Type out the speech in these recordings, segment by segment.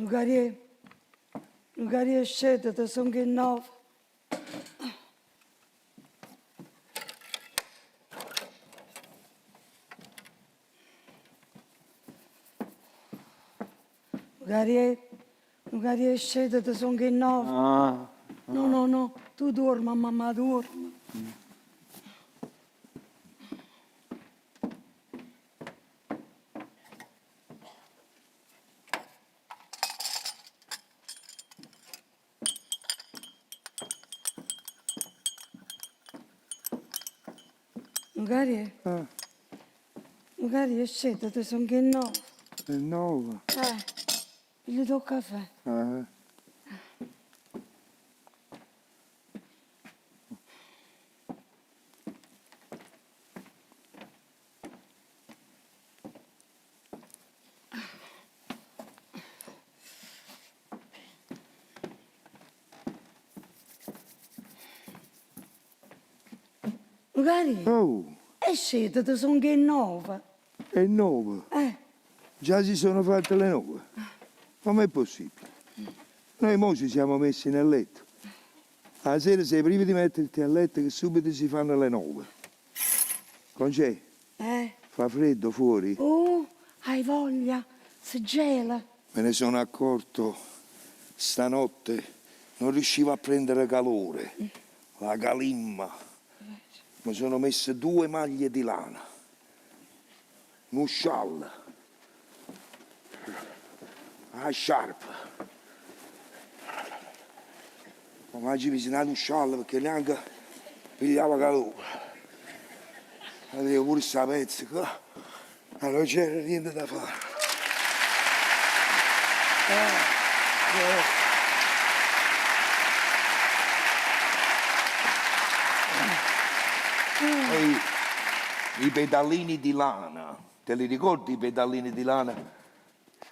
Lugarie scende, sono che nove. Lugarie scende, sono che nove. No, tu dormi, mamma, dormi. Lugarie scende, sono che nove. È nuovo. Gli do caffè. Oh, E scende, sono che nove. è nuovo. Già si sono fatte le 9. Com'è possibile? Noi mo ci siamo messi nel letto. La sera sei prima di metterti a letto che subito si fanno le 9. Conc'è? Fa freddo fuori? Oh, hai voglia, si gela. Me ne sono accorto stanotte, non riuscivo a prendere calore. La calimma. Mi sono messe 2 maglie di lana. Un scialle. Una sciarpa. Ma oggi mi sono dato un scialle perché neanche pigliava calore. Avevo pure sta pezza qua. Non c'era niente da fare. I pedalini di lana, te li ricordi i pedalini di lana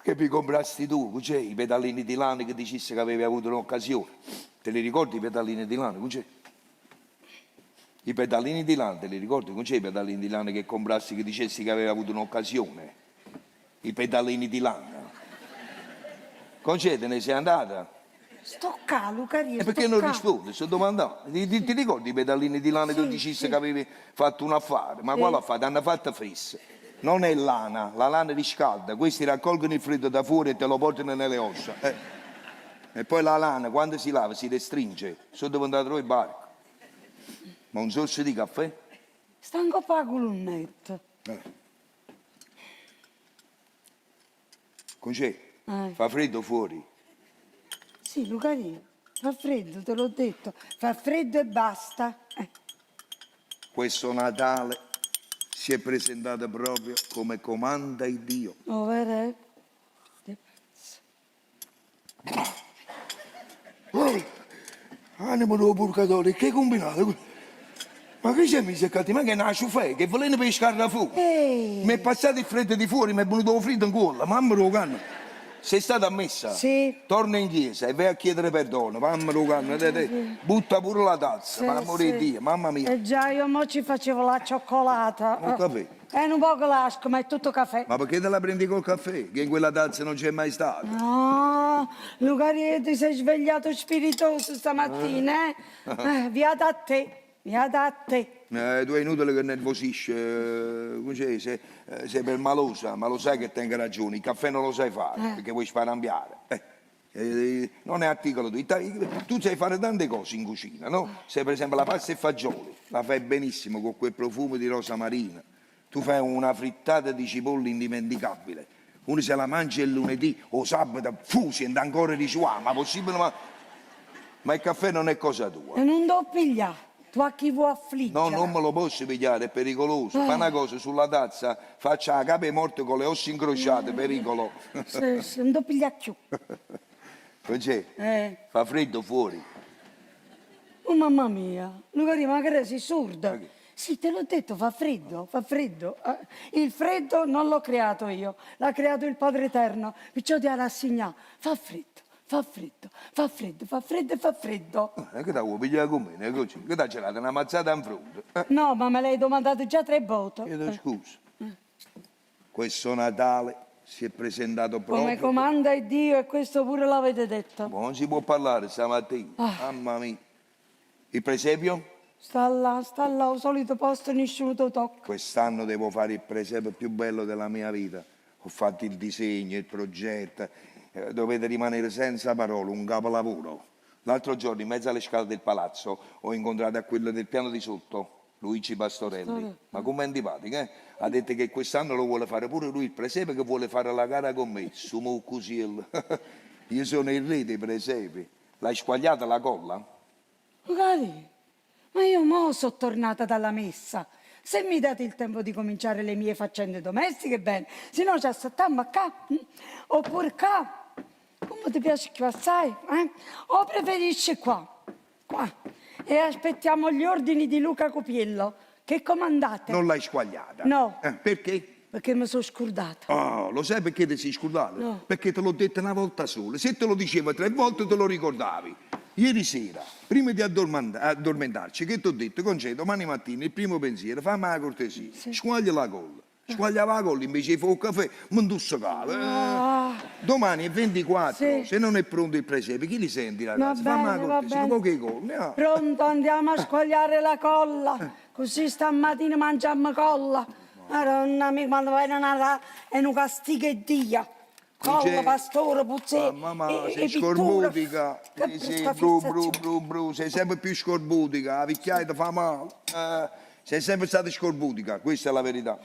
che mi comprasti tu? C'è i pedalini di lana che dicessi che avevi avuto un'occasione? Te li ricordi i pedalini di lana? C'è? I pedalini di lana, te li ricordi? Non c'è i pedalini di lana che comprasti che dicessi che avevi avuto un'occasione? I pedalini di lana. Con c'è, te ne sei andata? Sto qua, Lucario, E perché non rispondi? Sto domandando. Ti ricordi i pedalini di lana che dicessi che avevi fatto un affare? Ma quale affare? Hanno fatto fessa. Non è lana, la lana riscalda. Questi raccolgono il freddo da fuori e te lo portano nelle ossa. E poi la lana, quando si lava, si restringe. Sono devo andare a trovare il barco. Ma un sorso di caffè? Stanco per la colonnetta. Conc'è? Fa freddo fuori? Sì, Lucario, fa freddo, te l'ho detto. Fa freddo e basta. Questo Natale si è presentato proprio come comanda il Dio. Oh, vero? Animo del purgatorio, che combinato? Ma che c'è mi seccati? Ma che è una ciufè, che volete pescare da fuori? Mi è passato il freddo di fuori, mi è venuto freddo in gola, mamma lo canno. Sei stata a messa? Sì. Torna in chiesa e vai a chiedere perdono, mamma lo canno, butta pure la tazza, mamma morire Dio, mamma mia. Già, io mo ci facevo la cioccolata. Un caffè. È un po' lasco, ma è tutto caffè. Ma perché te la prendi col caffè? Che in quella tazza non c'è mai stato. No, Lucario, ti sei svegliato spiritoso stamattina, via da te, via da te. Tu è inutile che nervosisci, sei permalosa, ma lo sai che tengo ragione, il caffè non lo sai fare, perché vuoi sparambiare. Non è articolo tu sai fare tante cose in cucina, no? Sai per esempio la pasta e fagioli, la fai benissimo con quel profumo di rosa marina. Tu fai una frittata di cipolle indimenticabile. Uno se la mangia il lunedì o sabato, fusi e ancora di suo, ma possibile, ma il caffè non è cosa tua. E non devo pigliare. Tu a chi vuoi affliggere? No, non me lo posso pigliare, è pericoloso. Fa una cosa sulla tazza, faccia la capa morte con le ossa incrociate, pericolo. Sì, non devo pigliare più. C'è? Fa freddo fuori. Oh mamma mia, Lucario, ma che sei sorda? Okay. Sì, te l'ho detto, fa freddo, fa freddo. Il freddo non l'ho creato io, l'ha creato il Padre Eterno, perciò ti ha rassegnato. Fa freddo. Fa freddo, fa freddo, fa freddo e fa freddo. Che ti vuoi pigliare con me? Così? Che ti ha gelato una mazzata in fronte? No, ma me l'hai domandato già 3 volte. Chiedo scusa. Questo Natale si è presentato Come proprio... comanda Dio e questo pure l'avete detto. Ma non si può parlare stamattina, mamma mia. Il presepio? Sta là, al solito posto, nessuno te lo tocca. Quest'anno devo fare il presepio più bello della mia vita. Ho fatto il disegno, il progetto. Dovete rimanere senza parole, un capolavoro. L'altro giorno, in mezzo alle scale del palazzo, ho incontrato a quello del piano di sotto, Luigi Pastorelli. Ma come antipatico, eh? Ha detto che quest'anno lo vuole fare pure lui il presepe, che vuole fare la gara con me. Sumo Cusiello. Io sono il re dei presepi. L'hai squagliata la colla? Magari, ma io mo sono tornata dalla messa. Se mi date il tempo di cominciare le mie faccende domestiche, bene. Se no ci aspettiamo qua. Oppure qua. Come ti piace più assai? O preferisci qua? Qua. E aspettiamo gli ordini di Luca Copiello. Che comandate? Non l'hai squagliata? No. Perché? Perché mi sono scordata. Oh, lo sai perché ti sei scordato? No. Perché te l'ho detto una volta sola. Se te lo dicevo 3 volte te lo ricordavi. Ieri sera, prima di addormentarci, che ti ho detto, Concetto, domani mattina il primo pensiero, fammi la cortesia, squaglia la colla. Squagliava la colla invece di fare un caffè, mi indossacava. Domani è 24, Sì. se non è pronto il presepe, chi li senti ragazzi? Va Fammi la bene, va cortesia, bene. poche colle. Pronto, andiamo a squagliare la colla. Così stamattina mangiamo colla. Madonna mia, quando vai a Natale è un castigo e Dio. Colla, Dice- pastore, puzzè Mamma, e sei pittura. scorbutica. Che Sì, brutta bru, fissazione. sei sempre più scorbutica. La picchiata ti fa male. Sei sempre stata scorbutica, questa è la verità.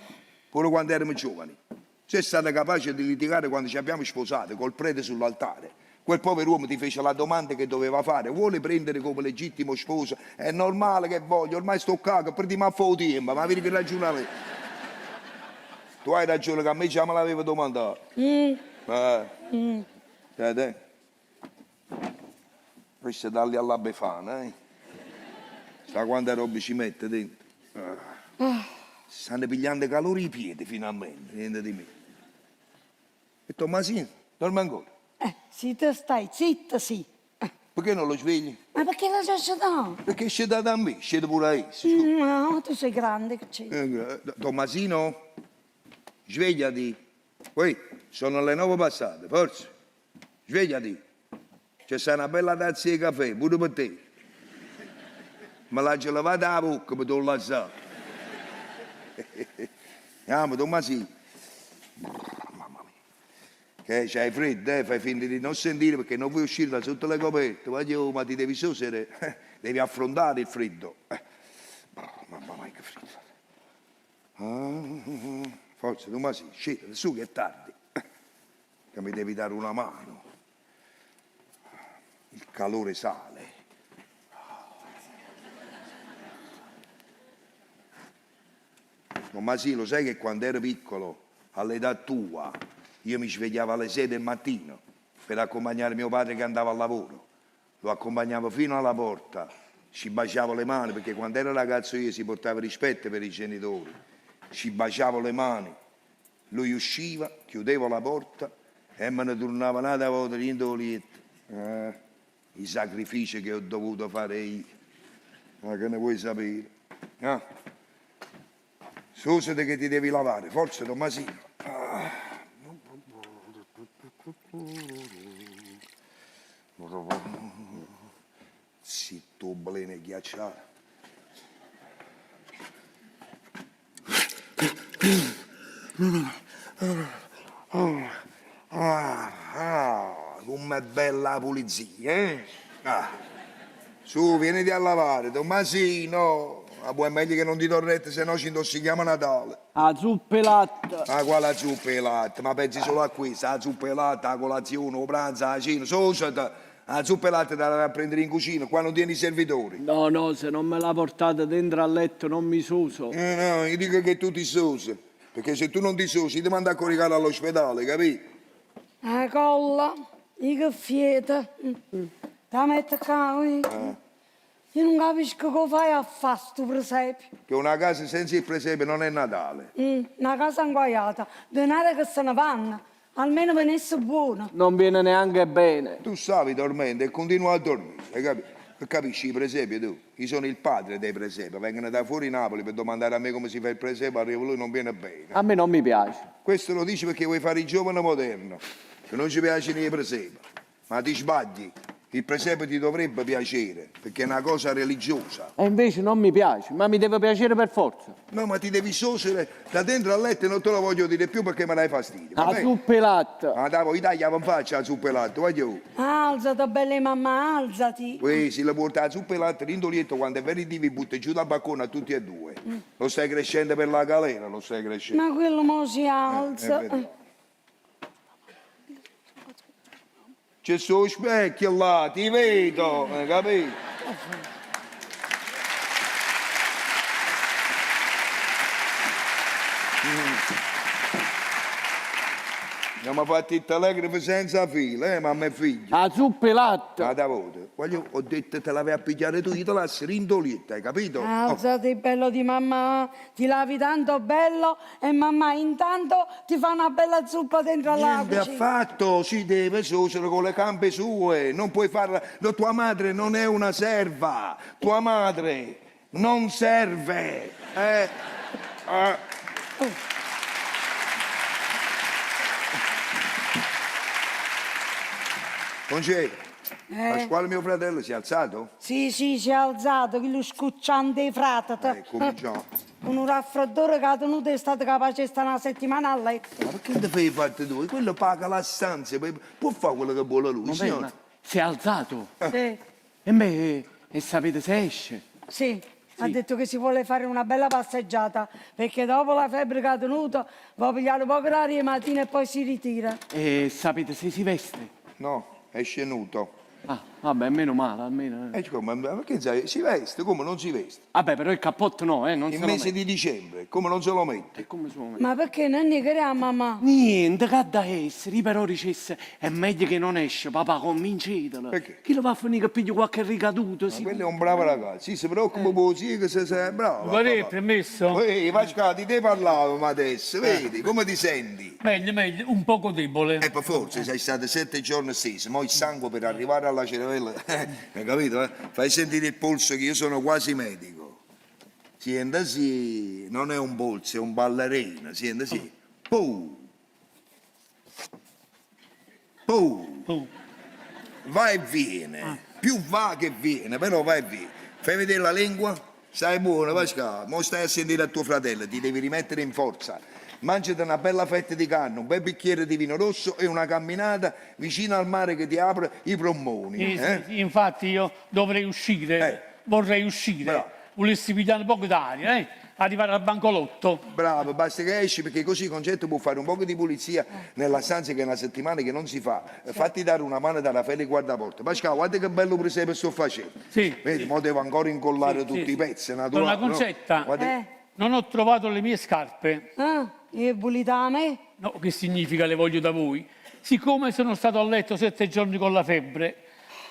Pure quando eravamo giovani. Sei stata capace di litigare quando ci abbiamo sposato col prete sull'altare. Quel povero uomo ti fece la domanda che doveva fare. Vuole prendere come legittimo sposo? È normale che voglio, ormai sto cago, prendi ma fa tempo, ma vedi che ragione avevi. Tu hai ragione che a me già me l'aveva domandato. Te. Questa darli alla Befana, Sa quanta roba ci mette dentro? Si stanno pigliando calore i piedi finalmente, niente di me. E Tommasino, dorme ancora? Se te stai zitta, sì. Perché non lo svegli? Ma perché la società? Perché scende da me, scende pure a esso. No, tu sei grande, che c'è? Tommasino, svegliati. Poi, sono le 9 passate, forza. Svegliati. C'è sta una bella tazza di caffè, pure per te. Me l'ha già lavata la bocca per non lasciare. Andiamo, Tommasino. Mamma mia. Che c'hai freddo, fai finta di non sentire perché non vuoi uscire da sotto le coperte. Voglio, ma ti devi sosere, devi affrontare il freddo. Mamma mia, che freddo. Forza, Tommasino, scendi, su che è tardi. Che mi devi dare una mano. Il calore sale. Tommasino, lo sai che quando ero piccolo, all'età tua, io mi svegliavo alle 6 del mattino per accompagnare mio padre che andava al lavoro. Lo accompagnavo fino alla porta, ci baciavo le mani, perché quando ero ragazzo io si portava rispetto per i genitori. Ci baciavo le mani, lui usciva, chiudevo la porta e me ne tornava un'altra volta rientro lietto. I sacrifici che ho dovuto fare io. Ma che ne vuoi sapere? Scusate che ti devi lavare, forza Tommasino. Zitto, blene ghiacciato. Com'è bella la pulizia, Su, vieniti a lavare, Tommasino. Ma poi è meglio che non ti torrette, se no ci intossichiamo a Natale. La zuppa e latte. Ma quale zuppa e latte? Ma pensi solo a questo? La zuppa e latte, la colazione, la pranzo, la cena. Sosata, la zuppa e latte te la vai a prendere in cucina, qua non tieni i servitori. No, se non me la portate dentro al letto non mi suso. No, io dico che tu ti sosi. Perché se tu non ti sosi, ti mando a coricare all'ospedale, capito? La colla, i caffiette. La metto qua, Io non capisco come fai a fare sto presepio. Che una casa senza il presepe non è Natale. Una casa inguaiata, denaro che se ne vanno. Almeno venisse buono. Non viene neanche bene. Tu stavi dormendo e continui a dormire, hai capito? Capisci i presepi tu? Io sono il padre dei presepi, vengono da fuori Napoli per domandare a me come si fa il presepe, arriva lui non viene bene. A me non mi piace. Questo lo dici perché vuoi fare il giovane moderno, che non ci piacciono i presepi. Ma ti sbagli, il presepe ti dovrebbe piacere, perché è una cosa religiosa. E invece non mi piace, ma mi deve piacere per forza. No, ma ti devi sosere da dentro al letto e non te lo voglio dire più perché me dai fastidio. La zuppa e latte. Ma dai, vuoi tagliare in faccia la zuppa e latte, voglio. Alzati, bella mamma, alzati. Si la porta la zuppa e latte rindolietto quando è venerdì vi butta giù dal balcone a tutti e due. Lo stai crescendo per la galera, lo stai crescendo. Ma quello mo si alza. è vero. C'è sto specchio là, ti vedo, capito? Abbiamo fatto il telegrafo senza fila, mamma e figlio. La zuppa e latte. Ma da voto, ho detto te l'avevi a pigliare tu, io te lascio rindolietta, hai capito? Alzati, bello di mamma, ti lavi tanto bello e mamma intanto ti fa una bella zuppa dentro Niente all'apice. affatto, si deve suocere con le gambe sue, non puoi farla. No, tua madre non è una serva, tua madre non serve. Concè, Pasquale mio fratello si è alzato? Sì, si è alzato, che lo scucciante frate. Cominciamo. Con un raffreddore che ha tenuto è stato capace di stare una settimana a letto. Ma perché te fai fatte tu? Quello paga la stanza, può fare quello che vuole lui, Ma signore. si è alzato. Sì, E me, e sapete se esce? sì. Ha detto che si vuole fare una bella passeggiata perché dopo la febbre che ha tenuto va a pigliare un po' d'aria mattina e poi si ritira. E sapete se si veste? No, è scenuto. Ah, vabbè, meno male, almeno. E come, ma perché sai, si veste, come non si veste? Vabbè, però il cappotto no, non Il se lo mese mette. di dicembre, come non se lo mette? E come se lo mette? Ma perché non ne crea mamma? Niente, che da essere, io però dicesse, è meglio che non esce, papà, convincetelo. Perché? Chi lo va a finire che piglia qualche ricaduto? Sì. Quello è un bravo ragazzo, sì, si preoccupa così che sei bravo. Vorrei il permesso? Ehi, Pascati, te parlavamo adesso, vedi, come ti senti? Meglio, un poco debole. Per forza, sei stato 7 giorni stesi, mo il sangue per arrivare alla cervella, hai capito? Fai sentire il polso che io sono quasi medico. Senta sì, non è un polso, è un ballerino, senta sì. Pum. Pum. Oh. Va e viene, più va che viene, però va e viene. Fai vedere la lingua? Stai buono, Pascal, mo stai a sentire a tuo fratello, ti devi rimettere in forza. Mangiati una bella fetta di carne, un bel bicchiere di vino rosso e una camminata vicino al mare che ti apre i polmoni. Sì, infatti io dovrei uscire, vorrei uscire. Bravo. Volessi pigliare un po' d'aria, arrivare al bancolotto. Bravo, basta che esci perché così Concetto può fare un po' di pulizia nella stanza che è una settimana che non si fa. Fatti dare una mano da Raffaele Guardaporta. Pascal, guarda che bello presepe sto facendo. Sì, Vedi, sì. mo devo ancora incollare Sì, tutti sì, i sì. pezzi, Donna naturale. Concetta, No? Guarda- non ho trovato le mie scarpe. E bulita a me? No, che significa le voglio da voi? Siccome sono stato a letto 7 giorni con la febbre,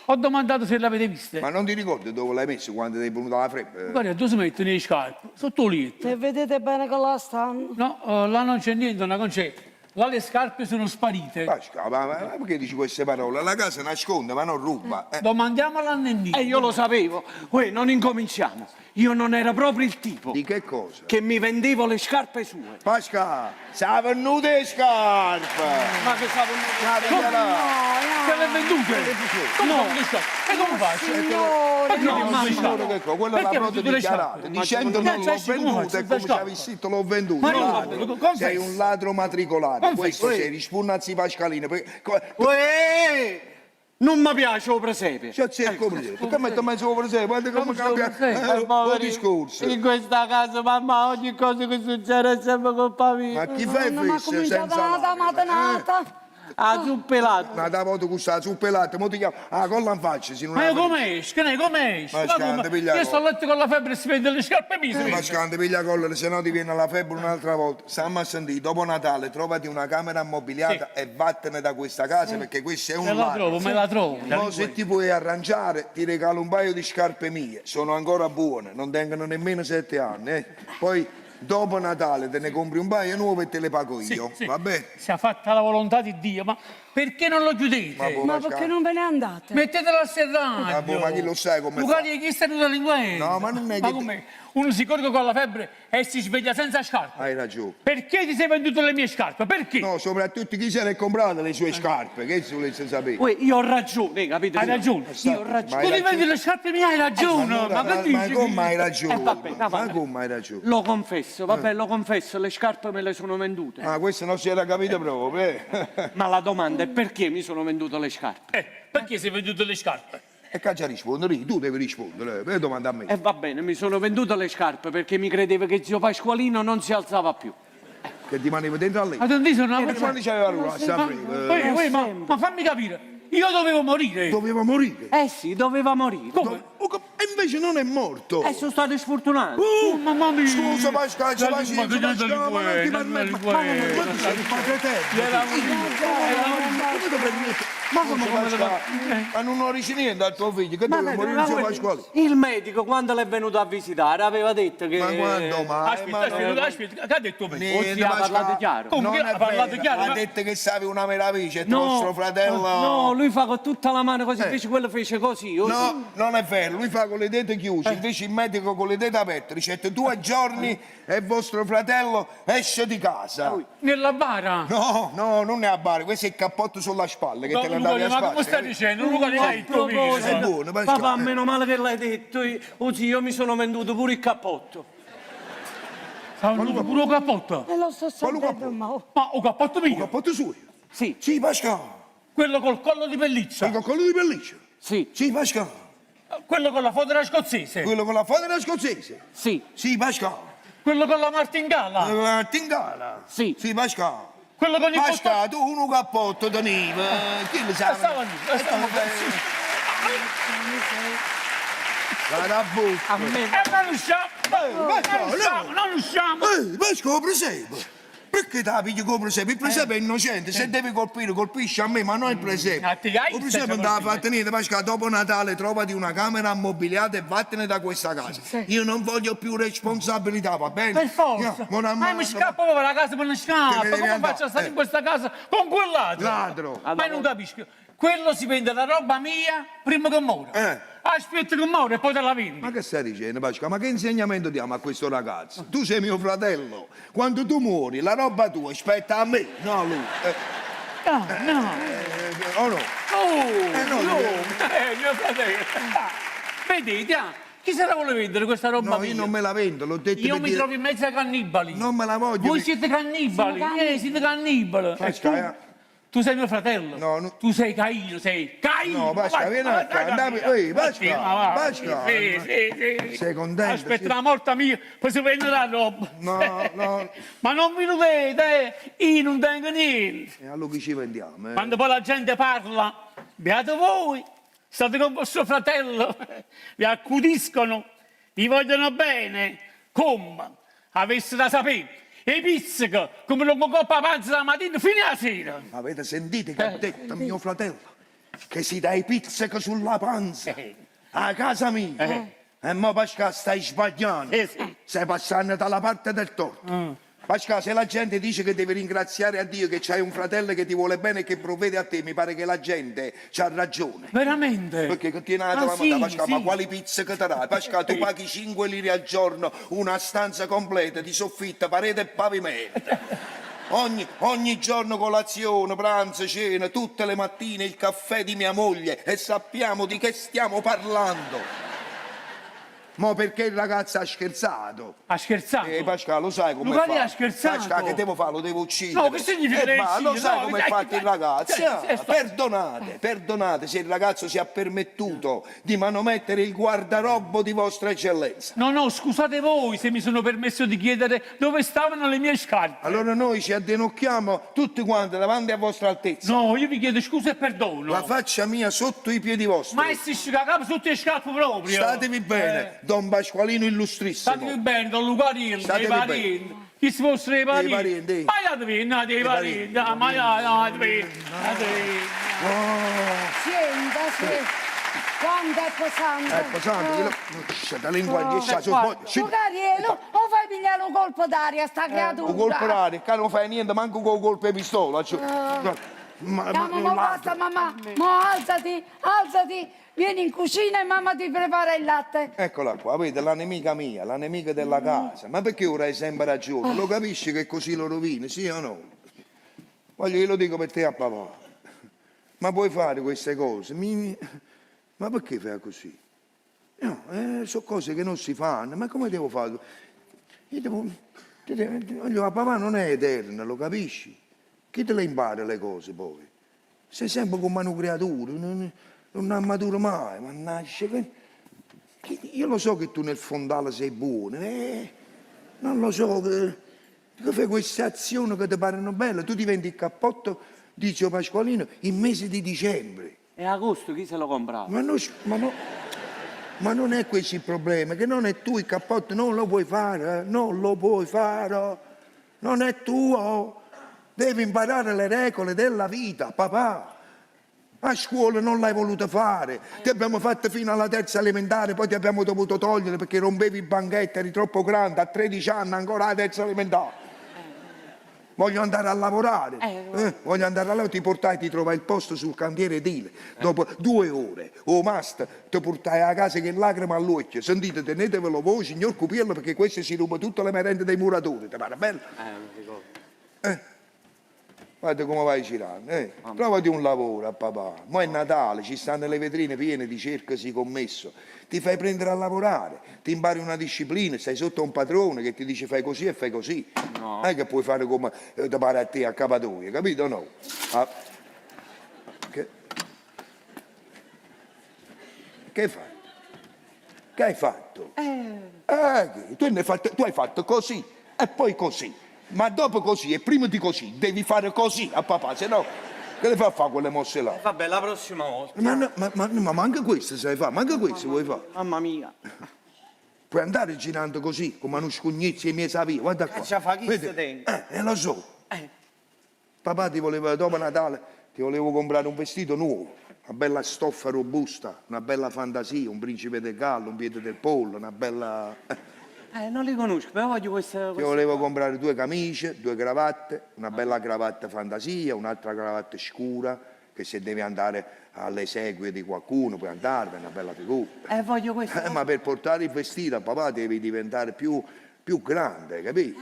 ho domandato se le avete viste. Ma non ti ricordi dove l'hai messo quando ti è venuta la febbre? Guarda, dove si mettono le scarpe? Sotto il letto. E vedete bene che là stanno. No, là non c'è niente, Donna Concetta. Là le scarpe sono sparite. Pascal, ma perché dici queste parole? La casa nasconde, ma non ruba. Domandiamo all'annennino. E io lo sapevo. Uè, non incominciamo. Io non era proprio il tipo Di che cosa? che mi vendevo le scarpe sue. Pascal, sa venute le scarpe! Ma che stavo... Se le vendute? Come no. Le scarpe? E come faccio? Signore, Perché no, non ma- le Signore, scarpe? che cosa? Quello Perché l'ha proprio vendute le dichiarato, scarpe? dicendo non l'ho Cioè, come venduta e faccio? come ci Scarpe? avevi scritto l'ho venduta. Ma no, Ladro. confesso. Sei un ladro matricolato, Confesso. questo sei, rispugnazzi Pascalino. Uè, non mi piace lo presepe. C'è cerco presepe, che metto mezzo presepe, guarda come cambia il discorso. In questa casa, mamma, ogni cosa che succede è sempre colpa mia. Ma chi fa il Ma ha fesso cominciato senza la lacrime? mattinata. A zuppe e latte. Ma da voto con sta zuppa e latte, mo ti chiamo, colla in faccia, se non Ma io apri. come esco? Come esco? Ma scande, piglia Io sto a cosa. letto con la febbre e si vede le scarpe mie. si Ma vede. scande, piglia collera, se no ti viene la febbre un'altra volta. Stiamo a sentire, dopo Natale trovati una camera ammobiliata e vattene da questa casa perché questo è un Me la trovo, ladro. me la trovo. No, se ti puoi arrangiare, ti regalo un paio di scarpe mie, sono ancora buone, non tengono nemmeno 7 anni. Poi dopo Natale te ne compri un paio nuovo e te le pago io, Sì. va bene? Sia fatta la volontà di Dio, ma perché non lo chiudete? Ma boh, Ma Pascal. perché non ve ne andate? Mettetelo al serraglio. Ah, boh, ma chi lo sai come Luca fa? chi sta venuto all'inguente? No, ma non è Ma che- come? Uno si corre con la febbre e si sveglia senza scarpe. Hai ragione. Perché ti sei venduto le mie scarpe? Perché? No, soprattutto chi se le è comprate le sue scarpe, che se volesse sapere? Uè, io ho ragione, capite? Hai ragione. Io ho Ma ragione. hai Tu ti ragione. vendi le scarpe mie, hai ragione. Allora, ma che ma dici? come hai ragione? vabbè, Ma vabbè. come hai ragione? Lo confesso, vabbè, lo confesso, le scarpe me le sono vendute. Ah, questo non si era capito proprio, Ma la domanda è perché mi sono venduto le scarpe? Perché sei venduto le scarpe? E caccia rispondere, tu devi rispondere, per domanda a me. E va bene, mi sono venduto le scarpe perché mi credeva che zio Pasqualino non si alzava più. Che rimaneva dentro a lei. Ma non sono una E cosa... quando c'aveva l'uno, Ma fammi capire, io dovevo morire. doveva morire. Eh sì, doveva morire. E invece non è morto. E sono stato sfortunato. Oh, mamma mia. Scusa Pascal, c'è pazienza, Pascal, ma non ti permetto. Ma tu sei il padre Ma come Pascal? Ma non dici niente al tuo figlio, che doveva morire zio Pasquale. Il medico quando l'è venuto a visitare aveva detto che... Ma quando mai? Aspetta, che ha detto me? Niente, Ozzy ha parlato chiaro. Come Non che è ha parlato vero, chiaro? ha Ma- detto che stavi una meraviglia, e No, nostro fratello. no, lui fa con tutta la mano così, invece quello fece così. No, non è vero, lui fa con le dita chiuse, invece il medico con le dita aperte, ricette 2 giorni e vostro fratello esce di casa. Nella bara? No, no, non è a bar, questo è il cappotto sulla spalla che No, te ne andavi a Luca, ma come stai spazio. dicendo? Luca, ne hai il tuo proposito. È viso. buono, Pascal. Papà, meno male che l'hai detto. Ozzy, io mi sono venduto pure il cappotto. Sta venuto pure un cappotto. E lo sto Quale sapendo, capo? ma... Ma un cappotto Il mio? cappotto suo? Sì, Sì, Pascal. Quello col collo di pelliccia? Il collo di pelliccia? sì, Sì, Pascal. Quello con la fodera scozzese? Quello con la fodera scozzese? sì, Sì, Pascal. Quello con la martingala? La tingala? Sì. Sì, Pascal. Quello con il Pascal, tu un cappotto da niva, chi lo sa? Stava lì, stava lì. La bocca. a me... Non usciamo! Non usciamo! Pascal, presepe. Perché te la pigli con il presepe? Il presepe è innocente, se devi colpire, colpisci a me, ma non il presepe. Ah, ti hai Il presepe non senza te la colpire. fatta niente, Pascal, dopo Natale trovati una camera ammobiliata e vattene da questa casa. Io non voglio più responsabilità, va bene? Per forza! Ma mi scappo proprio la casa, me ne Te scappo! ne devi Come andare. faccio a stare in questa casa con quell'altro? Ladro. Ma non capisco. Quello si vende la roba mia prima che muore. Aspetta che muore e poi te la vendi. Ma che stai dicendo, Pascal? Ma che insegnamento diamo a questo ragazzo? Tu sei mio fratello. Quando tu muori, la roba tua spetta a me, no a lui. No. O no? Oh, no, mio fratello. Vedete, chi se la vuole vendere questa roba No, mia? io non me la vendo, l'ho detto Io per mi dire- trovo in mezzo ai cannibali. Non me la voglio. Voi perché- siete cannibali. Siete cannibali. Pascal, Tu sei mio fratello. No, no. Tu sei Caino, sei Caino. No, Pascal, vieni a qua, andiamo- ehi, Pascal, Pascal. Sì. Sei contento? Aspetta Sì. la morte mia, poi si prende la roba. No, no. Ma non mi lo vede, io non tengo niente. E allora chi ci vendiamo? Quando poi la gente parla, beato voi, state con vostro fratello, vi accudiscono, vi vogliono bene, come avesse da sapere. E pizzica, come lo coppa panza la mattina fino alla sera. Avete sentito che ha detto mio fratello? Che si dai pizzica sulla panza. A casa mia. E mo Pascal stai sbagliando. Sì. Stai passando dalla parte del torto. Pascal, se la gente dice che devi ringraziare a Dio che c'hai un fratello che ti vuole bene e che provvede a te, mi pare che la gente c'ha ragione. Veramente? Perché continuate Ah, la sì, Pascal, ma sì. quali pizze che ti dai? Pascal, tu paghi 5 lire al giorno, una stanza completa di soffitta, parete e pavimento. Ogni giorno colazione, pranzo, cena, tutte le mattine il caffè di mia moglie e sappiamo di che stiamo parlando. Ma perché il ragazzo ha scherzato? Ha scherzato? Pascal, lo sai come Luca fa? lì ha scherzato. Pascal, che devo fare? Lo devo uccidere. No, che significa devi ma lo uccidere? sai No, come è dai, fatto il dai. ragazzo? Sì, Perdonate se il ragazzo si è permettuto di manomettere il guardarobo di vostra eccellenza. No, scusate voi se mi sono permesso di chiedere dove stavano le mie scarpe. Allora noi ci addenocchiamo tutti quanti davanti a vostra altezza. No, io vi chiedo scusa e perdono. La faccia mia sotto i piedi vostri. Ma si sciuga capo sotto le scarpe proprio. Statevi bene, Don Pasqualino illustrissimo. Statevi bene, don Lucarino, Statevi dei parenti. Chi si fossero i parenti? parenti. Ma andatevi, no, dei parenti. parenti. Ma andatevi. Sienta, quanto è pesante. Ecco, santo, te la lingua gli Lucariello, o fai pigliare un colpo d'aria, sta creatura. Un colpo d'aria, che non fai niente, manco con un colpo di pistola. Cioè, Mamma, mo basta, mamma. Mo alzati, alzati. Vieni in cucina e mamma ti prepara il latte. Eccola qua, vedi, la nemica mia, la nemica della casa. Ma perché ora hai sempre ragione? Lo capisci che così lo rovini, sì o no? Voglio che lo dico per te a papà. Ma puoi fare queste cose? Ma perché fai così? No, sono cose che non si fanno, ma come devo fare? Io voglio, papà non è eterno, lo capisci? Chi te le impara le cose poi? Sei sempre come una creatura, non matura mai, mannaggia. Io lo so che tu nel fondale sei buono, non lo so che fai queste azioni che ti parano belle, tu diventi il cappotto di Zio Pasqualino in mese di dicembre. E agosto chi se lo comprava? Ma non è questo il problema, che non è tu il cappotto, non lo puoi fare, non lo puoi fare, non è tuo. Devi imparare le regole della vita, papà. A scuola non l'hai voluto fare, ti abbiamo fatto fino alla terza elementare, poi ti abbiamo dovuto togliere perché rompevi il banchetto, eri troppo grande, a 13 anni ancora alla terza elementare. Voglio andare a lavorare, voglio andare a lavorare, ti portai, ti trovai il posto sul cantiere edile. Dopo 2 ore, master, ti portai a casa che lacrime all'occhio. Sentite, tenetevelo voi, signor Cupiello, perché questo si ruba tutte le merende dei muratori. Ti pare bello? Non ricordo. Guarda come vai girando, Trovati un lavoro a papà. Mo' è Natale, ci stanno le vetrine piene di cercasi commesso. Ti fai prendere a lavorare, ti impari una disciplina, stai sotto a un padrone che ti dice fai così e fai così. No. Non è che puoi fare come ti pare a te a Capatoia, capito o no? Ah. Che hai fatto? Che hai fatto? Tu hai fatto così e poi così. Ma dopo così e prima di così devi fare così a papà, se no che le fa fare quelle mosse là? Vabbè, la prossima volta. Ma anche questo sai fare, ma anche questo vuoi fare? Mamma mia. Puoi andare girando così, come uno scugnizzi e mi sa via, guarda qua. Già fa chi Vedi? se tenga. Lo so. Papà ti voleva, dopo Natale, ti volevo comprare un vestito nuovo, una bella stoffa robusta, una bella fantasia, un principe del Gallo, un piede del pollo, una bella... Non li conosco, però voglio questa... Ti volevo comprare 2 camicie, 2 cravatte, una bella cravatta fantasia, un'altra cravatta scura, che se devi andare alle esequie di qualcuno puoi andare, una bella figura. Voglio questa... Ma per portare il vestito a papà devi diventare più grande, capito?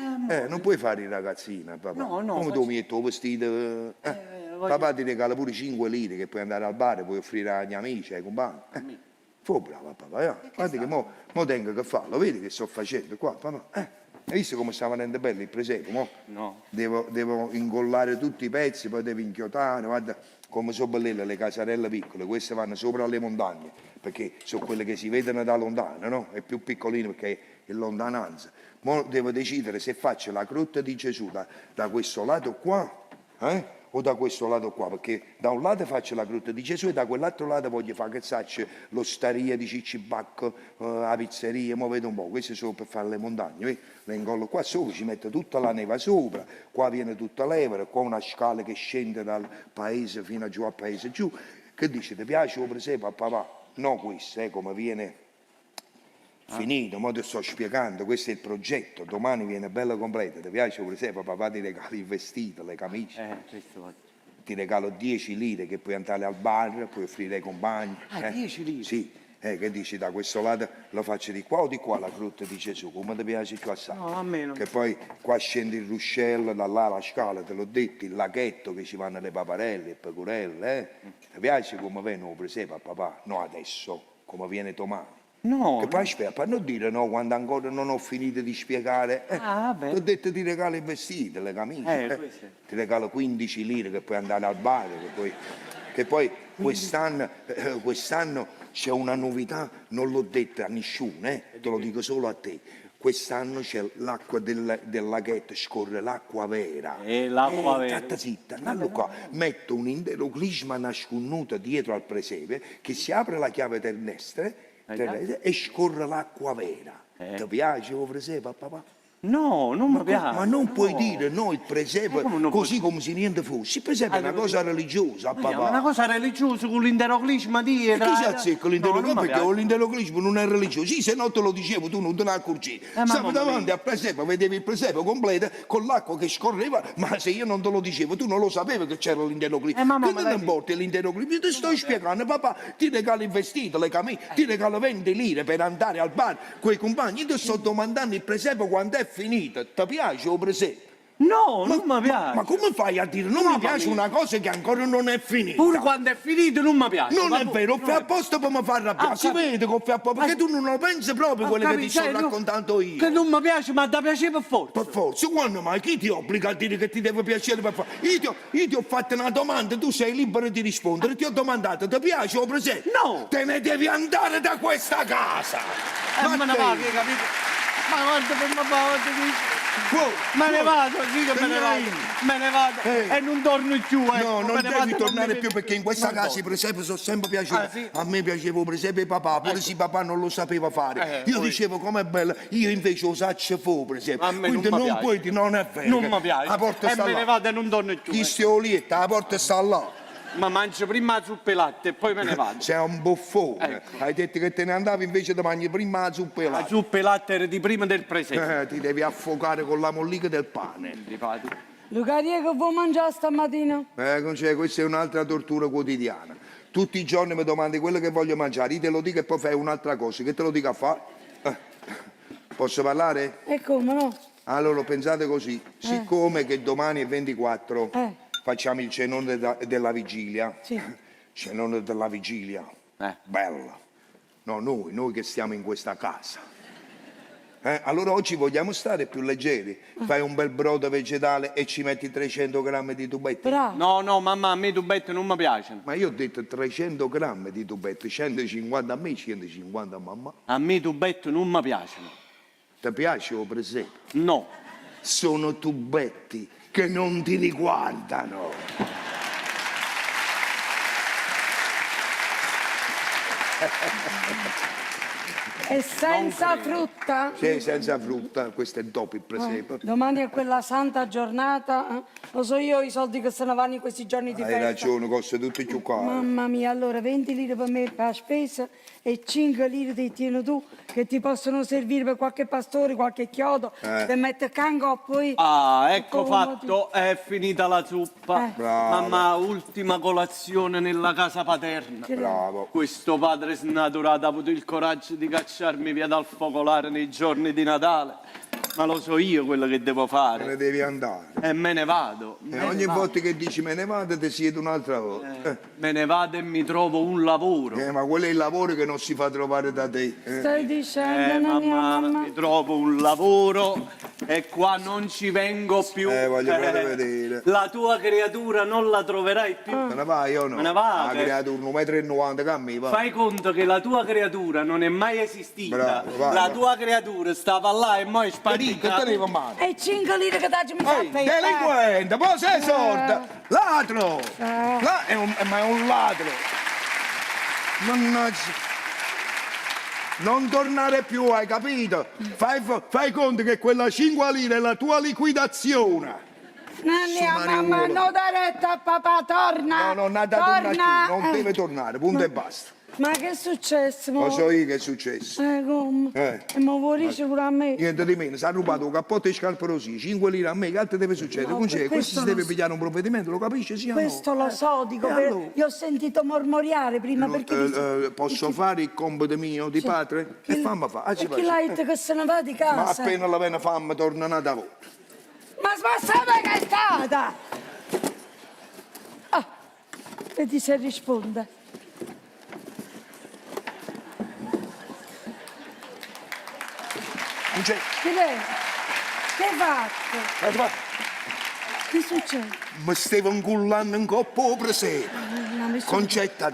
Non puoi fare il ragazzino, papà. No, come tu mi metti il vestito? Papà ti regala pure 5 lire che puoi andare al bar, puoi offrire agli amici, ai compagni. Fu brava papà, guarda che mo tengo che farlo, vedi che sto facendo qua, papà. Hai visto come sta venendo bello il presepe, mo? No. Devo ingollare tutti i pezzi, poi devo inchiodare, guarda come sono belle le casarelle piccole, queste vanno sopra le montagne, perché sono quelle che si vedono da lontano, no? È più piccolino perché è in lontananza. Mo devo decidere se faccio la crotta di Gesù da questo lato qua, o da questo lato qua, perché da un lato faccio la crotta di Gesù e da quell'altro lato voglio fare, che saccio, l'osteria di Cicibacco, la pizzeria, mo vedo un po', queste sono per fare le montagne, vedi? Le ingollo qua sopra, ci metto tutta la neve sopra, qua viene tutta l'evera, qua una scala che scende dal paese fino a giù al paese giù. Che dici, ti piace per esempio a papà? No questo, come viene finito, mo ti sto spiegando, questo è il progetto, domani viene bello completo, ti piace per esempio papà ti regala il vestito, le camicie, Questo voglio. ti regalo 10 lire che puoi andare al bar, puoi offrire ai compagni. 10 lire? Sì, che dici da questo lato lo faccio di qua o di qua la crotta di Gesù, come ti piace più assai? No, a me non... Che poi qua scendi il ruscello, da là la scala, te l'ho detto, il laghetto che ci vanno le paparelle, le pecorelle, Ti piace come vengono per esempio a papà? No adesso, come viene domani. No. Che poi aspetta, per non dire no, quando ancora non ho finito di spiegare, vabbè. ti ho detto ti regalo i vestiti, le camicie, questo. ti regalo 15 lire che puoi andare al bar, che poi quest'anno c'è una novità, non l'ho detta a nessuno, te lo dico solo a te. Quest'anno c'è l'acqua del laghetto, scorre l'acqua vera. L'acqua vera. State zitta, andando qua. Metto un intero clisma nasconduto dietro al presepe, che si apre la chiave terrestre e scorre l'acqua vera. Ti piace il presepe, papà? No, non mi piace. Ma non puoi no. dire no il presepe come non così come se niente fosse. Il presepe è una cosa religiosa, Ma è papà. una cosa religiosa con l'interoclisma di E chi si azzecca l'interrogante? Perché No, l'interroglismo non è religioso. Sì, se no te lo dicevo, tu non te ne accorgi. Stavi mamma davanti mia. al presepe, vedevi il presepe completo con l'acqua che scorreva, ma se io non te lo dicevo, tu non lo sapevi che c'era l'interroglismo. mamma, Che ma te ne lei- importa l'interroglismo? Io ti sto spiegando, papà, ti regalo il vestito, le camicie, ti regalo 20 lire per andare al bar con i compagni. Io ti sto domandando il presepe quando è finito. Ti piace o presepe? No, non mi piace. Ma come fai a dire non mi piace una cosa che ancora non è finita? Pure quando è finito non mi piace. Non ma è vero, fai apposta per mi far arrabbiare. Ah, Si vede che fai apposta, perché tu non lo pensi proprio quello che ti sto raccontando io. Che non mi piace, ma da piacere per forza. Per forza, quando mai? Chi ti obbliga a dire che ti deve piacere per fare? Io ti ho fatto una domanda, tu sei libero di rispondere. Ti ho domandato, ti piace o presente? No. Te ne devi andare da questa casa. Me ne Matteo, vado, capito? Ma guarda per me va, me ne fuori. vado, sì che Te me ne ne vado. vai. Me ne vado e non torno più, No, non me ne devi vado, tornare non mi- più perché in questa non casa i torno. presepi sono sempre piaciuti. Ah, sì? A me piaceva per esempio papà, pure se papà non lo sapeva fare. Io poi- dicevo com'è bella, io invece lo saccio fare per esempio. A me Quindi non mi non piace. puoi dire non è vero. Non mi piace. La porta E sta me là. ne vado e non torno più. Chi stia olietta, la porta sta là. Ma mangio prima la zuppa e latte e poi me ne vado. Sei un buffone. Ecco. Hai detto che te ne andavi invece ti mangi prima la zuppa e La latte. zuppa e latte era di prima del presente. Ti devi affocare con la mollica del pane. Luca, che vuoi mangiare stamattina? Non c'è, questa è un'altra tortura quotidiana. Tutti i giorni mi domandi quello che voglio mangiare, io te lo dico e poi fai un'altra cosa. Che te lo dico a fare? Posso parlare? E come no? Allora pensate così, siccome che domani è 24, facciamo il cenone della vigilia. Sì. Cenone della vigilia. Bella. No, noi che stiamo in questa casa. Allora oggi vogliamo stare più leggeri. Fai un bel brodo vegetale e ci metti 300 grammi di tubetti. Bravo. No, mamma, a me i tubetti non mi piacciono. Ma io ho detto 300 grammi di tubetti, 150 a me, 150 a mamma. A me i tubetti non mi piacciono. Ti piace o per esempio? No. Sono tubetti che non ti riguardano. E senza frutta? Sì, senza frutta, questo è dopo il presepe. Domani è quella santa giornata. Lo so io i soldi che se ne vanno in questi giorni di Hai festa. ragione, costa tutto più caro. Mamma mia, allora 20 lire per me per la spesa e 5 lire ti tieni tu che ti possono servire per qualche pastore, qualche chiodo, per mettere cango poi. Ah, ecco Come fatto, è finita la zuppa. Bravo. Mamma, ultima colazione nella casa paterna. Bravo. Questo padre snaturato ha avuto il coraggio di cacciarmi via dal focolare nei giorni di Natale. Ma lo so io quello che devo Te ne fare. devi andare. E me ne vado. E ogni volta che dici me ne vado ti siedi un'altra volta. Me ne vado e mi trovo un lavoro. Ma quello è il lavoro che non si fa trovare da te. Stai dicendo, la mia Mamma, mamma? mi trovo un lavoro e qua non ci vengo più. Voglio proprio vedere. La tua creatura non la troverai più. Me ne vai o no? Me ne vado. Ha creato un 1,90 m che a me va. Fai conto che la tua creatura non è mai esistita. Bravo, vai, la vai. tua creatura stava là e mo' è Che sparita. te ne va male? E 5 lire che daggi mi fa Ehi, per delinquente, poi sei sorda! Ladro! Ma è un ladro! Mannaggia! Non tornare più, hai capito? Fai conto che quella 5 lire è la tua liquidazione! mia mamma, Mariuolo. non dare retta a papà, torna! No, nada torna più, non deve tornare, punto e basta. Ma che è successo? Lo so io che è successo. Come? Eh. E mi vuoi dire pure a me? Niente di meno, si è rubato un cappotto e scarpe rosì, 5 lire a me, che altro deve succedere? No, Non c'è, questo questo si lo deve so. pigliare un provvedimento, lo capisce? Sì o no? Questo lo so, dico, E allora? io ho sentito mormoriare prima perché... Posso fare il compito mio di padre? E fammi fare. Perché l'hai detto che se ne va di Ma casa? appena la vena fammi torna da voi. Ma spassate che è stata! Ah, vedi se risponde. Non c'è. Che lei? Che hai fatto? Guarda, Che succede? mi stavo incullando un coppo presepe. Non mi sono-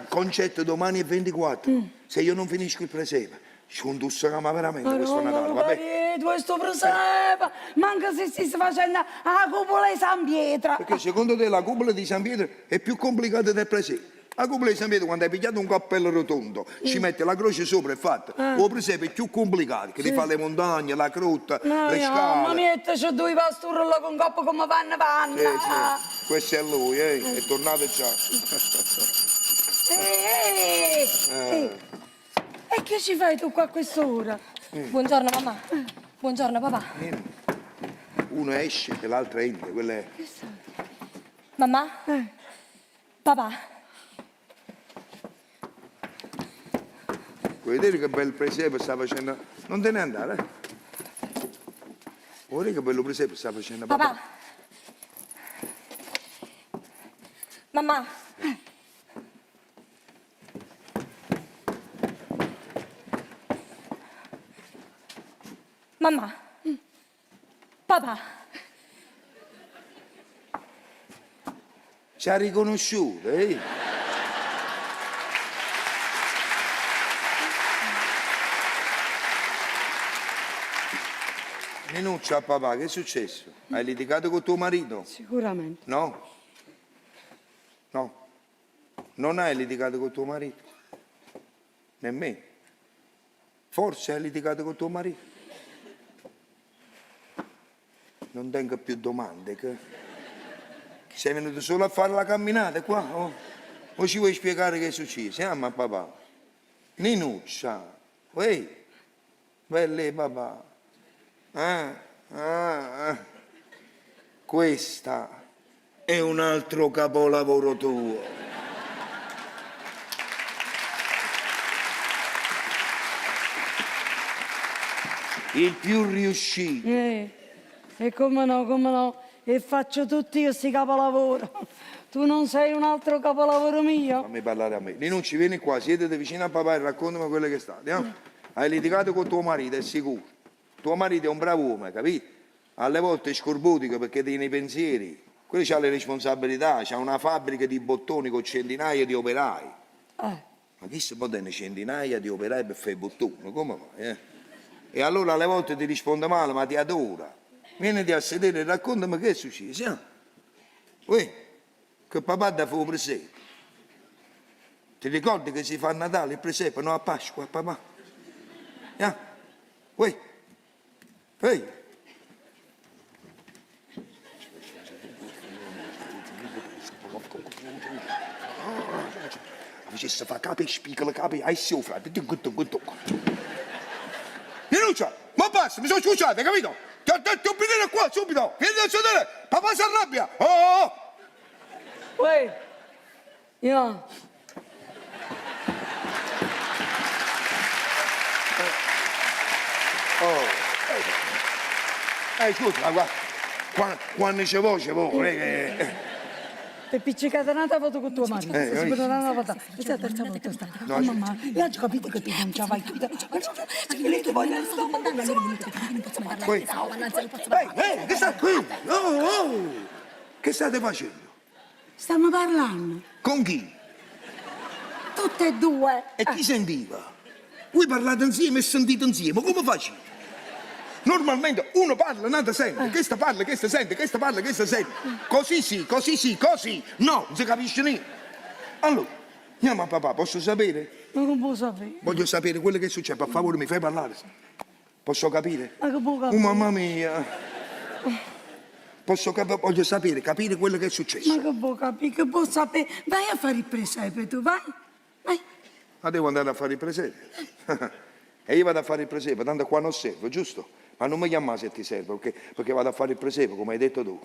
Concetto, domani è 24. Se io non finisco il presepe, ci condusseriamo veramente questo Natale, vabbè? Marito, questo presepe, manca se si sta facendo la cupola di San Pietro. Perché secondo te la cupola di San Pietro è più complicata del presepe? A completamente quando hai pigliato un cappello rotondo, ci metti la croce sopra e fatto. O per esempio è più complicato, che ti fa le montagne, la crota, No, le mamma scale. mia, c'ho due pasturello con coppa come panna. Sì, sì. Questo è lui, è tornato già. E che ci fai tu qua a quest'ora? Buongiorno mamma. Buongiorno papà. Uno esce e l'altro entra, quella è... Mamma? Papà? Vuoi vedere che bel presepe sta facendo? Non te ne andare, Vuoi vedere che bello presepe sta facendo? Papà? Mamma? Mamma? Papà? Ci ha riconosciuto, eh? Ninuccia, papà, che è successo? Hai litigato con tuo marito? Sicuramente. No? No. Non hai litigato con tuo marito? Nemmeno. Forse hai litigato con tuo marito? Non tengo più domande, che... Sei venuto solo a fare la camminata qua? O ci vuoi spiegare che è successo? Ma papà? Ninuccia, ehi, belle papà. Questa è un altro capolavoro tuo. Il più riuscito. E come no, e faccio tutti io sti capolavoro. Tu non sei un altro capolavoro mio? Fammi parlare a me. Ninucci, vieni qua, siediti vicino a papà e raccontami quello che è stato. Hai litigato con tuo marito, è sicuro. Tuo marito è un bravo uomo, capito? Alle volte è scorbutico perché tiene i pensieri. Quello ha le responsabilità, c'ha una fabbrica di bottoni con centinaia di operai. Ma chi si può tenere centinaia di operai per fare i bottoni? Come mai? E allora alle volte ti risponde male, ma ti adora. Vieni a sedere e raccontami che è successo. Uè, che papà da fu presepe. Ti ricordi che si fa a Natale il presepe, no a Pasqua, papà? Uè, ehi. Facesse fa capi e spiegala capi, hai sì, frate, Ninuccia, ma basta, mi sono scusato, hai capito? Ti ho detto venire qua subito, vieni a sedere, papà si arrabbia. Uè, io... Scusa, quando c'è voce, Ti piccicata nata foto con tua madre. Eh, Si oi. può dare una volta. Questa è la terza volta sta. No, Mamma, io oggi ho capito che tu non ce la fai capito. Lei tu voglio che sta qui? Che state facendo? Stiamo parlando. Con chi? Tutte e due. E chi sentiva? Voi parlate insieme e sentite insieme, come facete? Normalmente uno parla, l'altro sente, questa parla, questa sente, questa parla, questa sente. Così sì, così. No, non si capisce niente. Allora, andiamo a papà, posso sapere? Ma come può sapere? Voglio sapere quello che succede, per favore mi fai parlare. Posso capire? Ma che può Oh capire? mamma mia. Posso capire, voglio capire quello che è successo. Ma che può capire? Che può sapere? Vai a fare il presepe tu, vai. Vai. Ma devo andare a fare il presepe. E io vado a fare il presepe, tanto qua non serve, giusto? Ma non mi chiamare se ti serve, perché vado a fare il presepe, come hai detto tu.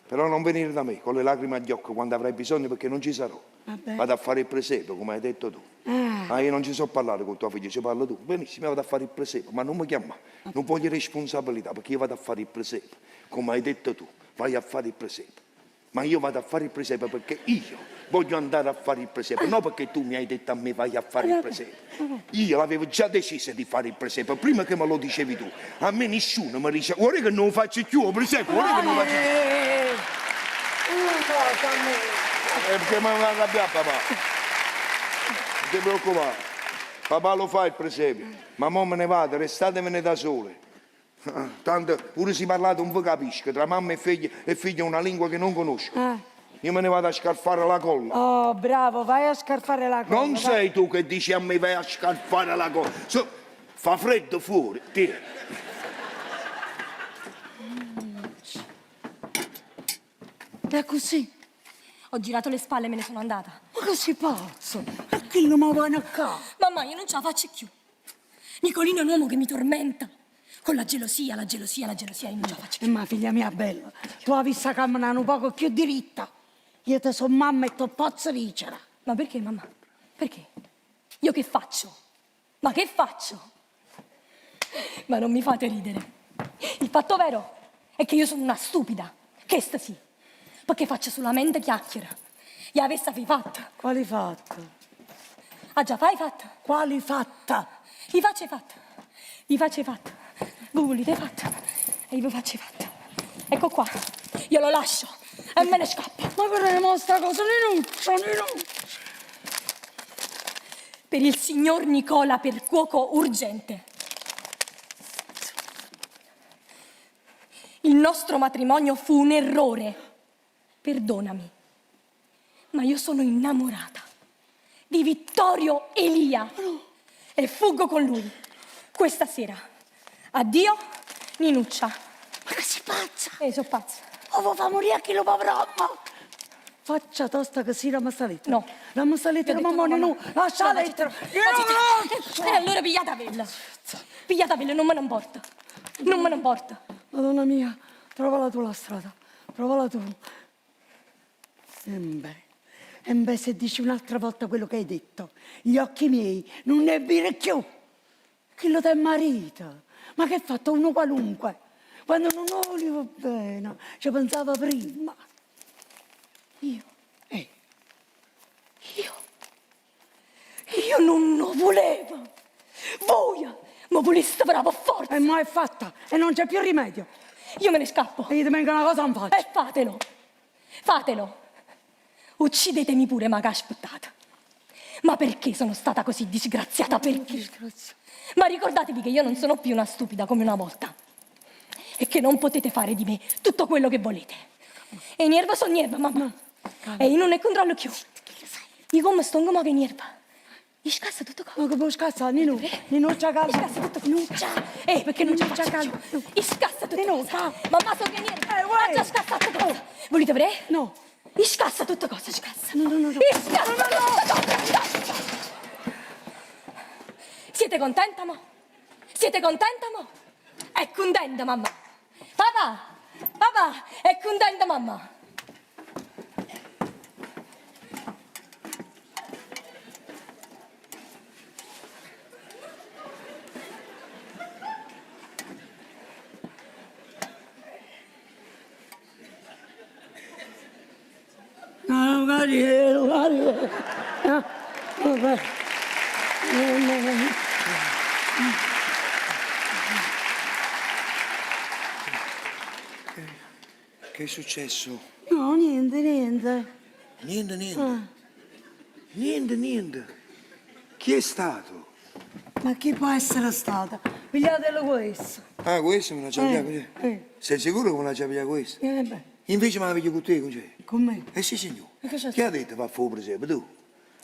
Però non venire da me con le lacrime agli occhi quando avrai bisogno, perché non ci sarò. Vabbè. Vado a fare il presepe, come hai detto tu. Ma io non ci so parlare con tuo figlio, ci parlo tu. Benissimo, io vado a fare il presepe, ma non mi chiamare. Non voglio responsabilità, perché io vado a fare il presepe, come hai detto tu. Vai a fare il presepe. Ma io vado a fare il presepe perché io voglio andare a fare il presepe, non perché tu mi hai detto a me vai a fare il presepe. Io l'avevo già deciso di fare il presepe, prima che me lo dicevi tu. A me nessuno mi dice, guarda che non faccio più il presepe, guarda che non faccio più. Non cosa a me. Perché mi arrabbiare papà. Non ti preoccupare. Papà lo fa il presepe, ma mo me ne vado, restatevene da sole. Tanto pure se parlate non vi capisco, tra mamma e figlio è una lingua che non conosco. io me ne vado a scarfare la colla. Oh, bravo, vai a scarfare la colla. Non vai. sei tu che dici a me vai a scarfare la colla. Fa freddo fuori, tieni. È così. Ho girato le spalle e me ne sono andata. Ma che sei pazzo? Ma chi non mi vuoi a casa? Mamma, io non ce la faccio più. Nicolino è un uomo che mi tormenta. Con la gelosia, io non ce la faccio più. Ma figlia mia bella, tu hai visto camminare un poco più diritta. Io te sono mamma e ti posso dicere. Ma perché, mamma? Perché? Io che faccio? Ma che faccio? Ma non mi fate ridere. Il fatto vero è che io sono una stupida. Che sta sì. Perché faccio solamente chiacchiere. Gli avesse fatta. Quali fatta? Ah già, fai fatta. Quali fatta? Vi faccio fatta. Vi faccio fatta. Voi volete fatta. E io vi faccio fatta. Ecco qua. Io lo lascio. E me ne scappo. Ma vedremo sta cosa, Ninuccia. Per il signor Nicola per cuoco urgente. Il nostro matrimonio fu un errore. Perdonami, ma io sono innamorata di Vittorio Elia e fuggo con lui questa sera. Addio, Ninuccia. Ma che sei pazza? Sono pazza. Oh, fa morire a chi lo povrà. Faccia tosta che si la masaletta. No. La masaletta, Ti ho la detto mamma, no, no. Lascia la lettera. E allora pigliatavela. Pigliatavela, non me ne importa. Non me ne importa. Madonna mia, trovala tu la strada. Trovala tu. E beh, se dici un'altra volta quello che hai detto, gli occhi miei non ne vire più. Chi lo è marito? Ma che ha fatto uno qualunque? Quando non lo volevo bene, ci pensava prima. Io Eh, non lo volevo. Voi mi voleste bravo a forza. e mo' è fatta, e non c'è più rimedio. Io me ne scappo. E io ti vengo una cosa non faccio. E fatelo. Fatelo. Uccidetemi pure, ma che aspettate. Ma perché sono stata così disgraziata? Perché? Ma ricordatevi che io non sono più una stupida come una volta. E che non potete fare di me tutto quello che volete. E nerva sono nerva, mamma. E io non ne controllo più. Io come sto come che nerva. Io scassa tutto qua. Ma che puoi scassare, Ninu? Ninu, c'ha calma. Scassa tutto cosa. Perché non c'è calma. Scassa tutto cosa. Mamma, so che niente. uè. Già scassa tutto cosa. Volete vedere? No. Scassa tutto cosa, scassa. No. Scassa tutto cosa. Siete contenta, mo? Siete contenta, mo? È contenta, mamma. Papà, è contenta, mamma. No, guardi. Vabbè. Che è successo? No, niente. Niente. Chi è stato? Ma chi può essere stata? Pigliatelo questo. Ah, questo me la c'è così. Sei sicuro che me la c'è questo? Beh, Invece me la piglio con te così. con me. Sì, signore. E che c'è Chi ha detto va a fare presepe? Tu.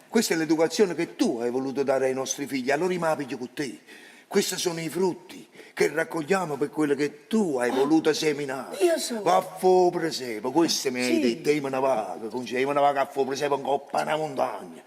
Questa è l'educazione che tu hai voluto dare ai nostri figli, allora me la piglio con te. Questi sono i frutti che raccogliamo per quello che tu hai voluto seminare. Io so. Va a fare presepe, questo mi hai Sì. detto, io me ne vado, io me ne vado a fare presepe in coppa a una montagna.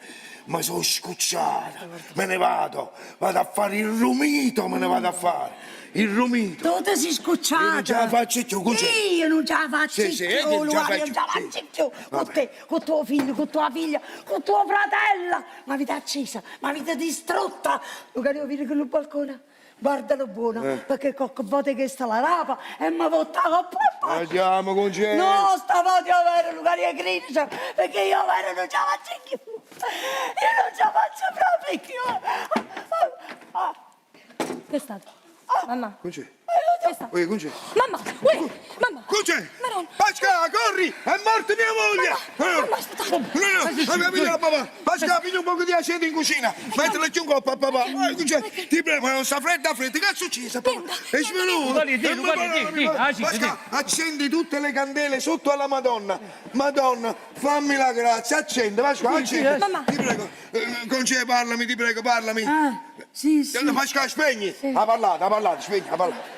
Ma sono scocciata, me ne vado a fare il rumito, me ne vado a fare. Il rumito. Tu ti sei scocciata. Io non ce la faccio più, cos'è? Io non ce la faccio Sì, più, io non ce la guarda, io non ce la faccio faccio più. più. Con Vabbè. te, con tuo figlio, con tua figlia, con tuo fratello. Ma vita accesa, ma vita distrutta. Luca, io vedo che il balcone, guardalo buono, perché qualche volta che sta la rapa e mi vottava papà. Andiamo con gente. No, stavolta io vero, Luca, io grido, perché io vero non ce la faccio più. Io non ce la faccio proprio più. Che è stato? Mamma. Cos'è? Aiuto! Questa. Ui, con c'è? Mamma, ui, mamma. Con c'è? Madonna. Pasca, corri! È morta mia moglie! Mamma, aspetta. No, capito, papà? Pasca, prendi un po' di aceto in cucina. Mettila giù un po', papà. Con c'è? Ti prego, non sta fredda, fredda. Che è successo, papà? È svenuto. Pasca, accendi tutte le candele sotto alla Madonna. Madonna, fammi la grazia, accendi, Pasca, accendi. Mamma. Ti prego. Con c'è, parlami, ti prego, parlami. Sì, sì. Pasca, spegni. Ha parlato, spegni, ha parlato.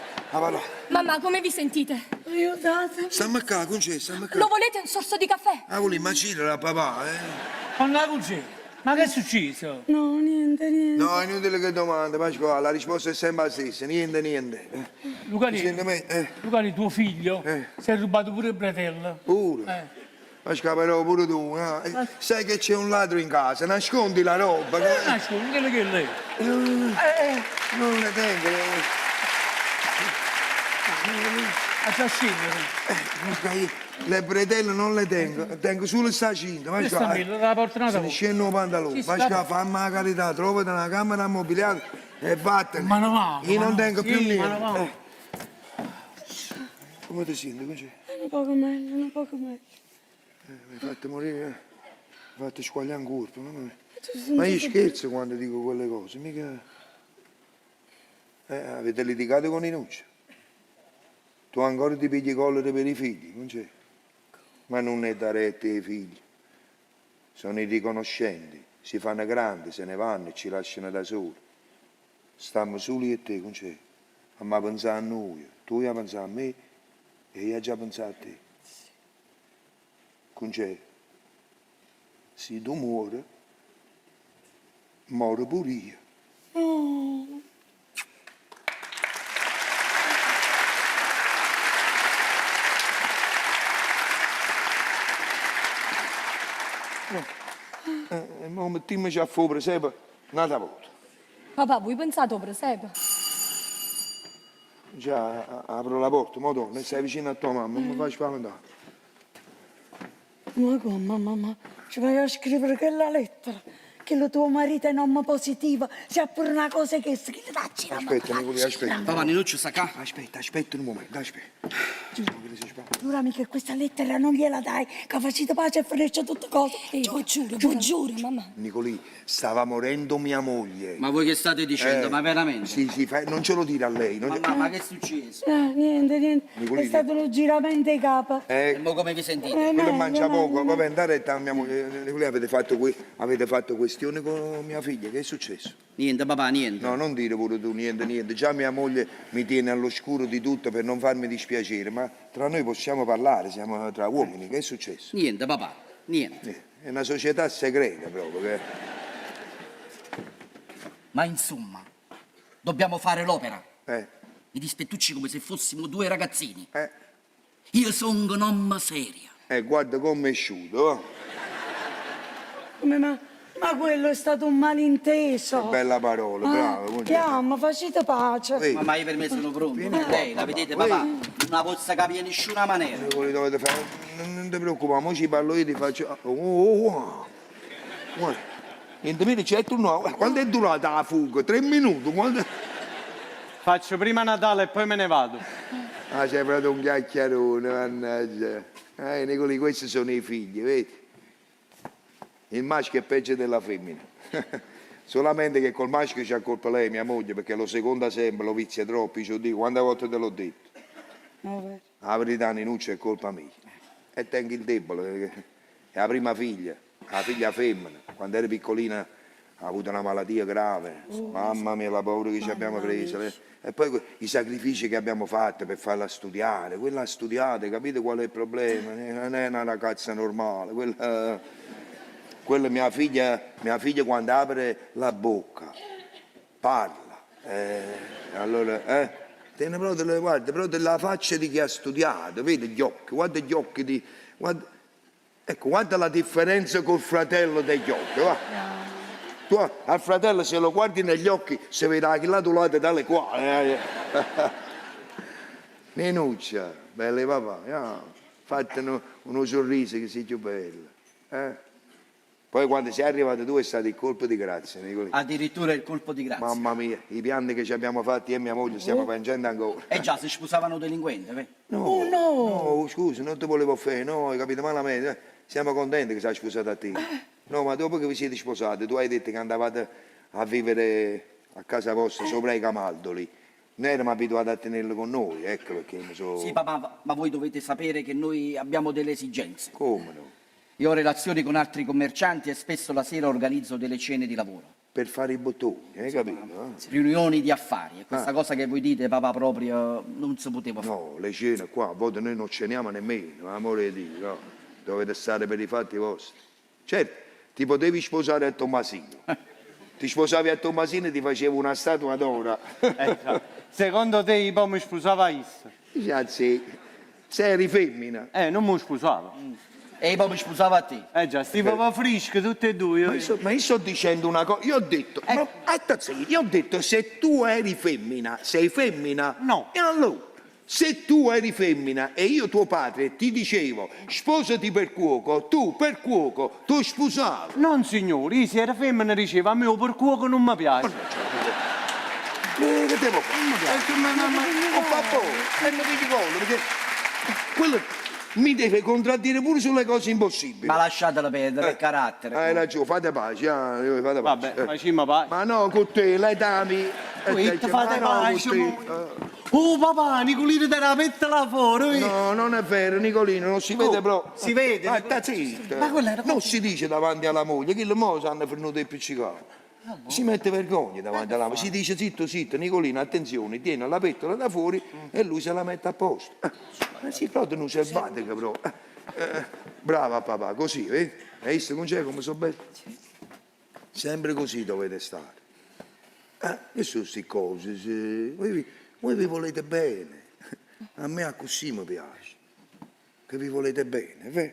Mamma, come vi sentite? Aiutate. Stammi qua, con c'è, stammi qua. Lo volete un sorso di caffè? Ah, vuoi immaginare, papà, Anna Cucci, ma che è successo? No, niente. No, è inutile che domanda, Pasquale, la risposta è sempre la stessa, niente. Senti me, Lucani, tuo figlio si è rubato pure il fratello. pure. Pasquale, però pure tu, no? Sai che c'è un ladro in casa, nascondi la roba. Nascondi, quello che è lei. Non le tengo. A già scendere. Pasquale, le bretelle non le tengo solo sta cinta, Questa Pasquale. mela la portano da Se ne voi. scendono i pantaloni, Pasquale, fammi la carità, trovati una camera ammobiliata e vattene. Ma no, va. Io non tengo più sì, ma niente. no, va. Come ti senti, così? Un poco meglio. Mi hai fatto morire, mi hai fatto squagliare un corpo. Ma io scherzo quando dico quelle cose, mica... avete litigato con Inuccia? Tu ancora ti pigli collere per i figli, non c'è? Ma non è da retta ai figli. Sono irriconoscenti, si fanno grandi, se ne vanno e ci lasciano da soli. Stiamo soli e te, non c'è? Ma pensare a noi, tu hai pensato a me e io ho già pensato a te. Concè, se tu muori, muore pure io. Ma mettiamoci a fuoco, per esempio, un'altra volta. Papà, voi pensate al presepe? Già, apro la porta, Madonna, stai vicino a tua mamma, non mi fai spaventare. Ma come, mamma? Ci vai a scrivere quella lettera? Che il tuo marito è un uomo positivo, c'è pure una cosa che scrive, dacci la Aspetta, Nicolì, aspetta. Papà, Ninuccio sta qua. Aspetta un momento, aspetta. Giurami che questa lettera non gliela dai, che facete pace e finisce tutte cose. Giuro, mamma. Nicolì, stava morendo mia moglie. Ma voi che state dicendo? Ma veramente? Sì, non ce lo dire a lei. Ma che è successo? Niente. Nicolì, È stato un giramento di capo. E mo come vi sentite? Quello mangia poco, va bene, dare retta a mia moglie. Nicolì, avete fatto questione con mia figlia, che è successo? Niente, papà, niente. No, non dire pure tu niente. Già mia moglie mi tiene all'oscuro di tutto per non farmi dispiacere, ma tra noi possiamo parlare, siamo tra uomini, che è successo? Niente, papà, niente. È una società segreta proprio. Ma insomma, dobbiamo fare l'opera. Mi dispettucci come se fossimo due ragazzini. Eh. Io sono un'omma seria. Guarda come è asciutto. Come, ma quello è stato un malinteso. Bella parola, bravo. Chiama, facete pace. Ehi. Ma io per me sono pronto. Lei, la vedete, papà? Non posso capire in nessuna maniera. Nicolì, dovete fare. Non ti preoccupare, mo ci parlo io, ti faccio. Guarda. Niente meno, c'è tu no. Quando è durata la fuga? 3 minuti? Quando... Faccio prima Natale e poi me ne vado. Ah, sei proprio un chiacchierone, mannaggia. Nicolì, questi sono i figli, vedi? Il maschio è peggio della femmina. Solamente che col maschio c'ha colpa lei, mia moglie, perché lo seconda sempre, lo vizia troppo. Io dico, quante volte te l'ho detto? La verità, Ninuccia, è colpa mia. E tengo il debole, perché è la prima figlia, la figlia femmina. Quando era piccolina ha avuto una malattia grave. Mamma mia, la paura che ci abbiamo preso. E poi i sacrifici che abbiamo fatto per farla studiare. Quella ha studiato, capite qual è il problema? Non è una ragazza normale. Quella mia figlia quando apre la bocca, parla. Allora, tiene proprio, guarda, proprio la faccia di chi ha studiato, vedi gli occhi, guarda gli occhi di... Ecco, guarda la differenza col fratello degli occhi, va. Tu al fratello se lo guardi negli occhi si vede che lato lato dalle qua. Ninuccia, belle papà, fate uno sorriso che sia più bello. Poi quando sei arrivato tu è stato il colpo di grazia, Nicolino. Addirittura il colpo di grazia. Mamma mia, i pianti che ci abbiamo fatti io e mia moglie stiamo piangendo ancora. Eh già, si sposavano delinquenti, vedi? No, scusa, non ti volevo offendere, no, hai capito malamente. Siamo contenti che sei sposato a te. No, ma dopo che vi siete sposati, tu hai detto che andavate a vivere a casa vostra sopra i Camaldoli. Noi eravamo abituati a tenerlo con noi, ecco perché mi sono... Sì, papà, ma voi dovete sapere che noi abbiamo delle esigenze. Come no? Io ho relazioni con altri commercianti e spesso la sera organizzo delle cene di lavoro, Per fare i bottoni, hai capito? riunioni di affari. E questa cosa che voi dite, papà, proprio non si poteva fare. No, le cene qua, a volte noi non ceniamo nemmeno, amore di Dio, no. Dovete stare per i fatti vostri. Certo, ti potevi sposare a Tommasino. Ti sposavi a Tommasino e ti facevo una statua d'oro. Secondo te io poi mi sposava io? Anzi, se eri femmina. Non mi sposavo. E poi mi sposavo a te. Già, sti proprio frischi tutti e due. Ma io sto dicendo una cosa, io ho detto, ma attenzione, io ho detto se tu eri femmina, sei femmina? No. E allora, se tu eri femmina e io tuo padre ti dicevo sposati per cuoco, tu per cuoco, tu sposavi. Non signore, io se era femmina diceva a me per cuoco non mi piace. Che devo fare? Non fa paura, e mi dici quello, perché quello mi deve contraddire pure sulle cose impossibili. Ma lasciatela perdere, il carattere. Hai ragione, fate pace, fate pace. Vabbè, facciamo pace. Ma no, con te, l'età mi... Fate pace, No, Oh papà, Nicolino te la mette là fuori. non è vero, Nicolino, non si vede proprio. si vede? Ma sta zitto. Ma quella era Non si dice davanti alla moglie, che il mo sanno venuto il pizzicato. Si mette vergogna davanti alla moglie, si dice zitto, zitto, Nicolino, attenzione, tieni la pettola da fuori e lui se la mette a posto. Ma si proprio non servate che proprio. Brava papà, così, vedi? Hai visto con c'è come sono bello? Sempre così dovete stare. Che sono queste cose? Voi vi volete bene. A me a così mi piace. Che vi volete bene, vero?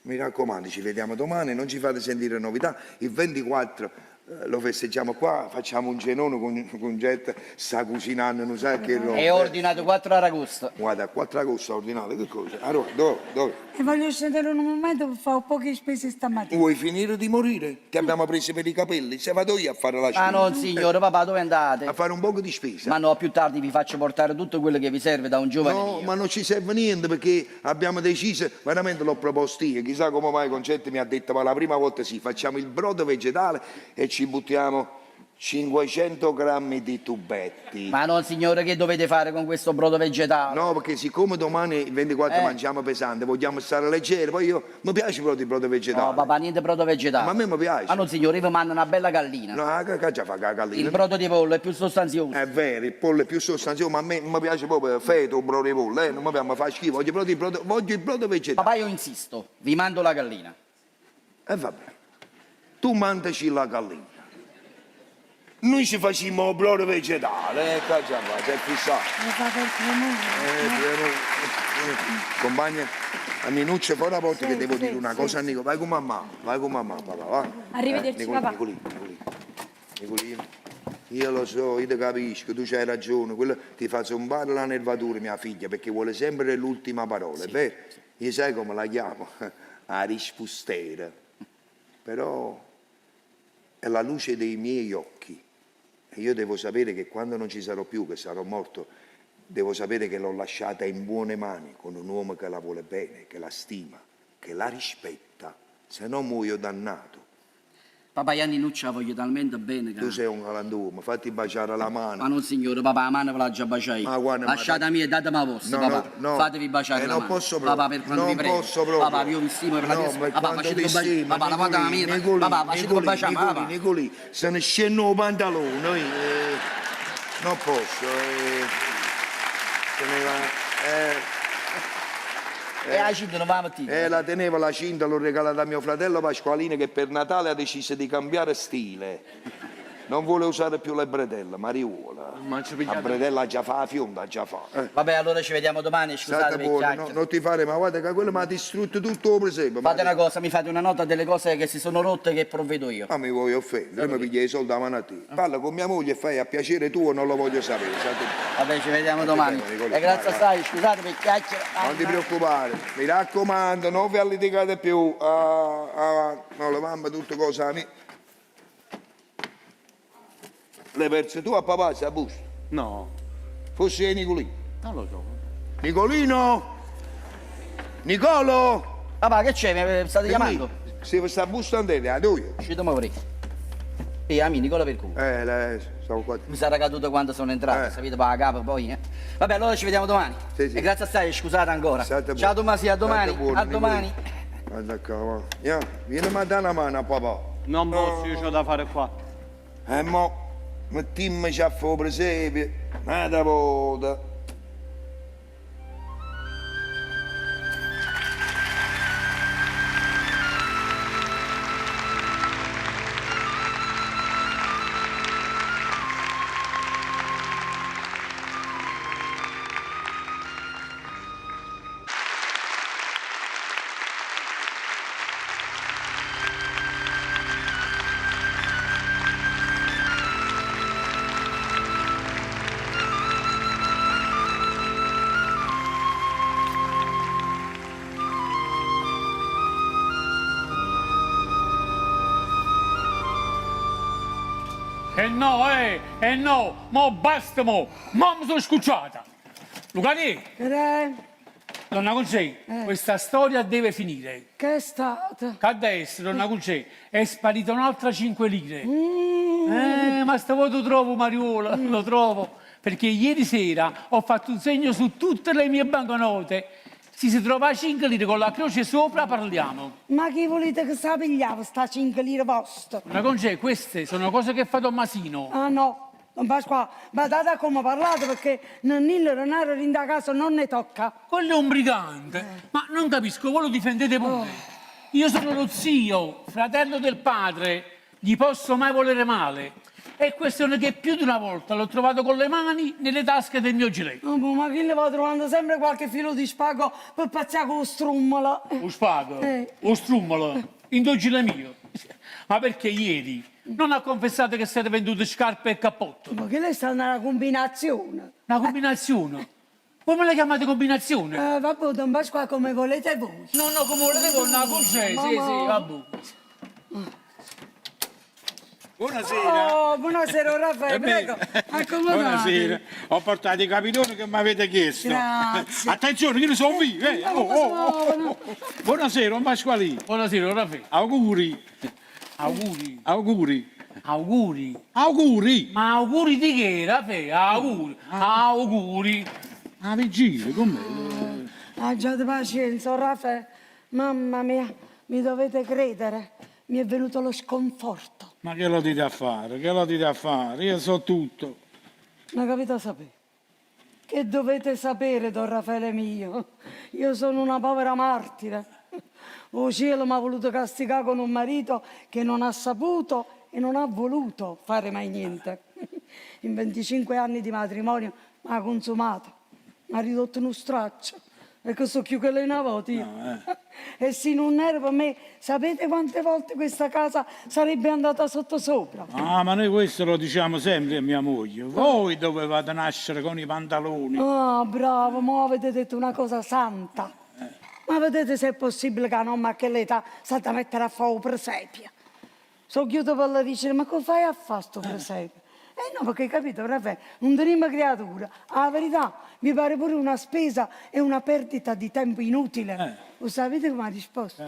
Mi raccomando, ci vediamo domani, non ci fate sentire novità. Il 24 lo festeggiamo qua, facciamo un cenone con gente, sta cucinando, non sai che roba. E ho ordinato 4 aragoste. Guarda, 4 agosto ho ordinato, che cosa? Allora, dove? E voglio scendere un momento per fare poche spese stamattina. Vuoi finire di morire? Ti abbiamo preso per i capelli, se vado io a fare la spesa. Ma non signore, papà, dove andate? A fare un poco di spesa. Ma no, più tardi vi faccio portare tutto quello che vi serve da un giovane No, mio. ma non ci serve niente perché abbiamo deciso, veramente l'ho proposto io, chissà come mai Concetti mi ha detto, ma la prima volta sì, facciamo il brodo vegetale e ci buttiamo 500 grammi di tubetti. Ma non signore, che dovete fare con questo brodo vegetale? No, perché siccome domani il 24 mangiamo pesante, vogliamo stare leggeri, poi mi piace proprio il brodo vegetale. No, papà, niente brodo vegetale. Ma a me mi piace. Ma non signore, io vi mando una bella gallina. No, che già fa la gallina? Il brodo di pollo è più sostanzioso. È vero, il pollo è più sostanzioso, ma a me mi piace proprio feto, brodo di pollo, non mi fa schifo, voglio il brodo vegetale. Papà, io insisto, vi mando la gallina. E vabbè, tu mandaci la gallina. Noi ci facciamo il brodo vegetale, caccia va, sei fissato. Lo fa per Compagna, a minuccia fuori la porta che Sì, devo sì, dire una sì, cosa a Nico, vai con mamma, papà, va. Arrivederci, papà. Nicolino, io lo so, io ti capisco, tu c'hai ragione, quello ti fa zombare la nervatura mia figlia, perché vuole sempre l'ultima parola, è vero? Io sai come la chiamo? A rispustera. Però è la luce dei miei occhi. E io devo sapere che quando non ci sarò più, che sarò morto, devo sapere che l'ho lasciata in buone mani, con un uomo che la vuole bene, che la stima, che la rispetta, se no muoio dannato. Papà, io a Ninuccia la voglio talmente bene che... Tu sei un galantuomo, fatti baciare la Ma mano. non signore, papà, la mano ve l'ha già baciata io. Ma guarda, Lasciatemi e datemi la vostra, No, papà. no, no. Fatevi baciare la non mano. posso proprio. Papà, per quando Non vi prego. posso proprio. Papà, io vi stimo per la No, mia... ma Papà, quando facete ti un bacio. stimo, Papà, la guarda la mia. Papà, facete un bacio. Papà. Nicolì, se ne scendo il pantalone, non posso. E la cinta non va a mattina. La tenevo la cinta, l'ho regalata a mio fratello Pasqualino che per Natale ha deciso di cambiare stile. non vuole usare più le bretelle, Mariuola. Ma ci La pigliate- bretella già fa la fionda, già fa. Vabbè, allora ci vediamo domani, State scusate per il buono, chiacchiere. non ti fare, ma guarda che quello mi ha distrutto tutto il presepe. Fate una cosa, mi fate una nota delle cose che si sono rotte che provvedo io. Ma mi vuoi offendere, mi pigli i soldi a mano a te. Parla con mia moglie e fai a piacere tuo, non lo voglio sapere. Vabbè, ci vediamo domani. vediamo, Nicolò. E grazie Vai, assai, scusate per il chiacchiere. Non ti preoccupare, mi raccomando, non vi litigate più. No, le mamme, tutte cose a me. Le perse tu a papà, sei a busto. No, Fossi Nicolino. non lo so. Nicolino! Nicolo! Papà, che c'è? Mi state chiamando? Si sta bussando a tu. Uscite ma vorrei. E a me, Nicola per culo. Stavo qua. Mi sarà caduto quando sono entrato, sapete, per la capa poi, eh. Vabbè, allora ci vediamo domani. Sì, sì. E grazie assai, scusate ancora. State Ciao buono. Tomasi, a domani. State buono, A domani. Guarda qua, va. Vieni a dare una mano a papà. Non posso, io c'ho da fare qua. Mo, mettiamoci a fare presepe. Nada volta. No, mo basta mo mi sono scucciata. Lucani, donna Concei, questa storia deve finire. Che è stato? Che adesso, donna Concei, è sparita un'altra 5 lire. Ma stavolta lo trovo, Mariola, lo trovo. Perché ieri sera ho fatto un segno su tutte le mie banconote. Se si trova 5 lire con la croce sopra, parliamo. Ma chi volete che sa pigliava sta 5 lire vostra? Donna Concei, queste sono cose che fa Tommasino. Ah no, don Pasqua, badate a come parlate perché Nannillo Renaro in da casa non ne tocca. Quello è un brigante. Ma non capisco, voi lo difendete pure. Io sono lo zio, fratello del padre, gli posso mai volere male. È questione che più di una volta l'ho trovato con le mani nelle tasche del mio giletto. Oh, ma chi le va trovando sempre qualche filo di spago per pazziare con lo strummolo? Lo spago, Eh. lo strummolo, indogile mio. Ma perché ieri non ha confessato che siete venduti scarpe e cappotto? Ma che lei sta nella combinazione? Una combinazione? Come la chiamate combinazione? Vabbè, don Pasqua, come volete voi. No, come volete voi, una concei, sì, vabbè. Buonasera. Oh, buonasera Raffaele, prego. Accomodate. Buonasera. Ho portato i capitoni che mi avete chiesto. Grazie. Attenzione, che ne sono vivo. Buonasera, Pasqualino. Buonasera, Raffaele. Auguri. Auguri. Auguri. Auguri. Auguri. Ma auguri di che, Raffaele? Auguri. Auguri. A vigilia, com'è? Abbiate pazienza, Raffaele. Mamma mia, mi dovete credere. Mi è venuto lo sconforto. Ma che lo dite a fare? Che lo dite a fare? Io so tutto. Ma capite a sapere? Che dovete sapere, don Raffaele mio? Io sono una povera martire. Oh cielo mi ha voluto castigare con un marito che non ha saputo e non ha voluto fare mai niente. In 25 anni di matrimonio mi ha consumato, mi ha ridotto uno straccio. E che so più che lei una volta io. E se non era per me, sapete quante volte questa casa sarebbe andata sotto sopra? Ah, ma noi questo lo diciamo sempre a mia moglie. Voi dovevate nascere con i pantaloni. Ah, bravo, ma avete detto una cosa santa. Ma vedete se è possibile che a nonna a quell'età sa da mettere a fare un presepio? So chiuso per la dice, ma come fai a fare sto presepio? No, perché capito, Raffaele, non teniamo creatura. La verità, mi pare pure una spesa e una perdita di tempo inutile. Lo sapete come ha risposto?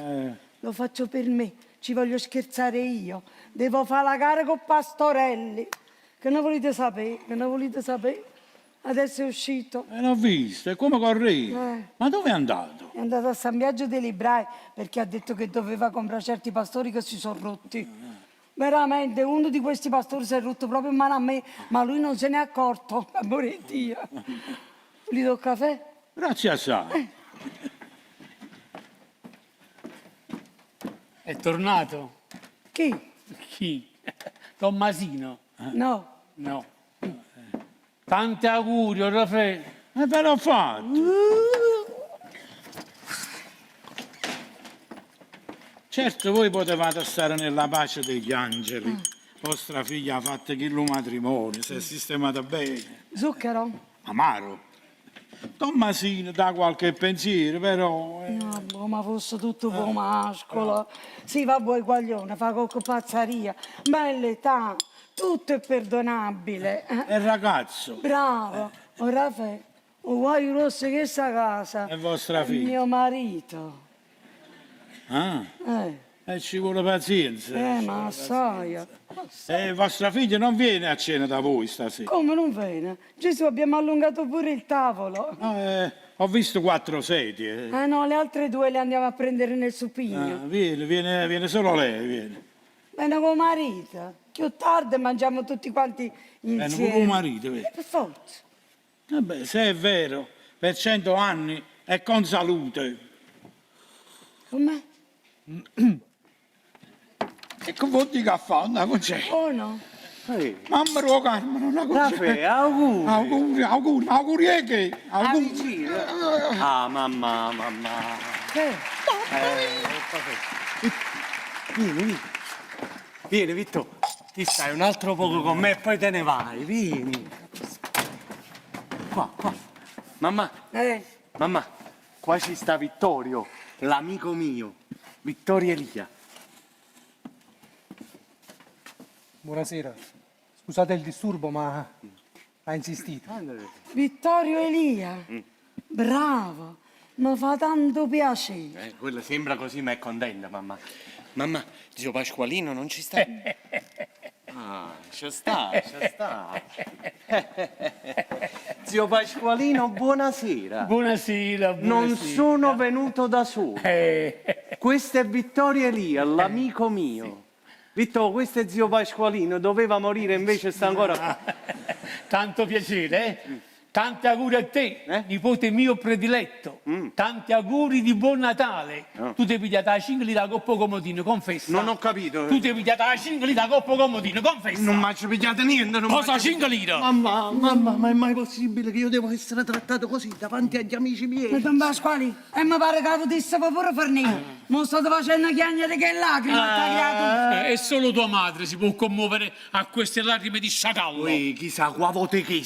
Lo faccio per me, ci voglio scherzare io. Devo fare la gara con Pastorelli. Che ne volete sapere? Che ne volete sapere? Adesso è uscito. L'ho visto, e come correva? Ma dove è andato? È andato a San Biagio dei Librai perché ha detto che doveva comprare certi pastori che si sono rotti. Veramente, uno di questi pastori si è rotto proprio in mano a me, ma lui non se n'è accorto. Amore Dio. Gli do caffè? Grazie assai. È tornato. Chi? Chi? Tommasino. No. No. Tanti auguri, Raffaele. E ve l'ho fatto. Certo, voi potevate stare nella pace degli angeli. Vostra figlia ha fatto il matrimonio, si è sistemata bene. Zucchero? Amaro. Tommasino dà qualche pensiero, però... No, boh, ma fosse tutto pomascolo. Sì, vabbè, guaglione, fa qualche pazzaria. Ma è l'età, tutto è perdonabile. E il ragazzo, Bravo. Oh, Raffaele, vuoi rosso che sta casa? è vostra È figlia. mio marito. Ah, e ci vuole pazienza. Ma assai. E vostra figlia non viene a cena da voi stasera. Come non viene? Gesù, abbiamo allungato pure il tavolo. No, ho visto 4 sedie. Ah no, le altre 2 le andiamo a prendere nel supigno. Viene solo lei, viene. Bene con marito. Più tardi mangiamo tutti quanti Viene insieme. pure un marito, vedi. Per forza. Vabbè, se è vero, per 100 anni e con salute. Com'è? E che vuol dire che fa? Una concetta. Oh no? Mamma mia, Carmen, una concetta. Raffaele, auguri. Auguri e che? Auguri. Ah, mamma. Che? Vieni, Vitto. Ti stai un altro poco con me e poi te ne vai. Vieni. Qua. Mamma, qua ci sta Vittorio, l'amico mio. Vittorio Elia. Buonasera. Scusate il disturbo, ma ha insistito. Vittorio Elia. Bravo. Mi fa tanto piacere. Quello sembra così, ma è contenta, mamma. Mamma, zio Pasqualino non ci sta? Ah, ci sta. Zio Pasqualino, buonasera. Buonasera. Non sono venuto da solo. Questo è Vittorio Elia, l'amico mio. Vittorio, questo è zio Pasqualino, doveva morire, invece sta ancora qua. Tanto piacere, Tanti auguri a te, nipote mio prediletto. Tanti auguri di buon Natale. Tu ti hai pigliata la 5 lire da Coppa Comodino, confessa. Non ho capito. Tu ti hai pigliata la 5 lire da Coppa Comodino, confessa. Non mi hai pigliato niente. Cosa 5 lire? Mamma, ma è mai possibile che io devo essere trattato così davanti agli amici miei? E Don Pasquali, e mi pare che potesse pure fornire. Non state facendo chiagnere che lacrime, creato. E solo tua madre si può commuovere a queste lacrime di sciacallo. Chissà, qua vote che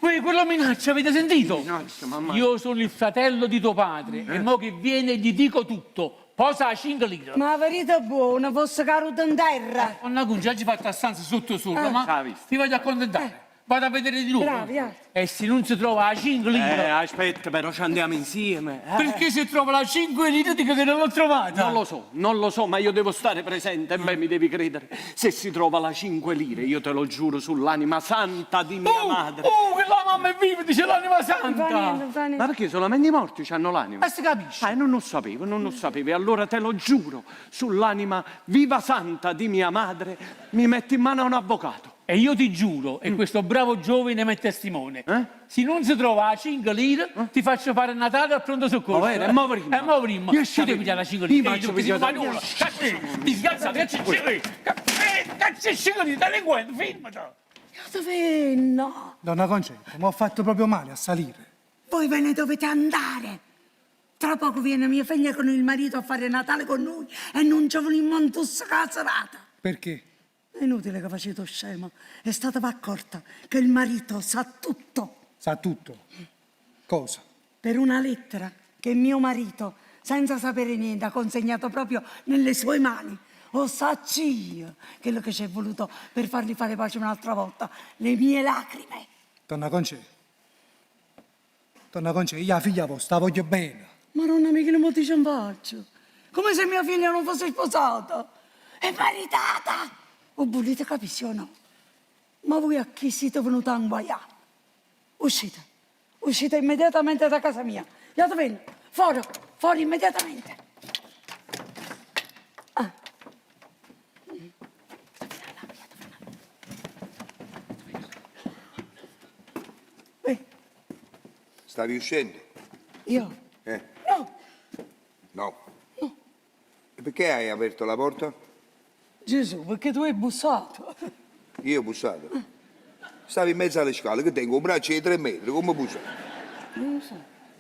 Quello minaccia, avete sentito? Minaccia, mamma. Io sono il fratello di tuo padre e mo che viene gli dico tutto. Posa a 5 lire. Ma la verità è buona, fosse caduto in terra. Donna Cuncia, oggi fatto a stanza sotto sopra, ma l'ha visto. ti voglio accontentare. Vado a vedere di nuovo. Bravi, E se non si trova la 5 lire, Aspetta, però ci andiamo insieme. perché se trova la 5 lire dico che non l'ho trovata? Non lo so, ma io devo stare presente, beh, mi devi credere. Se si trova la 5 lire, io te lo giuro sull'anima santa di mia madre. Che la mamma è viva, dice l'anima Non fa santa. niente, non fa Ma niente. perché solamente i morti hanno l'anima? Ma si capisce? Non lo sapevo. E allora te lo giuro, sull'anima viva santa di mia madre, mi metti in mano a un avvocato. E io ti giuro, e questo bravo giovane mi è testimone, se non si trova la 5 lire, ti faccio fare il Natale al pronto soccorso. Va bene, mo prima. mo prima. Io Tu sapevo. devi pigliare la 5 Io lire. faccio Tu si pigliare- fa nulla. Ti sgazzate, cazzo 5 lire. Cazzo 5 lire, delinquente, firmati. No, Donna Concetta, mi ho fatto proprio male a salire. voi ve ne dovete andare. Tra poco viene mia figlia con il marito a fare Natale con noi e non ci volimmo in tussa caserata. Perché? È inutile che facete scemo. È stata accorta che il marito sa tutto Sa tutto. Cosa? per una lettera che mio marito, senza sapere niente, ha consegnato proprio nelle sue mani. O sacci io quello che ci è voluto per fargli fare pace un'altra volta, le mie lacrime. Donna Concetta. Donna Concetta, io la figlia vostra la voglio bene. Maronna mia, che non ti ci faccio? Come se mia figlia non fosse sposata. È maritata! O volete capire o no? Ma voi a chi siete venuti a inguaiare? Uscite immediatamente da casa mia. Andate bene, fuori immediatamente. Stavi uscendo? Io? No, No. E perché hai aperto la porta? Gesù, perché tu hai bussato. Io ho bussato. Stavi in mezzo alle scale, che tengo un braccio di 3 metri, come bussato? Non lo so.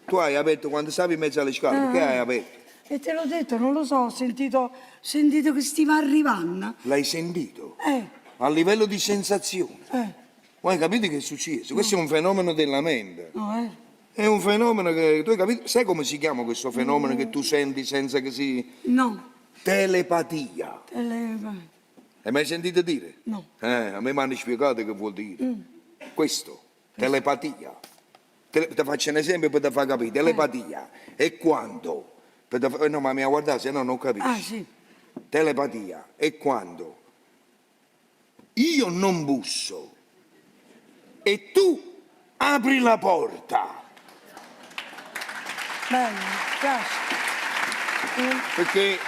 Tu hai aperto quando stavi in mezzo alle scale, perché hai aperto? E te l'ho detto, non lo so, ho sentito che stiva arrivando. L'hai sentito? Eh, A livello di sensazione. Ma hai capito che è successo? Questo è un fenomeno della mente. no, È un fenomeno che tu hai capito? Sai come si chiama questo fenomeno che tu senti senza che si. No, Telepatia. tele... Hai mai sentito dire? No. A me mi hanno spiegato che vuol dire. Questo, telepatia. Ti faccio un esempio per ti far capire. Telepatia è quando. No, ma mi ha guardato, se no non capisci. Ah, sì. Telepatia è quando io non busso e tu apri la porta. Bello, piace. Perché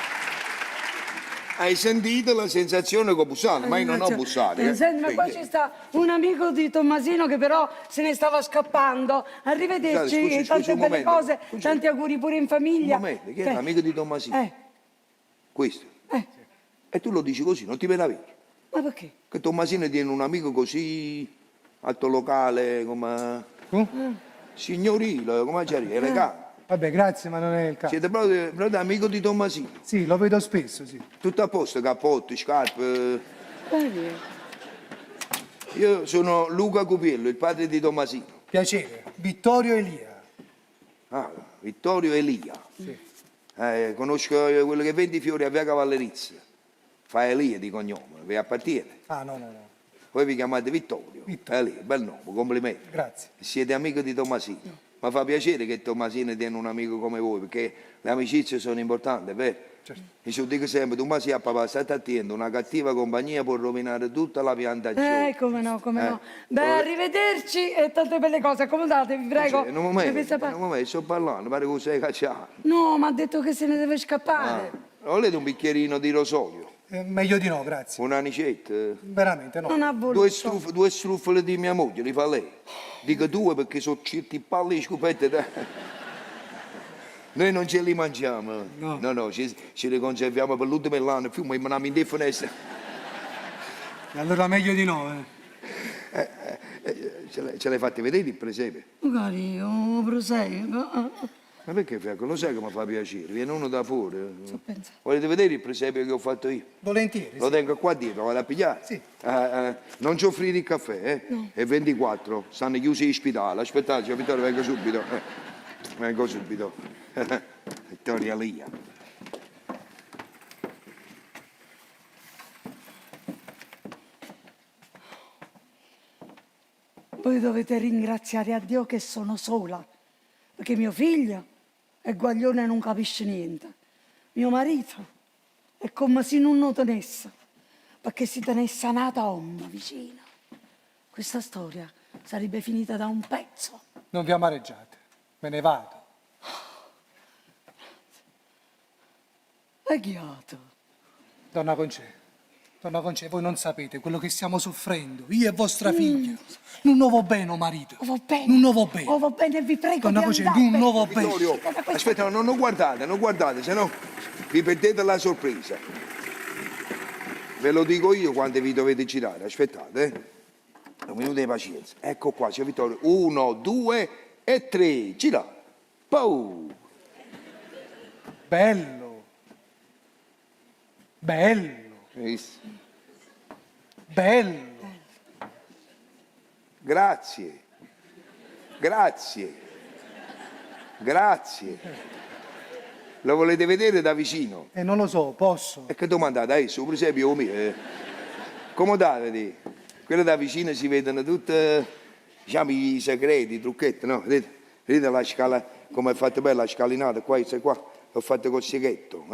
hai sentito la sensazione che ho bussato, ma io non ho bussato. Senti, ma qua ci sta un amico di Tommasino che però se ne stava scappando. Arrivederci, Scusi, tante un belle momento. cose, Scusi. tanti auguri pure in famiglia. Un momento, chi è l'amico di Tommasino? Questo. Eh. E tu lo dici così, non ti meravigli. Ma perché? Che Tommasino tiene un amico così, alto locale, come. Signorile, come c'è, elegante. Vabbè, grazie, ma non è il caso. Siete proprio amico di Tommasino. Sì, lo vedo spesso, sì. Tutto a posto, cappotti, scarpe. Vedi? Io sono Luca Cupiello, il padre di Tommasino. Piacere. Vittorio Elia. Ah, Vittorio Elia. Sì. Conosco quello che vende i fiori a Via Cavallerizia. Fa Elia di cognome, vi appartiene. Ah, no, no, no. Voi vi chiamate Vittorio. Vittorio. Elia, bel nome, complimenti. Grazie. Siete amico di Tommasino. Ma fa piacere che Tommasino tiene un amico come voi, perché le amicizie sono importanti, vero? Certo. E io dico sempre, Tommasino, papà, state attento, una cattiva compagnia può rovinare tutta la piantagione. Come no, come no. Beh, Ora- arrivederci e tante belle cose. Accomodatevi, vi prego. Cioè, in un Deve momento, sto parlando, pare che sei cacciato. No, ma ha detto che se ne deve scappare. Volete un bicchierino di rosolio? Meglio di no, grazie. Un'anicetta? Veramente, no. Non ha voluto. Due struffole di mia moglie, li fa lei. Dico 2 perché sono certi palli scopette. Noi non ce li mangiamo. No, ce li conserviamo per l'ultimo anno. Più mi mandiamo in defenessa. E allora meglio di no, Ce l'hai fatti vedere il presepe? Magari un prosecco. Ma perché, Fiacco? Lo sai che mi fa piacere? Viene uno da fuori. pensare. Volete vedere il presepe che ho fatto io? Volentieri. Lo tengo qua dietro, vado a pigliare? Sì. Non ci offrire il caffè, È 24, stanno chiusi in spitale. Aspettate, Vittorio, vengo subito. Vengo subito. Vittoria Lia. Voi dovete ringraziare a Dio che sono sola, perché mio figlio è guaglione e non capisce niente. Mio marito è come se non lo tenesse, perché si tenesse una donna vicino. Questa storia sarebbe finita da un pezzo. Non vi amareggiate. Me ne vado. È ghiato. Donna Conce, voi non sapete quello che stiamo soffrendo, io e vostra figlia. Non nuovo bene, o marito. Va bene. Non nuovo bene. Oh, va bene, vi prego Donna di Conce, andare. non nuovo bene. Vittorio, aspetta, non guardate, se no vi perdete la sorpresa. Ve lo dico io quando vi dovete girare, aspettate, Un minuto di pazienza. Ecco qua, c'è Vittorio. 1, 2 e 3. Gira. Pau. Bello. Bello. Hai visto? Bello. Grazie. Grazie. Grazie. Lo volete vedere da vicino? Non lo so, posso. E che domandate adesso? Per esempio, comodatevi. Quelle da vicino si vedono tutti, diciamo, i segreti, i trucchetti, no? Vedete la scala, come è fatta bella la scalinata, qua, questa qua, l'ho fatta col seghetto,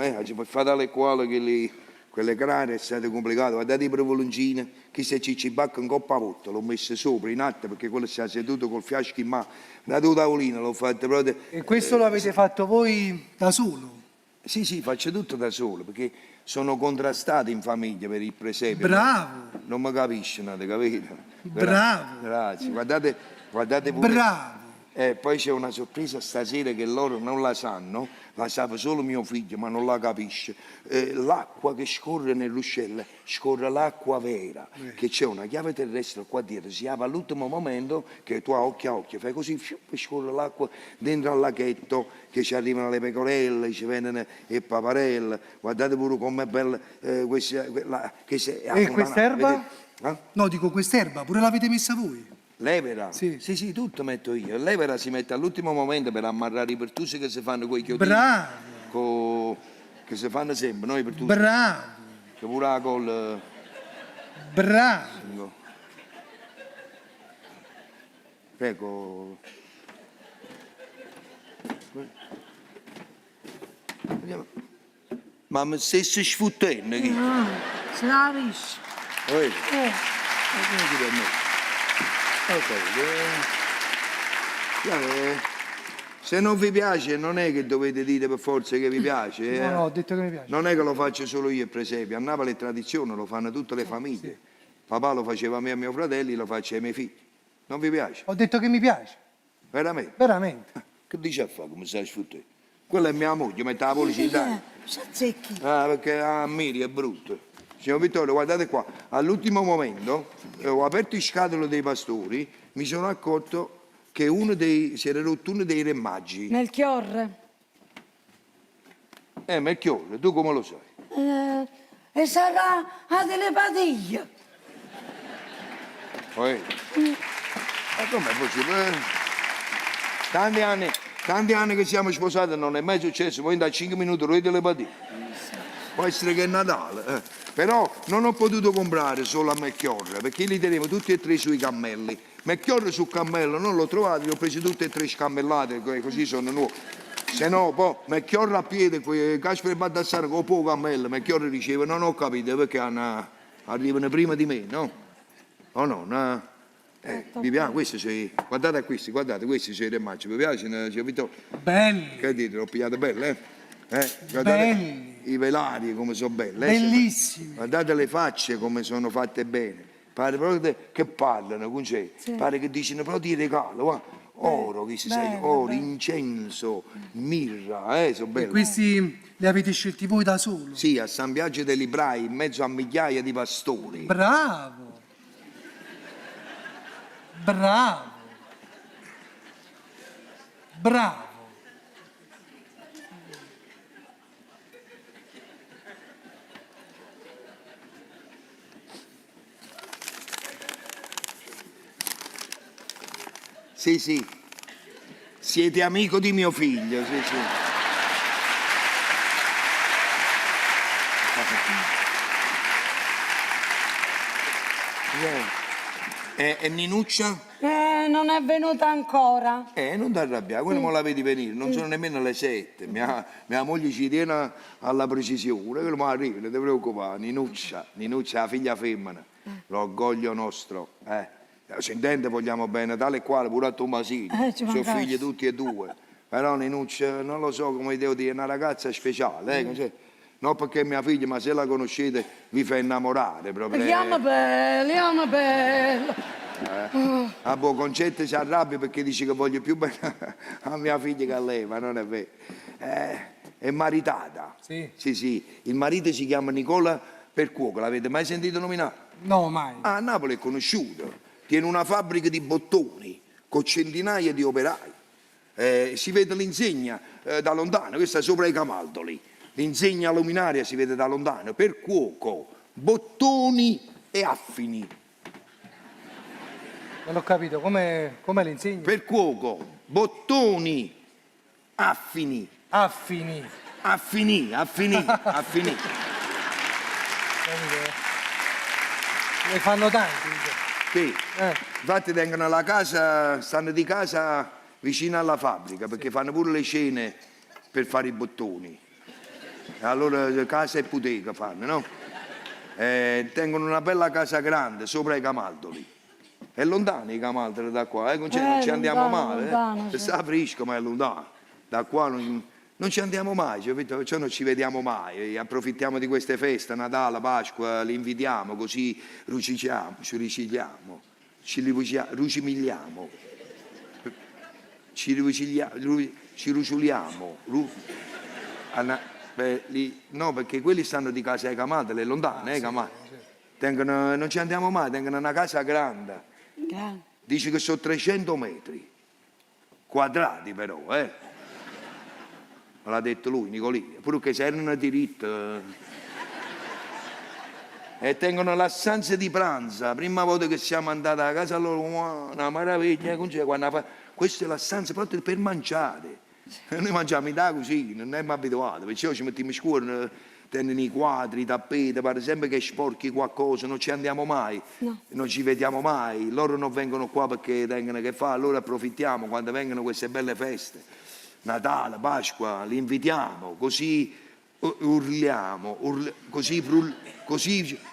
Fatale qua che quelle grane è stato complicato, guardate i provoloncini, chi si cicibacca in coppa a volta, l'ho messo sopra in atto perché quello si è seduto col fiasco in mano, da tua tavolina l'ho fatto proprio. E questo lo avete fatto voi da solo? Sì, faccio tutto da solo, perché sono contrastato in famiglia per il presepe. Bravo. Non mi capiscono, capito? Bravo. Grazie, guardate pure. Bravo. Poi c'è una sorpresa stasera che loro non la sanno, la sa solo mio figlio, ma non la capisce. L'acqua che scorre nel ruscello, scorre l'acqua vera, che c'è una chiave terrestre qua dietro, si apre all'ultimo momento che tu a occhio fai così, e scorre l'acqua dentro al laghetto, che ci arrivano le pecorelle, ci vengono le paparelle, guardate pure com'è bella questa... E quest'erba? No, dico quest'erba, pure l'avete messa voi? L'evera? Sì. Sì, tutto metto io. L'evera si mette all'ultimo momento per ammarrare i pertusi che si fanno con i chiodini. Bravo! Che si fanno sempre, noi pertusi. Bravo! Che pure la col... Bravo! Prego. Vediamo. Ma mi stessi sfuttendo chi? No, se la capisci. Vedi? Come ti permetti? Se non vi piace non è che dovete dire per forza che vi piace. No, ho detto che mi piace. Non è che lo faccio solo io, per esempio. A Napoli è tradizione, lo fanno tutte le famiglie. Sì. Papà lo faceva a me e a mio fratello, lo faccio ai miei figli. Non vi piace? Ho detto che mi piace, Veramente? veramente. Che dici a fare come stai sfuttendo? Quella è mia moglie, mette la pubblicità. S'azzecchi. Perché a Miri è brutto. Signor Vittorio, guardate qua, all'ultimo momento ho aperto i scatoli dei pastori, mi sono accorto che si era rotto uno dei remaggi. Melchiorre. Melchiorre, tu come lo sai? E sarà a telepatia. Ma com'è possibile? Tanti anni che siamo sposati non è mai successo, poi da 5 minuti lui telepatia. Può essere che è Natale. Però non ho potuto comprare solo a Melchiorre, perché li tenevo tutti e tre sui cammelli. Melchiorre sul cammello non l'ho trovato, li ho presi tutti e tre scammellate, così sono nuovi. Se no, poi Melchiorre a piede, Gaspare Baldassare con poco cammello, Melchiorre diceva non ho capito perché arrivano prima di me, no? O no? No? Vi piace? Guardate questi sono i remaggi, vi piacciono? Belli, Che dite, l'ho pigliato belle, Guardate belli, i velari come sono belle. bellissimi. Guardate le facce come sono fatte bene. Pare proprio che parlano, pare che dicono proprio di regalo, va. Oro, che si sa, oro, incenso, mirra, sono E belle. questi li avete scelti voi da solo? Sì, a San Biagio dei Librai, in mezzo a migliaia di pastori. Bravo! Bravo! Bravo! Sì, siete amico di mio figlio, sì. E Ninuccia? Non è venuta ancora. Non ti arrabbiare, quello me la vedi venire, non sono nemmeno le 7. Mia moglie ci tiene alla precisione, quello mi arriva, non ti preoccupare. Ninuccia, la figlia femmina, l'orgoglio nostro. Si intende, vogliamo bene, tale e quale, pure a Tomasini, ci sono mancasse. figli tutti e due. Però Ninuccia, non lo so come devo dire, è una ragazza speciale, cioè, non perché è mia figlia, ma se la conoscete vi fa innamorare proprio. Li ama bello. A buon concetto si arrabbia perché dice che voglio più bene a mia figlia che a lei, ma non è vero. È maritata. Sì. Il marito si chiama Nicola Percuoco, l'avete mai sentito nominare? No, mai. A Napoli è conosciuto. Tiene una fabbrica di bottoni con centinaia di operai. Si vede l'insegna da lontano, questa è sopra i Camaldoli. L'insegna luminaria si vede da lontano. Percuoco, bottoni e affini. Non ho capito, come l'insegno? Percuoco, bottoni, affini. Affini. Affini. Ne fanno tanti. Sì. Infatti tengono la casa, stanno di casa vicino alla fabbrica perché fanno pure le cene per fare i bottoni. Allora casa e ipoteca fanno, no? Tengono una bella casa grande sopra i Camaldoli. È lontano i Camaldoli da qua, non ci andiamo mai. Lontano, Sta fresco, ma è lontano. Da qua non ci andiamo mai, capito? Perciò non ci vediamo mai. Approfittiamo di queste feste, Natale, Pasqua, li invitiamo, così rucimigliamo. ci ruciuliamo. No, perché quelli stanno di casa ai Camate, le lontane, Camate. Non ci andiamo mai, tengono una casa grande. Dice che sono 300 metri quadrati però, Me l'ha detto lui, Nicolì. Pure che se erano diritto. E tengono la stanza di pranzo. La prima volta che siamo andati a casa loro, una meraviglia. Questa è la stanza proprio per mangiare. Noi mangiamo da così, non siamo abituati. Perciò ci mettiamo in scuola, tengono i quadri, i tappeti, pare sempre che sporchi qualcosa, non ci andiamo mai, non ci vediamo mai. Loro non vengono qua perché tengono che fare, allora approfittiamo quando vengono queste belle feste. Natale, Pasqua, li invitiamo, così urliamo, così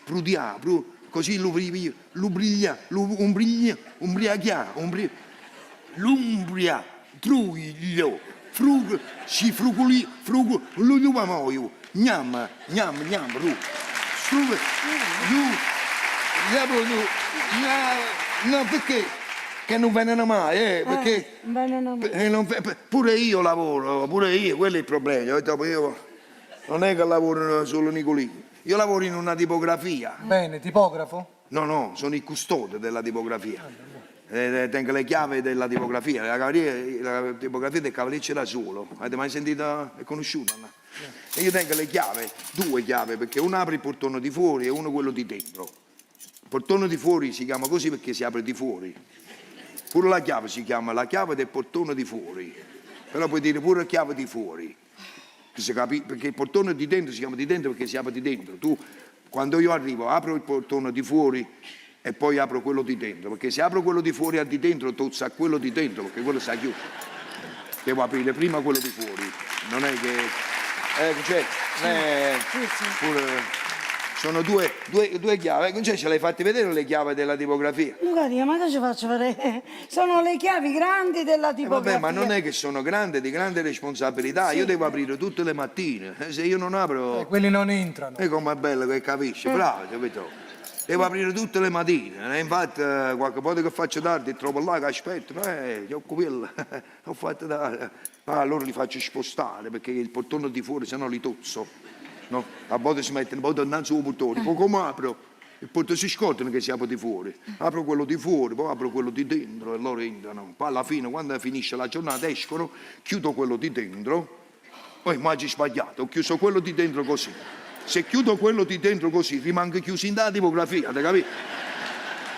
prudiamo, così l'Umbria, truglio, si fruguliamo, gnam, no, perché? Che non vengono mai, perché pure io lavoro, pure io, quello è il problema. Dopo io non è che lavoro solo Nicolini, io lavoro in una tipografia. Bene, tipografo? No, sono il custode della tipografia. Tengo le chiavi della tipografia, la tipografia del Cavaliccio da solo. Avete mai sentito? È conosciuta? No? E io tengo le chiavi, 2 chiavi, perché uno apre il portone di fuori e uno quello di dentro. Il portone di fuori si chiama così perché si apre di fuori. Pure la chiave si chiama la chiave del portone di fuori, però puoi dire pure chiave di fuori, perché il portone di dentro si chiama di dentro perché si apre di dentro. Tu, quando io arrivo, apro il portone di fuori e poi apro quello di dentro, perché se apro quello di fuori a di dentro, tozza a quello di dentro, perché quello sta chiuso. Devo aprire prima quello di fuori, non è che... pure... Sono due chiavi, ce le hai fatte vedere le chiavi della tipografia? Guardi, ma che ci faccio vedere? Sono le chiavi grandi della tipografia. Vabbè, ma non è che sono grandi, di grande responsabilità, io devo aprire tutte le mattine, se io non apro... Quelli non entrano. E com'è bello che capisce, bravo, capito? Devo aprire tutte le mattine, infatti qualche volta che faccio tardi trovo là che aspetto, gli quello, ho fatto tardi. Allora li faccio spostare perché il portone di fuori sennò li tozzo. No? A volte si mettono poi innanzi al portone, poi come apro? Il portone si scordano che si apre di fuori. Apro quello di fuori, poi apro quello di dentro e loro entrano. Poi alla fine, quando finisce la giornata, escono, chiudo quello di dentro. Poi immagini sbagliato, ho chiuso quello di dentro così. Se chiudo quello di dentro così, rimango chiuso in da tipografia, hai capito?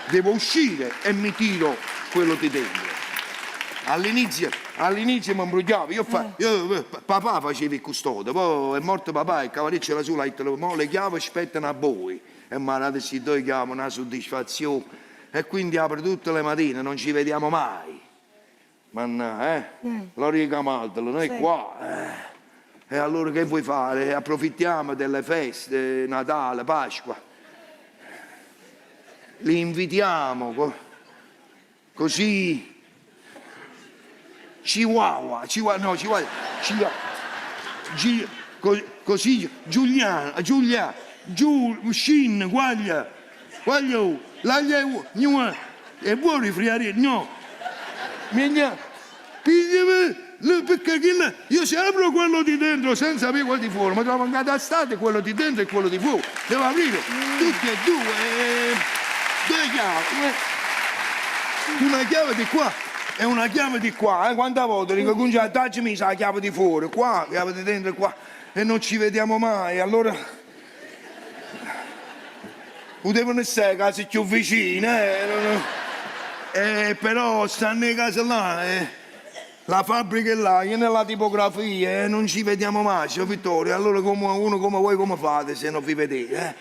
Devo uscire e mi tiro quello di dentro. All'inizio mi imbrogliavo, io papà faceva il custode, poi è morto papà, il Cavaliccio era sulla le chiavi aspettano a voi. E mi ha dato queste 2 chiavi, una soddisfazione. E quindi apro tutte le mattine, non ci vediamo mai. Mannà, Loria Camaldolo, noi qua. E allora che vuoi fare? Approfittiamo delle feste, Natale, Pasqua. Li invitiamo, così... così Giulia, Shin, guaglia, e vuoi rifriare? No, pigliami, perché io se apro quello di dentro senza aprire quello di fuori, mi trovo in cadastate quello di dentro e quello di fuori, devo aprire tutti e 2 chiavi, una chiave di qua e una chiave di qua, quante volte dico comincia a darci la chiave di fuori, qua, la chiave di dentro e qua, e non ci vediamo mai, allora devono essere case più vicine, però stanno le case là, la fabbrica è là, io nella tipografia, non ci vediamo mai, signor Vittorio, allora uno come voi come fate se non vi vedete?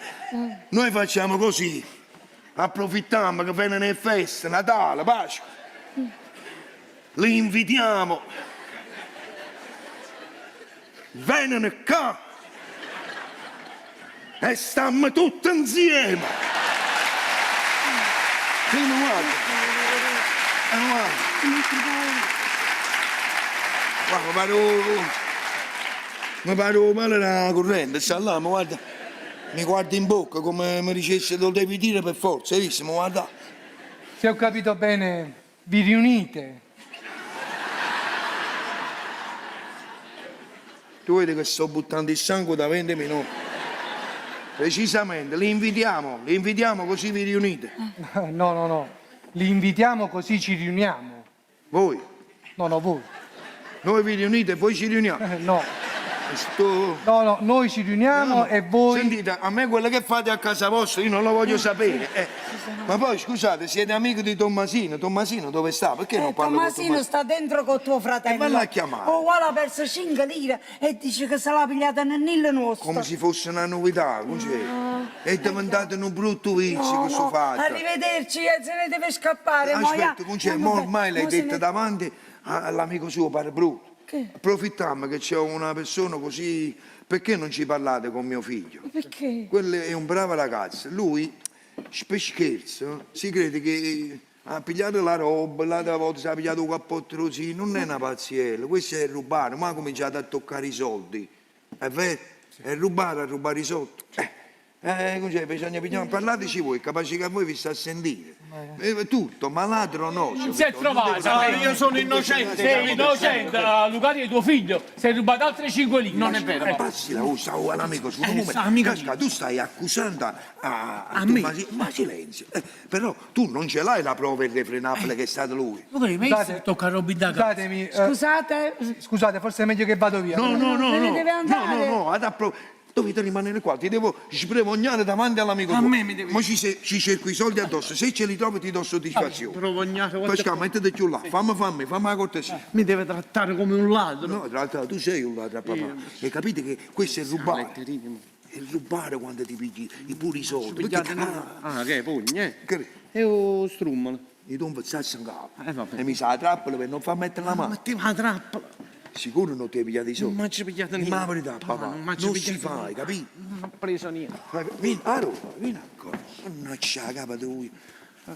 Noi facciamo così, approfittiamo che vengono le feste, Natale, Pasqua, li invitiamo, vengono qua e stiamo tutti insieme. Guarda, mi pare male la corrente, sta là, mi guarda in bocca come mi dicesse lo devi dire per forza, hai visto? Mi guarda. Se ho capito bene, vi riunite. Tu vedi che sto buttando il sangue da 20 minuti. Precisamente, li invitiamo così vi riunite. No. Li invitiamo così ci riuniamo. Voi, No, voi. noi vi riunite e voi ci riuniamo. No. Sto... No, noi ci riuniamo e voi... Sentite, a me quello che fate a casa vostra io non lo voglio sapere. Ma poi scusate, siete amico di Tommasino? Tommasino dove sta? Perché non parlo con Tommasino Tommasino? sta dentro con tuo fratello. E valla a chiamare. Oh, guarda, ha perso 5 lire e dice che se l'ha pigliata nel nillo nostro. Come se fosse una novità, così. È diventato un brutto vizio questo fatto. Arrivederci, se ne deve scappare. Aspetta, ormai l'hai detto davanti all'amico suo, pare brutto. Che? Approfittiamo che c'è una persona così... Perché non ci parlate con mio figlio? Perché? Quello è un bravo ragazzo. Lui, per scherzo, si crede che ha pigliato la roba, l'altra volta si è pigliato un cappotto così. Non è una pazziella, questo è rubare, ma ha cominciato a toccare i soldi. È vero? È rubare, a rubare i soldi. Così bisogna parlateci voi, capace che a voi vi sta a sentire. Tutto, ma ladro no. Non si è trovato. Io sono innocente. Sei innocente, Lucario è tuo figlio. Si è rubato altre 5 lire. Non è vero, papà. Passi la usa all'amico suo nome. amico Casca, tu stai accusando a me. ma silenzio. Però tu non ce l'hai la prova irrefrenabile che è stato lui. Lucario, mi Scusate. tocca roba da casa. Scusatemi, Scusate, forse è meglio che vado via. No, se ne deve andare. Dovete rimanere qua, ti devo spremognare davanti all'amico tuo. me mi devi- Ma ci cerco i soldi addosso, se ce li trovi ti do soddisfazione. Provognare, Pascal, mettete più là, fammi la cortesia. mi deve trattare come un ladro. No, tra l'altro tu sei un ladro, papà. E capite che questo è rubare. È rubare quando ti pigli i puri soldi. Perché, Che è pugno, che- E un strummolo. io non faccio in capo. Vabbè. E mi sa la trappola per non far mettere la mano. Metteva la trappola. Sicuro non ti hai pigliato i soldi. Non mi ci pigliato Ma niente. la verità, papà, non mi non ci si pigliato fa, niente. capito? Non ho preso niente. Vieni, a Roma, vieni ancora. Mannaggia la capa tua.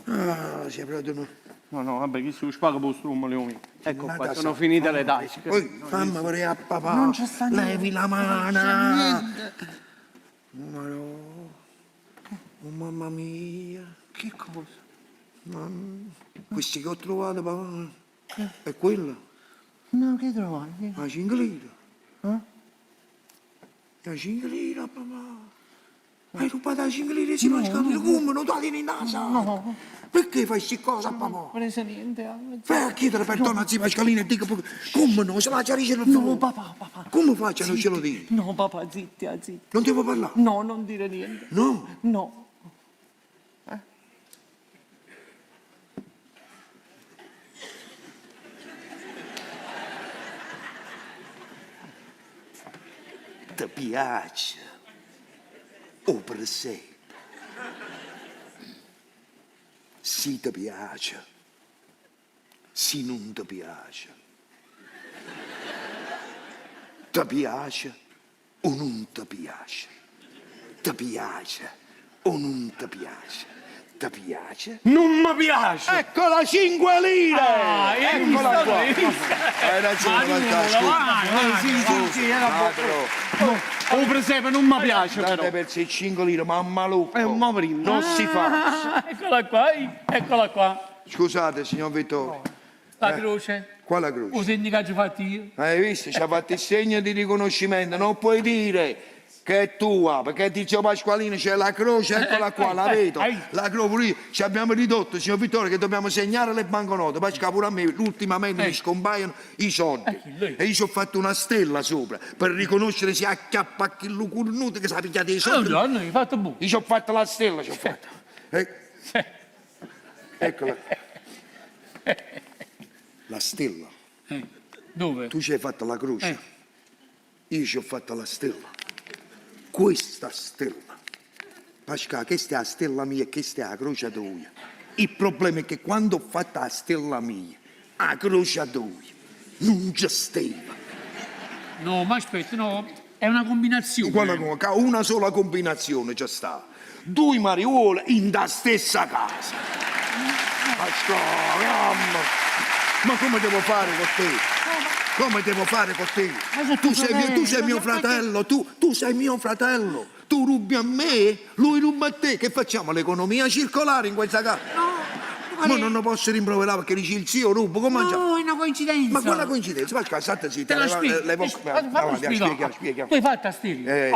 Ah, sei proprio... No, vabbè, chi si spaga per lo strummolo mio. Ecco Ma qua, da sono sa- finite le tasche. Poi fammi vedere a papà. Non c'è sta niente. Levi la mano. Ma no. Oh, mamma mia. Che cosa? Questi che ho trovato, papà. È quello? No, che trovai? La 5 lire. La 5 lire, papà. Hai rubato la 5 lire e si può capire come non ti in casa. No. Perché fai queste cose, papà? Non ho preso niente. Vai a chiedere perdono a zia Pascalina e dica come no, se la chiarisce non No, papà. Come faccio a non ce lo dire? No, papà, zitti, zitti. Non devo parlare? No, non dire niente. No? No. Ti piace? O per esempio? Se ti piace, se non ti piace. Ti piace o non ti piace? Ti piace o non ti piace? Ti piace? Non mi piace! Eccola 5 lire! Eccola qua. Hai ragione, Sì, era o presepe non mi piace Date però. per 5 lire, mamma Luca. È un mavrino. Non si fa. Eccola qua. Scusate, signor Vittorio. La croce. Quale O croce? segni che ci fatti io. Hai visto? Ci ha fatto il segno di riconoscimento. Non puoi dire che è tua, perché di zio Pasqualino c'è la croce, eccola qua, la vedo. La croce, pure ci abbiamo ridotto, signor Vittorio, che dobbiamo segnare le banconote. Poi pure a me, ultimamente mi scompaiono i soldi. E io ci ho fatto una stella sopra, per riconoscere se acchiappa a chi lo cornuto che sa picchiate i soldi. No, hai fatto buono. Io ci ho fatto la stella, ci ho fatto. Eccola. La stella. Dove? Tu ci hai fatto la croce. Io ci ho fatto la stella. Questa stella. Pascal, questa è la stella mia e questa è la croce tua. Il problema è che quando ho fatto la stella mia, la croce tua, non ci stava. No, ma aspetta, no. È una combinazione. Guarda come, una sola combinazione c'è stata. Due mariuole in da stessa casa. Pascal, mamma. Ma come devo fare con te? Come devo fare con te? Tu sei mio fratello, tu sei mio fratello. Tu rubi a me, lui ruba a te. Che facciamo? L'economia circolare in questa casa? Ma non lo posso rimproverare perché dici il zio rubo, come mangia? No, è una coincidenza. Ma quella coincidenza, Pasqua, state zitta. Te lo spiego. Spieghiamo. Tu hai fatto a stile.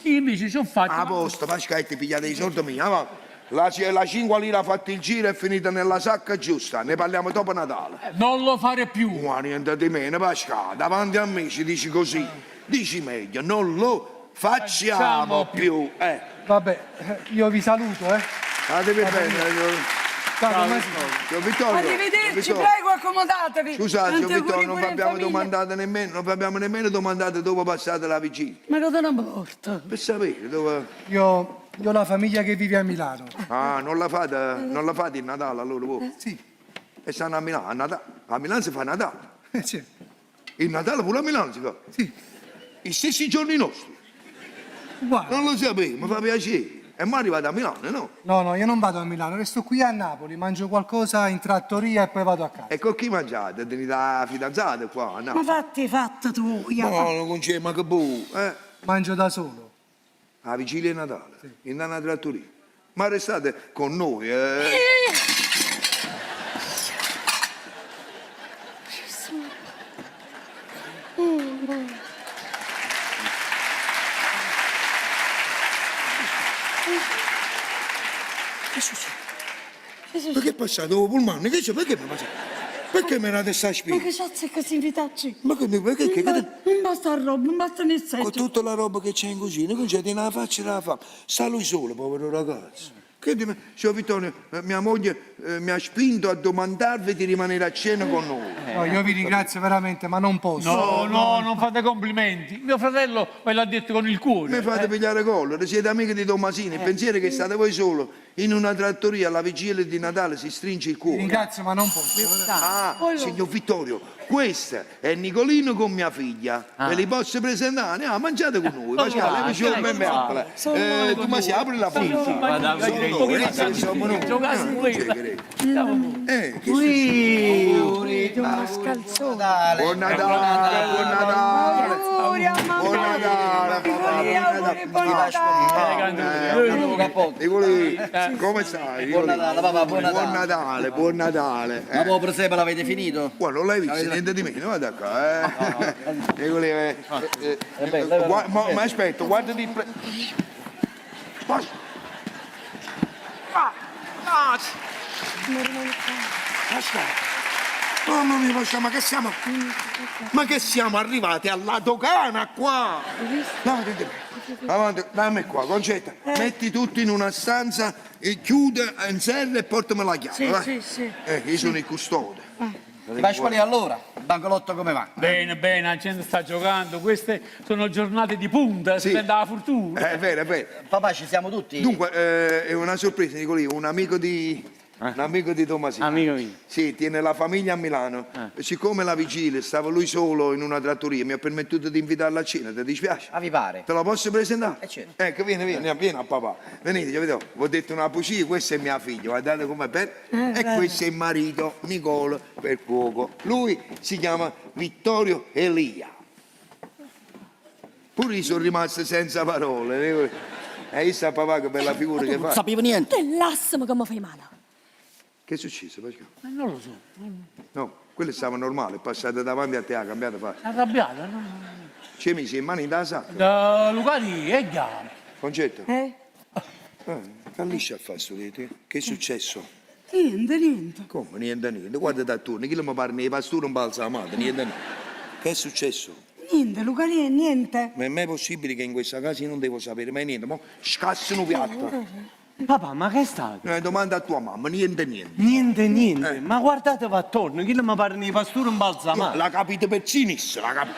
Io invece ci ho fatto... A posto, Pasqua, e ti pigliate i soldi miei, va. La 5 lire ha fatto il giro, è finita nella sacca giusta, ne parliamo dopo Natale. Non lo fare più. Ma niente di meno, Pasqua, davanti a me ci dici così. Dici meglio, non lo facciamo più. Vabbè, io vi saluto, Fatevi bene. Ciao, Signor Vittorio. Arrivederci, Vittorio. prego, accomodatevi. Scusate, signor Tanti Vittorio, auguri non pure vi in abbiamo famiglia. domandato nemmeno, non vi abbiamo nemmeno domandato dove passate la vigilia. Ma cosa non morto? Per sapere dove. Io ho la famiglia che vive a Milano. Ah, non la fate il Natale allora voi? Sì, E stanno a Milano. A Milano si fa Natale. c'è. Il Natale pure a Milano si fa. Sì, I stessi giorni nostri. guarda. Non lo sapevo, mi fa piacere. E mo arrivate a Milano, no? No, io non vado a Milano, resto qui a Napoli, mangio qualcosa in trattoria e poi vado a casa. E con chi mangiate? Tenete la fidanzata qua? No. Ma fatti fatto tu, No, non concede, ma che buono. Mangio da solo. La vigilia di Natale, in una trattoria. Ma restate con noi, Che succede? Perché è passato il pullman? Che c'è? Perché mi è passato? Perché mi era sta Ma spina? che cazzo è così invitarci? Ma perché? Non basta la roba, non basta nel Con seggio. tutta la roba che c'è in cucina, non c'è nella faccia della fame. Sta lui solo, povero ragazzo. Che di me? Signor Vittorio, mia moglie mi ha spinto a domandarvi di rimanere a cena con noi. No, io vi ringrazio veramente, ma non posso. No, non fate complimenti. Mio fratello me l'ha detto con il cuore. Mi fate pigliare collo, siete amiche di Tommasini, il pensiero che state voi solo in una trattoria alla vigilia di Natale si stringe il Vi cuore. ringrazio, ma non posso. Ah, signor Vittorio, questa è Nicolino con mia figlia. Ve li posso presentare? Andiamo, mangiate con noi. Pasquale, lei c'è un bel apple. Tommasini, apri la porta. Giocate Che Natale. Buon Natale, buon Natale. Auguri a mamma. Buon Natale, papà, Auguri, buon Natale. Nicolì, come stai? Buon Natale, papà, buon Natale. Buon Natale, buon Natale. Ma voi presepe l'avete finito? Guarda, non l'hai visto, niente di meno, guarda qua, Nicolì, ma aspetta, guarda di... Mamma mia, ma che siamo? Ma che siamo arrivati alla dogana qua? Avanti, dammi qua, Concetta. Metti tutto in una stanza, e chiude, inserra e portami la chiave. vai. Sì. Io sono il custode. Pasquale, allora, il bancolotto come va? Bene, la gente sta giocando. Queste sono giornate di punta, si prende la fortuna. È vero, è vero. Papà, ci siamo tutti? Dunque, è una sorpresa, Nicolì, un amico di Tommasino. Amico mio. Sì, tiene la famiglia a Milano. Siccome la vigilia stava lui solo in una trattoria, mi ha permesso di invitarla a cena, ti dispiace? Ah, vi pare? Te la posso presentare? Certo. Ecco, vieni a papà. Venite, vi ho detto una bugia, questa è mia figlia, guardate come per. E questo è il marito, Nicola, per cuoco. Lui si chiama Vittorio Elia. Pure io sono rimasto senza parole. E io sta papà che bella figura che Non fa. sapevo niente. Te l'assimo che mi fai male. Che è successo, Pasquale? Non lo so, No, quello stava normale, è passato davanti a te, ha cambiato faccia. è arrabbiato. No? Ci hai messo in mano in sacca. Da Lucani è chiaro. Concetto? Fallisci a fare sto di te. Che è successo? Niente. Come? Niente. Guarda da turno, chi lo mi parla i pastori un balsamato, niente. Che è successo? Niente, Luca, niente. Ma è mai possibile che in questa casa io non devo sapere mai niente? Mo scassano piatto. Papà, ma che è stato? Domanda a tua mamma, niente. Niente. Ma guardatevi attorno, chi mi parla di pastori un balsamato? La capite per sinistra, la capite.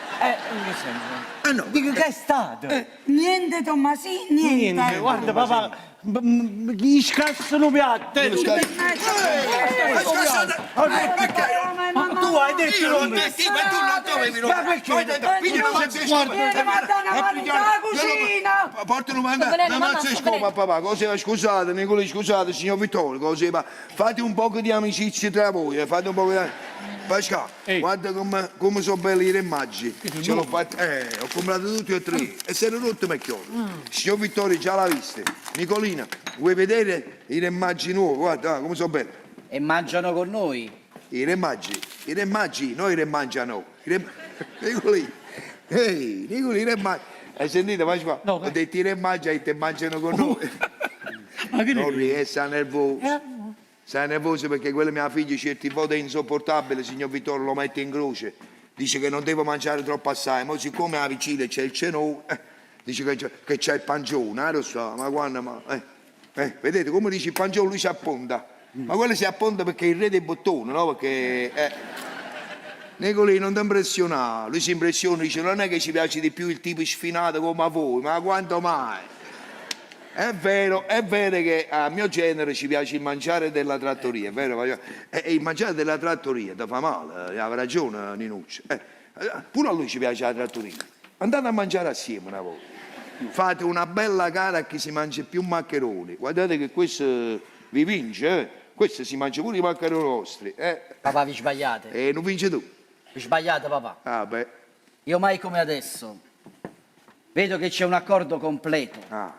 In che senso? No. Dico che è stato? Niente, Tommasì, niente. Guarda papà, gli scassano piatti. Tu hai detto non mi... Ma cucina. portano una mazza di scopa, papà. Cos'era? Scusate, Nicolì, scusate, signor Vittorio, cos'era? Fate un po' di amicizia tra voi, fate un po' di... Pasquale, guarda come sono belli i remaggi. Ce l'ho fatta, ho comprato tutti e tre e si erano rotti macchioni. Signor Vittorio già l'ha vista. Nicolina, vuoi vedere i remaggi nuovi? Guarda come sono belli. E mangiano con noi. I re magi, noi re mangiano. Nicolì, ehi, Nicolì, re magi. Hai sentito, Pasqua? No, Ho detto i re magi e te mangiano con noi. Ma che Non ne riesce, sta nervoso. Sta nervoso perché quella mia figlia certi volte è insopportabile, signor Vittorio, lo mette in croce. Dice che non devo mangiare troppo assai, ma siccome alla vicina c'è il cenò, dice che c'è il pancione, lo so, ma quando, vedete come dice il pancione, lui si apponda. Ma quello si apponda perché è il re dei bottoni, no? Perché, Nicolì, non ti impressionare, lui si impressiona, dice non è che ci piace di più il tipo sfinato come a voi, ma quanto mai? È vero che a mio genere ci piace il mangiare della trattoria, è vero? E il mangiare della trattoria ti fa male, aveva ragione Ninuccio. Pure a lui ci piace la trattoria. Andate a mangiare assieme una volta. Fate una bella gara a chi si mangia più maccheroni. Guardate che questo vi vince, Questo si mangia pure i maccheroni nostri, Papà, vi sbagliate. E non vince tu. Vi sbagliate, papà. Ah, beh. Io mai come adesso vedo che c'è un accordo completo. Ah.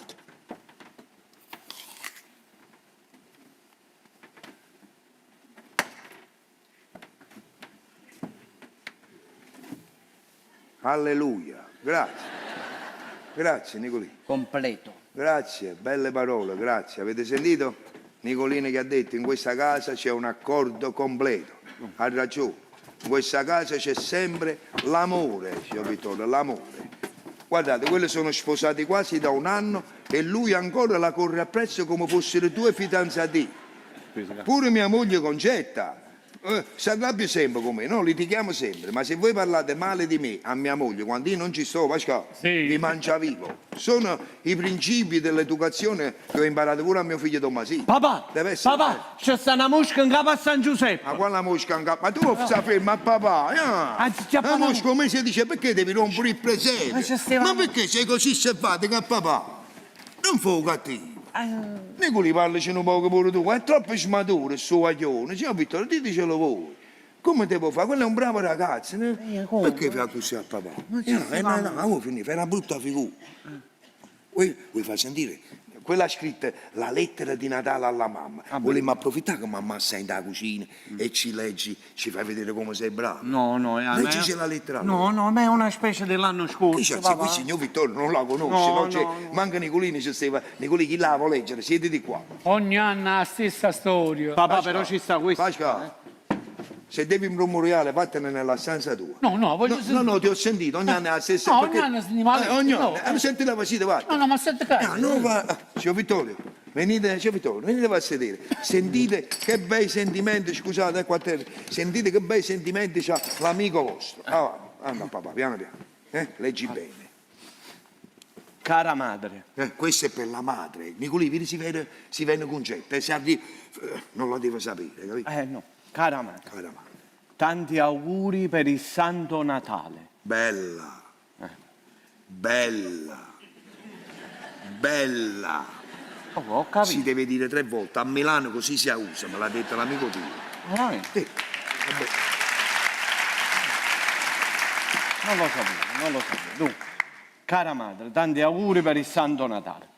Alleluia, grazie. Grazie Nicolino. Completo. Grazie, belle parole, grazie. Avete sentito? Nicolino che ha detto in questa casa c'è un accordo completo. Ha ragione. In questa casa c'è sempre l'amore, signor Vittorio, l'amore. Guardate, quelli sono sposati quasi da un anno e lui ancora la corre appresso come fossero due fidanzati. Pure mia moglie Concetta si arrabbia sempre con me, no? Litighiamo sempre, ma se voi parlate male di me a mia moglie quando io non ci sto, Pasquale, Sì. vi mangia vivo. Sono i principi dell'educazione che ho imparato pure a mio figlio Tommasino. Papà, Deve essere papà, c'è sta una mosca in capo a San Giuseppe. Ma quella mosca in capo? Ma tu non sapevi, ma papà, Anzi, già la papà. mosca come si dice, perché devi rompere il presepe? Ma c'è stiamo- Ma perché sei così selvatico a papà? Non fu cattivo. Nicoli, parlaci un poco pure tu, è troppo smaturo il suo aglione. Signor Vittorio, ditecelo voi. Come devo fare? Quello è un bravo ragazzo, né? Perché fa così a papà? No, fai una brutta figura. Vuoi far sentire? Quella scritta la lettera di Natale alla mamma. Volemmo approfittare che mamma sei in da cucina e ci leggi, ci fai vedere come sei bravo. No, Leggici la lettera. No, ma è una specie dell'anno scorso, Dice, papà. qui signor Vittorio non la conosce, No, no? Cioè, no. manca Nicolini, c'è Steva. Nicolini, chi la vuole leggere? Siete di qua. Ogni anno la stessa storia. Papà, però ci sta questo. Pasqua, se devi imbrummuriare, vattene nella stanza tua. No, voglio sentire. No, ti ho sentito, ogni anno è la stessa. No, perché- ogni anno si male. ogni No. anno, senti la pasita, va. No, ma sette cazzo. No, va. Signor Vittorio, venite a sedere. Sentite che bei sentimenti, scusate, qua a terra. Sentite che bei sentimenti c'ha l'amico vostro. Anda, papà, piano piano. Leggi bene. Cara madre, Questo è per la madre. Nicolini, si viene concetta. Se arriva, non la deve sapere, capito? no, cara madre, Cara madre. tanti auguri per il Santo Natale. Bella. Bella. Bella. Oh, ho capito. Si deve dire 3 volte. A Milano così si usa, me l'ha detto l'amico tuo. Veramente? Sì. Vabbè. Non lo sapevo. Dunque, cara madre, tanti auguri per il Santo Natale.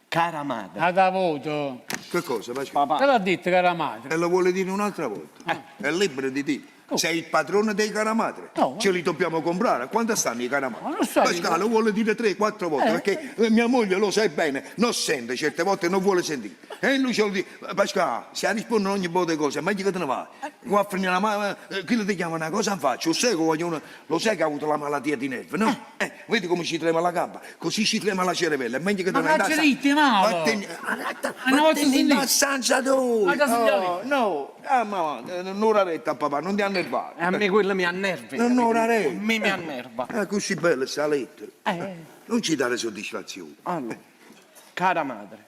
Cara madre, La da voto. Che cosa? Pasqua? Te l'ha detto, cara madre. E lo vuole dire un'altra volta? È libero di dire. Sei il padrone dei caramadre. No. Ce li dobbiamo comprare. Quanto stanno i caramadre? Ma non sai- Pasquale lo vuole dire 3-4 volte perché mia moglie lo sai bene, non sente, certe volte non vuole sentire. E lui ce lo dice, Pasquale, se rispondono ogni volta cose, è meglio che te ne vai. Qua a finire la mano, chi ti chiama una cosa faccio? Lo sai che ha avuto la malattia di nervi, no? Vedi come ci trema la gamba? Così ci trema la cervella, è meglio che te Ma ne vai. faccia ritti, Mauro. Vattene in stanza tu. Ma cosa significa? No, ma un'oretta a papà, non ti annervare. a me quello mi annerva. Non orare. A me mi annerva. Così bella sta lettera. Non ci dare soddisfazione. Allora, cara madre,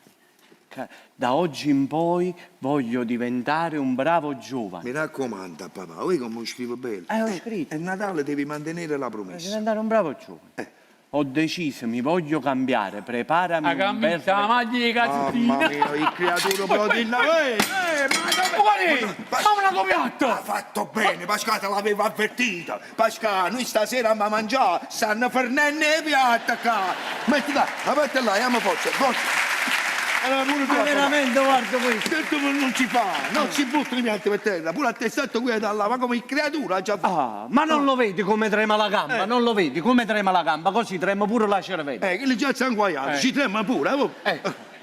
da oggi in poi voglio diventare un bravo giovane. Mi raccomando, papà, voi come scrivo bene. Ho scritto. E Natale devi mantenere la promessa. Diventare un bravo giovane. Ho deciso, mi voglio cambiare, preparami La un bel camicia, la maglia di Mamma cazzettina. mia, il creatore prodigio. Ma una copiatta! Ha fatto bene, Pasquale l'aveva avvertita. Pasquale, noi stasera a mangiare, stanno fornendo i piatti qua. Metti là, la parte là, andiamo forza. Allora pure tu. Ma veramente, guarda questo. Certo non si fa, non si buttano i piatti per terra, pure a te stato qui da ma come creatura già fa. Ah, ma non lo vedi come trema la gamba? Non lo vedi come trema la gamba? Così trema pure la cervella. Che li già sanguaiati, ci trema pure,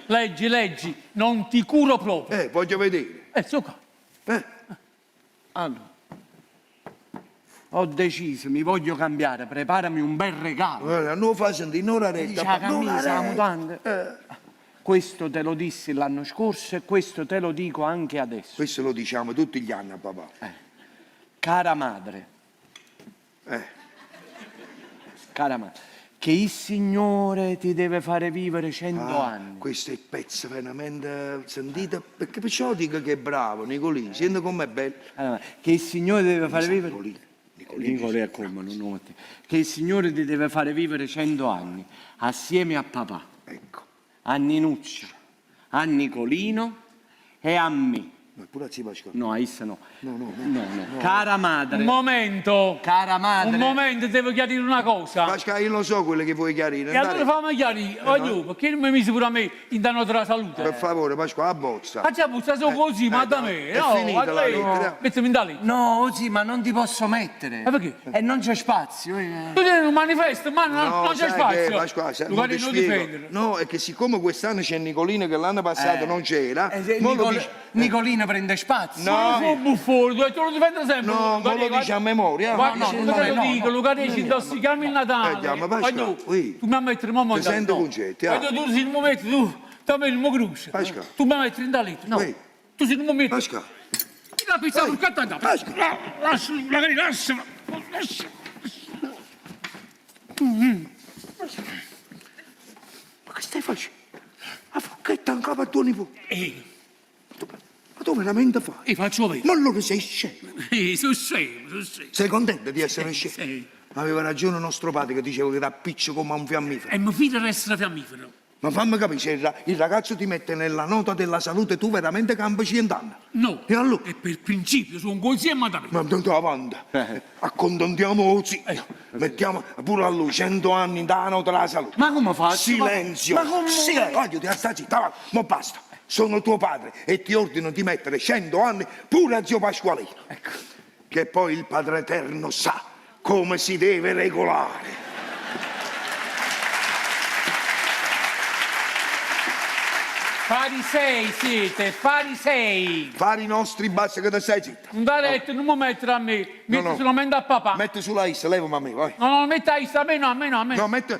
Leggi, non ti curo proprio. voglio vedere. So qua. Allora, ho deciso, mi voglio cambiare, preparami un bel regalo. Guarda, non fa sentire, non la retta. La camisa, la mutanda. Questo te lo dissi l'anno scorso e questo te lo dico anche adesso. Questo lo diciamo tutti gli anni a papà. Cara madre, cara madre, che il Signore ti deve fare vivere 100 anni. Questo è il pezzo veramente sentito, perché perciò dico che è bravo, Nicolì, senti com'è bello. Allora, che il Signore ti deve fare vivere... Nicolì è come, non te. Che il Signore ti deve fare vivere 100 anni assieme a papà, Ecco, a Ninuccia, a Nicolino e a me. ma pure a zia Pasquale. No, a essa no. No. Cara madre. Un momento. Cara madre. Un momento, devo chiarire una cosa. Pasquale, io lo so quello che vuoi chiarire. E allora fammi chiarire, voglio, perché non mi misi pure a me in danno della salute? Per favore, Pasquale, a bozza. Ma già butta su così, ma da me. è finita la lettera. Mettimi in da lì. No, sì, ma non ti posso mettere. Ma perché? E non c'è spazio. Tu tieni un manifesto, ma non c'è sai spazio. che, Pasquale, Luca, ti non spiego. difendere. No, è che siccome quest'anno c'è Nicolino che l'anno passato non c'era, mo lo dici- Nicolino prende spazio. No. Tu buffone, tu lo difendo sempre. No, Luca, non lo dici a memoria. Guarda, no, io no, te lo no, dico, Luca, ci intossichiamo il Natale. Andiamo, Pasqua, Voglio, oui. tu mi metti il momento. Ti sento concetti, Voglio, tu sei il momento, tu mi il mugruccio. Pasqua. Tu mi metti in da lì. No. Oui. Tu sei il momento. Pasquale, La pizza sul cattano. Pasqua. Lascia, magari lascia. ma che stai facendo? La forchetta in capo a tuo nipote. Ma tu veramente fai? E faccio vedere. Ma allora sei scemo. Sono scemo, sono scemo. Sei contento di essere scemo? Sì. Aveva ragione nostro padre che diceva che t'appiccio come a un fiammifero. E mio figlio deve essere fiammifero. Ma fammi capire, se il ragazzo ti mette nella nota della salute, tu veramente cambi 100 anni. No. E allora? E per principio sono così e mandami. Ma andiamo avanti. Accontentiamo così. Mettiamo pure a lui 100 anni da nota della salute. Ma come faccio? Silenzio. Ma come? Silenzio. Voglio ti sta zitta, va. Ma basta. Sono tuo padre e ti ordino di mettere 100 anni pure a zio Pasqualino. Ecco. Che poi il Padre Eterno sa come si deve regolare. Farisei siete, farisei. Fare i nostri basta che te stai zitta. Non da letto, non mi mettere a me. Metti no. solamente a papà. Metti sulla is, levami a me, vai. No, metti a Issa, a me no, a me no, a me no. No, metti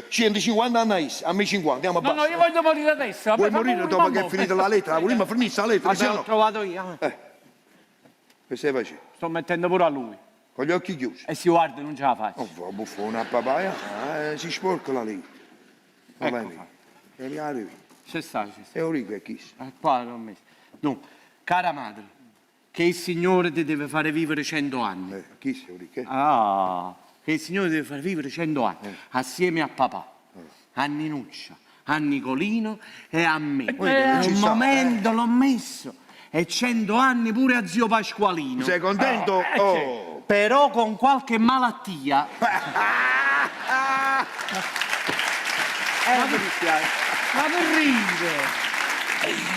150 anni a is, a me 50, andiamo a No, basta. io voglio morire adesso. Vuoi morire dopo che è finita la lettera? Vogliamo finire la lettera? Ma Se se l'ho no. trovato io. Che stai facendo? Sto mettendo pure a lui. Con gli occhi chiusi. E si guarda, non ce la faccio. Non fa buffone a papà, si sporca la lì. Va Ecco bene. E mi arrivi. C'è sta, c'è sta. E Eurico è chi? Qua l'ho messo. Dunque, cara madre, che il Signore ti deve fare vivere 100 anni. Chi sei Eurico? Ah, che il Signore ti deve fare vivere 100 anni. Assieme a papà, a Ninuccia, a Nicolino e a me. ci Un sta, momento l'ho messo. E 100 anni pure a zio Pasqualino. Sei contento? Oh. Però con qualche malattia. Mi dispiace. Ma che ride?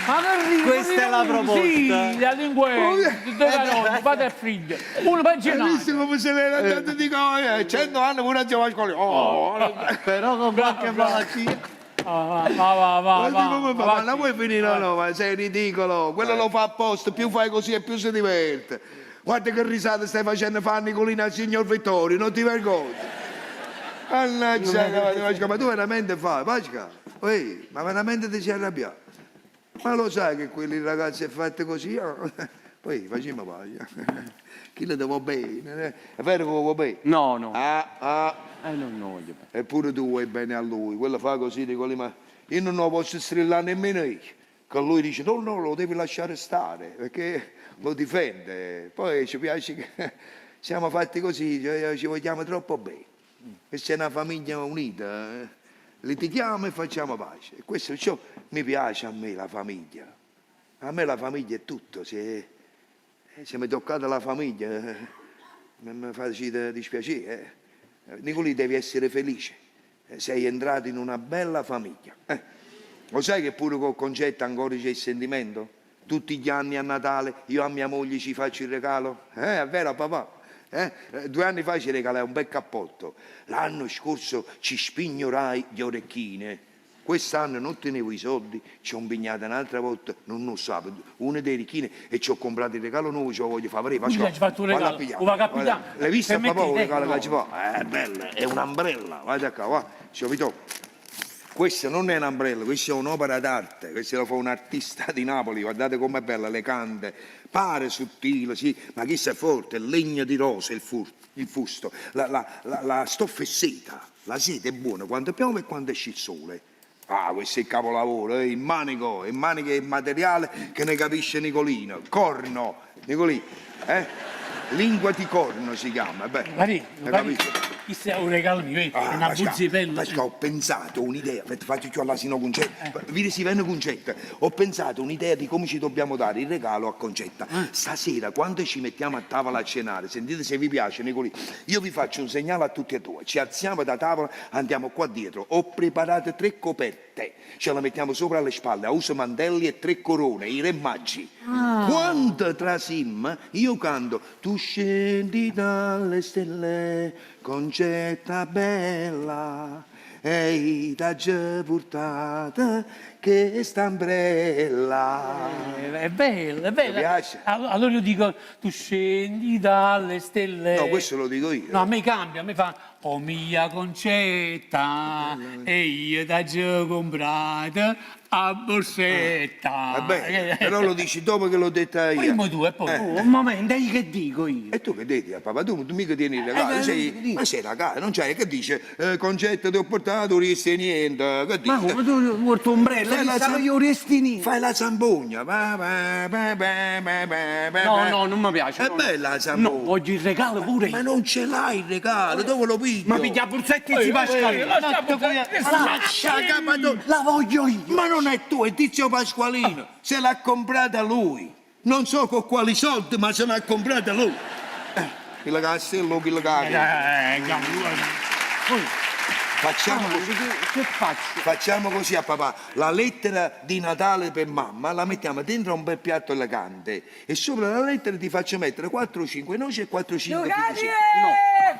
Ma che ride? Questa è la proposta. Sì, la linguetta, dove padre e figlio. Uno Hai pensionato. visto come se ne era andato di cosa? 100 anni pure a zio Pasqualino. Oh. Però con qualche malattia. Va. Ma come fa? Ma la vuoi finire no? Ma sei ridicolo. Quello lo fa apposta. Più fai così e più si diverte. Guarda che risate stai facendo fare Nicolina al signor Vittorio. Non ti vergogni. Mannaggia, ma tu veramente fai, Pasqua? Ma veramente ti sei arrabbiato? Ma lo sai che quelli ragazzi è fatto così? Poi facciamo pace. Chi le devo bene? È vero che vuoi bene? No. Non voglio bene. Eppure tu vuoi bene a lui. Quello fa così, dico, ma io non lo posso strillare nemmeno io. Che lui dice, no, lo devi lasciare stare, perché lo difende. Poi ci piace che siamo fatti così, ci vogliamo troppo bene. E se è una famiglia unita, litighiamo e facciamo pace. E questo ciò mi piace a me, la famiglia. A me la famiglia è tutto. Se mi toccate la famiglia, mi facete dispiacere. Nicolì, devi essere felice. Sei entrato in una bella famiglia. Lo sai che pure col concetto ancora c'è il sentimento? Tutti gli anni a Natale io a mia moglie ci faccio il regalo? È vero papà? 2 anni fa ci regalai un bel cappotto. L'anno scorso ci spignorai le orecchine. Quest'anno non tenevo i soldi, ci ho impegnato un'altra volta, non so, una dei orecchine e ci ho comprato il regalo nuovo, ce lo voglio fare. Tu ci hai fatto un regalo, un capitano. L'hai visto papà Permettete, il regalo che no. ci fa? È bella, è un'ombrella, vai da qua, va, ci ho visto. Questa non è un'ombrella, questa è un'opera d'arte, questa la fa un artista di Napoli, guardate com'è bella, le cante, pare sottile, sì, ma chissà è forte, il legno di rosa, il fusto, la stoffa è seta, la seta è buona quando piove e quando esce il sole. Ah, questo è il capolavoro, il manico è il materiale che ne capisce Nicolino, corno, Nicolino, lingua di corno si chiama, beh, Questo è un regalo mio, è una buzzipella. Pasqua, ho pensato un'idea, faccio più all'asino Concetta, vedi si venne Concetta, ho pensato un'idea di come ci dobbiamo dare il regalo a Concetta. Stasera, quando ci mettiamo a tavola a cenare, sentite se vi piace Nicolì, io vi faccio un segnale a tutti e due, ci alziamo da tavola, andiamo qua dietro, ho preparato 3 coperte, ce la mettiamo sopra le spalle, a uso mantelli e 3 corone, i re maggi. Quando trasim, io canto, tu scendi dalle stelle, Concetta bella, ehi da già portata che stambrella. È bella, è bella. Ti piace? Allora io dico, tu scendi dalle stelle. No, questo lo dico io. No, a me cambia, a me fa, oh mia Concetta, e io da già comprata a borsetta. Vabbè, però lo dici dopo che l'ho detta io. Prima tu e poi. Un momento, e che dico io? E tu che dici a papà? Tu mica tieni il regalo, ma sei ragazzo, non c'è, che dice? Concetto ti ho portato, non riesci niente, che dici? Ma come tu porti ombrella? Fai la Pensavo io restini. Fai la zampogna. No, non mi piace. È no. bella la No, zampogna. voglio il regalo pure Ma io. non ce l'hai il regalo, dove lo piglio? Ma piglia la borsetta e si Pasqualino. Lascia Capadonna. La voglio io. Ma non è tu, è Tizio Pasqualino. Se l'ha comprata lui. Non so con quali soldi, ma se l'ha comprata lui. Chi la castello, chi la caga. Facciamo così. Che faccio? Facciamo così a papà, la lettera di Natale per mamma la mettiamo dentro un bel piatto elegante e sopra la lettera ti faccio mettere 4 o 5 noci e 4 o 5 Lucarie!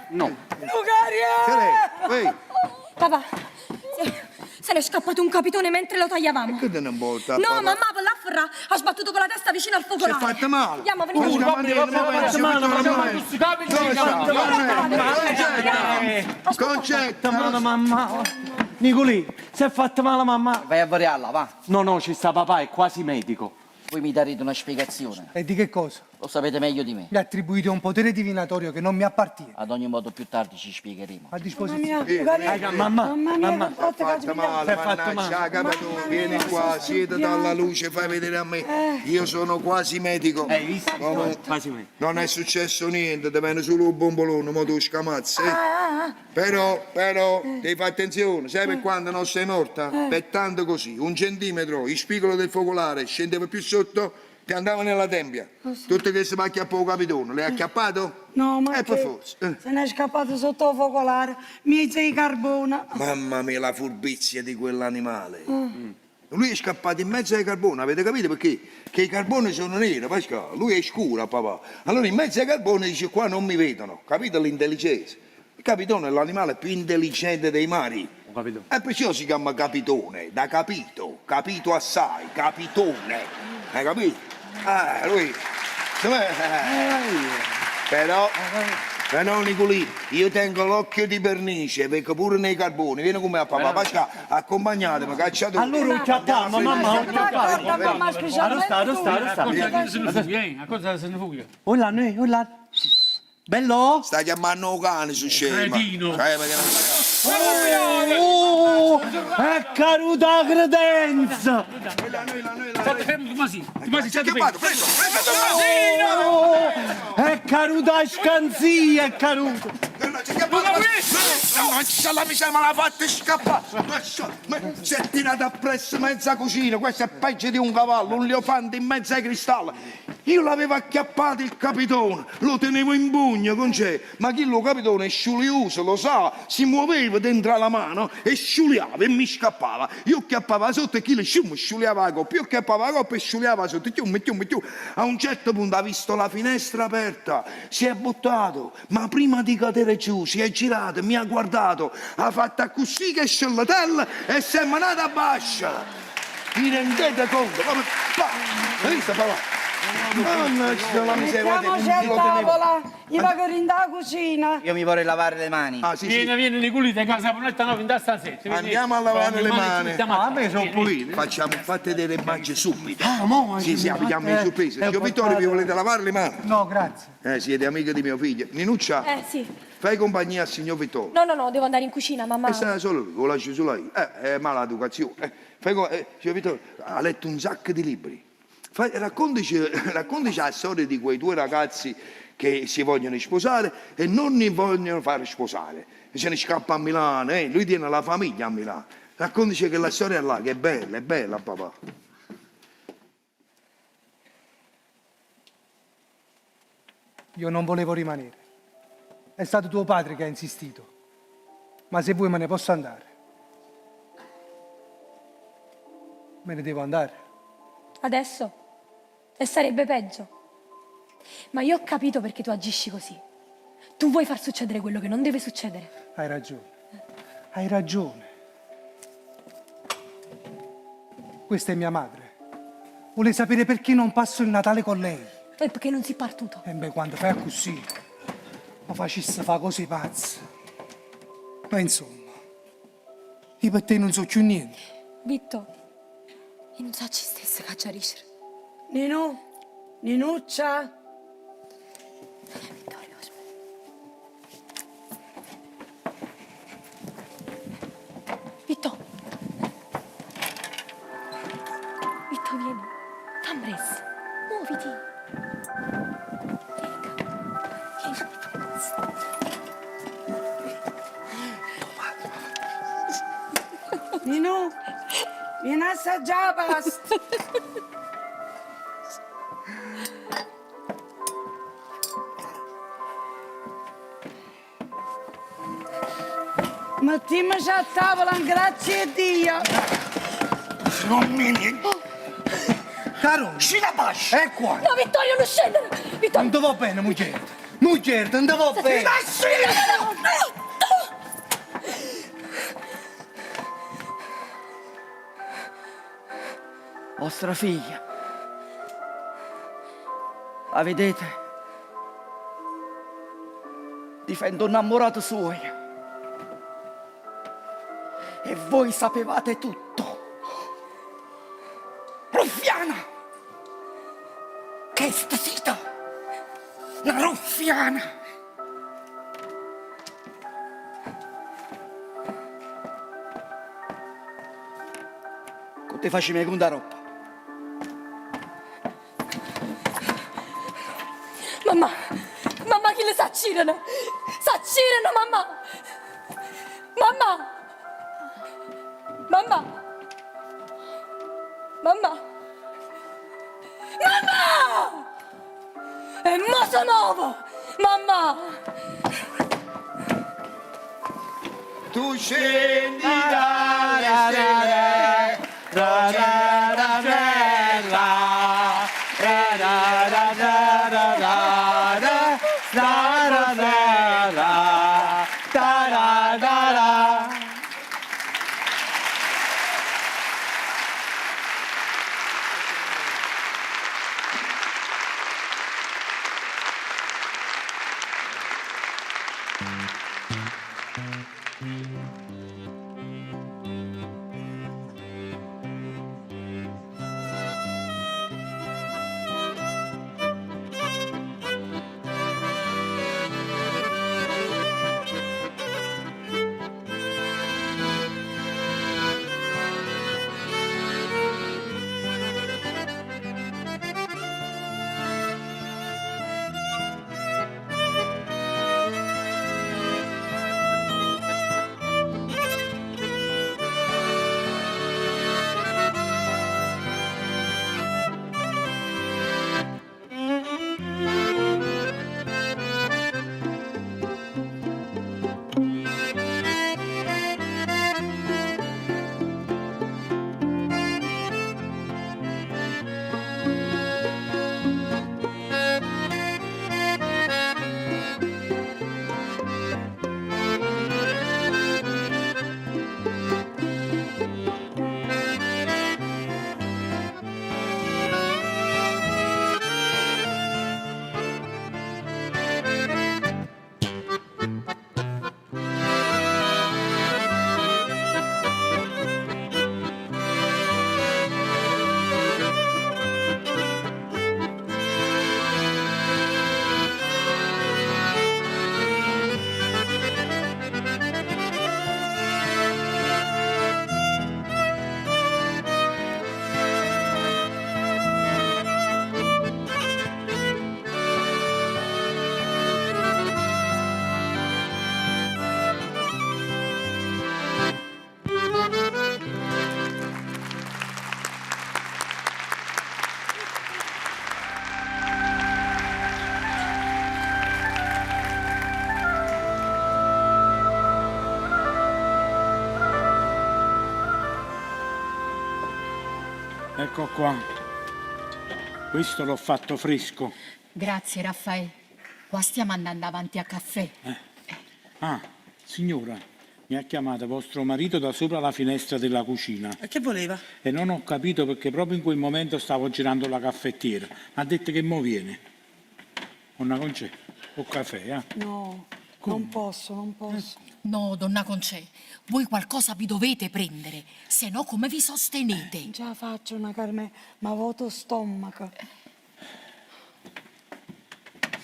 No. Lucarie! Ehi, Papà, se ne è scappato un capitone mentre lo tagliavamo. che te ne importa? No, papà? mamma, per l'afferra ha sbattuto con la testa vicino al Si è focolare. fatta male. Andiamo, veniamo. Concetta! Mamma. Nicolì, si è fatta male mamma. Vai a variarla, va. No, ci sta papà, è quasi medico. Voi mi darete una spiegazione. E di che cosa? Lo sapete meglio di me. Mi attribuite un potere divinatorio che non mi appartiene. Ad ogni modo più tardi ci spiegheremo. A Mamma disposizione. mia, Lucarie! Mamma, Mamma mia, che Si è fatta male, fatto mannaggia, Capadonna, vieni qua, siediti alla luce, fai vedere a me. Io sono quasi medico. Hai visto? Come? Quasi medico. Non è successo niente, ti viene solo un bombolone, ma tu scamazzi. Però, devi fare attenzione, sai per quando non sei morta? Per tanto così, 1 centimetro, il spigolo del focolare scendeva più sotto, ti andava nella tempia. Tutte che si va a acchiappare il capitone, l'hai acchiappato? No, ma per che forza. se ne è scappato sotto il focolare, mezzo di carbone. Mamma mia, la furbizia di quell'animale. Lui è scappato in mezzo ai carboni, avete capito perché? Che i carboni sono neri, Pasquale, lui è scuro, papà. Allora in mezzo ai carboni dice qua non mi vedono, capito l'intelligenza? Il capitone è l'animale più intelligente dei mari. Ho capito. E perciò si chiama capitone, da capito assai, capitone, hai capito? Lui, però Nicolì, io tengo l'occhio di pernice, perché pure nei carboni, vieni con me a papà, Pasquale, accompagnatemi, cacciatore. Allora un ciattamo, mamma, un ciattamo. Mamma, specialmente Arresta. A cosa se ne fugge? Olla. Bello? Stai chiamando un cane su scema. Cretino. È caduta la credenza! State fermo, Tomasi, state fermo. Preso, È caduta la scanzia, è caduta! preso. Ma la miseria me l'ha fatta scappare! Ma si è tirata appresso mezza cucina, questo è peggio di un cavallo, un leopante in mezzo ai cristalli. Io l'avevo acchiappato il capitone, lo tenevo in pugno con c'è, ma chi lo capitone è sciulioso, lo sa, si muoveva dentro la mano e sciuliava e mi scappava. Io acchiappava sotto e chi le sciuliava la coppa, io acchiappava la coppa e sciuliava sotto, chium. A un certo punto ha visto la finestra aperta, si è buttato, ma prima di cadere giù si è girato, mi ha guardato, ha fatto così che scelletella e si è manata a bascia. Vi rendete conto? Hai visto papà? Mannaggia la miseria, Mettiamoci a tavola, i vagoni da cucina. Io mi vorrei lavare le mani. Ah, sì, Vieni, i culiti, casa Brunetta no, in da stanzetta. Andiamo a lavare le mani. A me sono puliti. Facciamo fate delle immagini subito. Ah, mo, Sì, sì, abbiamo in sorpresa. Signor Vittorio, vi volete lavare le mani? No, grazie. Siete amiche di mio figlio. Ninuccia, Sì. fai compagnia al signor Vittorio. No, devo andare in cucina, mamma. E sta solo lui, lo lascio solo io. È maleducazione. Signor Vittorio, ha letto un sacco di libri. Raccontaci la storia di quei due ragazzi che si vogliono sposare e non li vogliono fare sposare. Se ne scappa a Milano, lui tiene la famiglia a Milano. Raccontaci che la storia è là, che è bella, papà. Io non volevo rimanere. È stato tuo padre che ha insistito. Ma se vuoi me ne posso andare. Me ne devo andare. Adesso? E sarebbe peggio. Ma io ho capito perché tu agisci così. Tu vuoi far succedere quello che non deve succedere. Hai ragione. Hai ragione. Questa è mia madre. Vuole sapere perché non passo il Natale con lei. E perché non si è partuto? E beh, quando fai così, ma facesse fa cose pazze. Ma insomma, io per te non so più niente. Vitto, io non so ci stesse cacciarisce. Ninuccia? Vittorio, aspetta. Vitto, vieni. Cambres, muoviti. Ninu, vieni a assaggiare la pasta. Mettiamoci a tavola, grazie a Dio. Non mi niente. Caro, Sci la bascia. è qua. No, Vittorio, non scendere! Vittorio! Non ti va bene, moglie. Moglie, non ti va bene. Vostra figlia. La vedete? Difendo un innamorato suo. E voi sapevate tutto. Ruffiana! Che stasita! La ruffiana! Come ti faccio con la roba? Mamma! Mamma, chi le s'accirano? S'accirano, mamma! Mamma! Mamma! Mamma! Mamma! E mo so nuovo! Mamma! Tu scendi dalle stelle. Ecco qua. Questo l'ho fatto fresco. Grazie Raffaele. Qua stiamo andando avanti a caffè. Ah, signora, mi ha chiamato vostro marito da sopra la finestra della cucina E che voleva? e non ho capito perché proprio in quel momento stavo girando la caffettiera. Mi ha detto che mo viene. Una concè o caffè, eh? No, non posso, non posso. No, donna Concè, voi qualcosa vi dovete prendere, se no come vi sostenete? Non ce la faccio una Carmen, ma vuoto stomaco.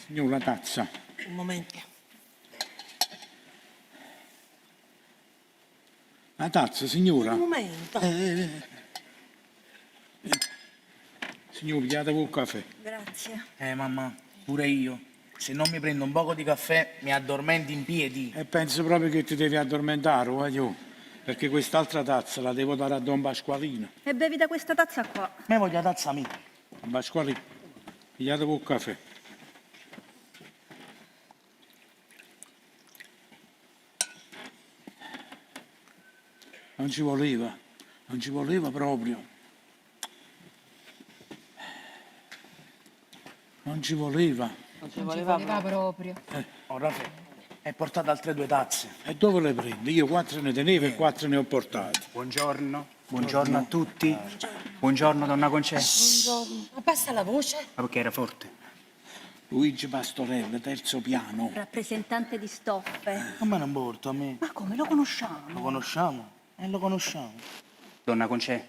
Signora, tazza. Un momento. La tazza, signora. Un momento. Signora, gli devo un caffè. Grazie. Mamma, pure io. Se non mi prendo un poco di caffè, mi addormento in piedi. E penso proprio che ti devi addormentare, voglio. Perché quest'altra tazza la devo dare a Don Pasqualino. E bevi da questa tazza qua. Me voglio la tazza mia. Don Pasqualino, gli devo un caffè. Non ci voleva proprio. Non ci voleva. Non ci voleva proprio. Oh, Raffaele, hai portato altre 2 tazze. E dove le prendi? Io 4 ne tenevo e 4 ne ho portati. Buongiorno. Buongiorno a tutti. Buongiorno, donna Concè. Abbassa la voce. Ma perché era forte? Luigi Pastorella, terzo piano. Rappresentante di stoffe. A me non porto, a me. Ma come lo conosciamo? Lo conosciamo? Lo conosciamo. Donna Concè,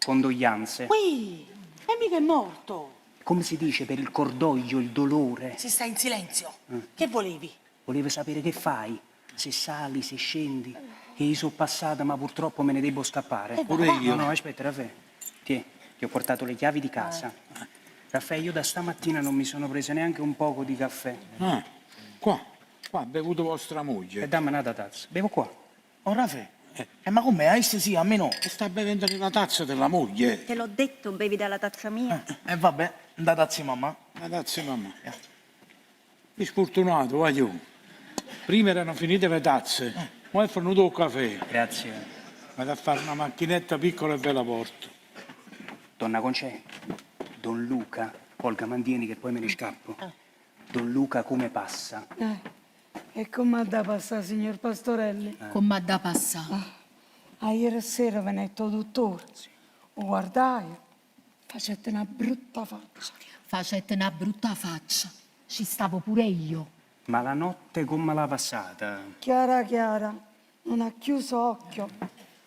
condoglianze. Qui! E mica è morto. Come si dice per il cordoglio, il dolore? Si sta in silenzio. Che volevi? Volevo sapere che fai. Se sali, se scendi. Che io sono passata, ma purtroppo me ne devo scappare. Pure io. No, aspetta, Raffaele. Ti ho portato le chiavi di casa. Raffaele, io da stamattina non mi sono presa neanche un poco di caffè. Ah, qua ha bevuto vostra moglie. E dammi una tazza. Bevo qua. Oh, Raffaele. Ma com'è? A esse sì, a me no. E sta bevendo nella tazza della moglie. Te l'ho detto, bevi dalla tazza mia. E vabbè, da tazza mamma. La tazza, mamma. Mi sfortunato, voglio. Prima erano finite le tazze, ora è venuto il caffè. Grazie. Vado a fare una macchinetta piccola e ve la porto. Donna Concè, Don Luca, Olga mantieni che poi me ne scappo. Don Luca come passa? E come da passare, signor Pastorelli? Come da passare. Ieri sera venetto dottore. Lo guardai, facette una brutta faccia. Facette una brutta faccia. Ci stavo pure io. Ma la notte come l'ha passata? Chiara, non ha chiuso occhio.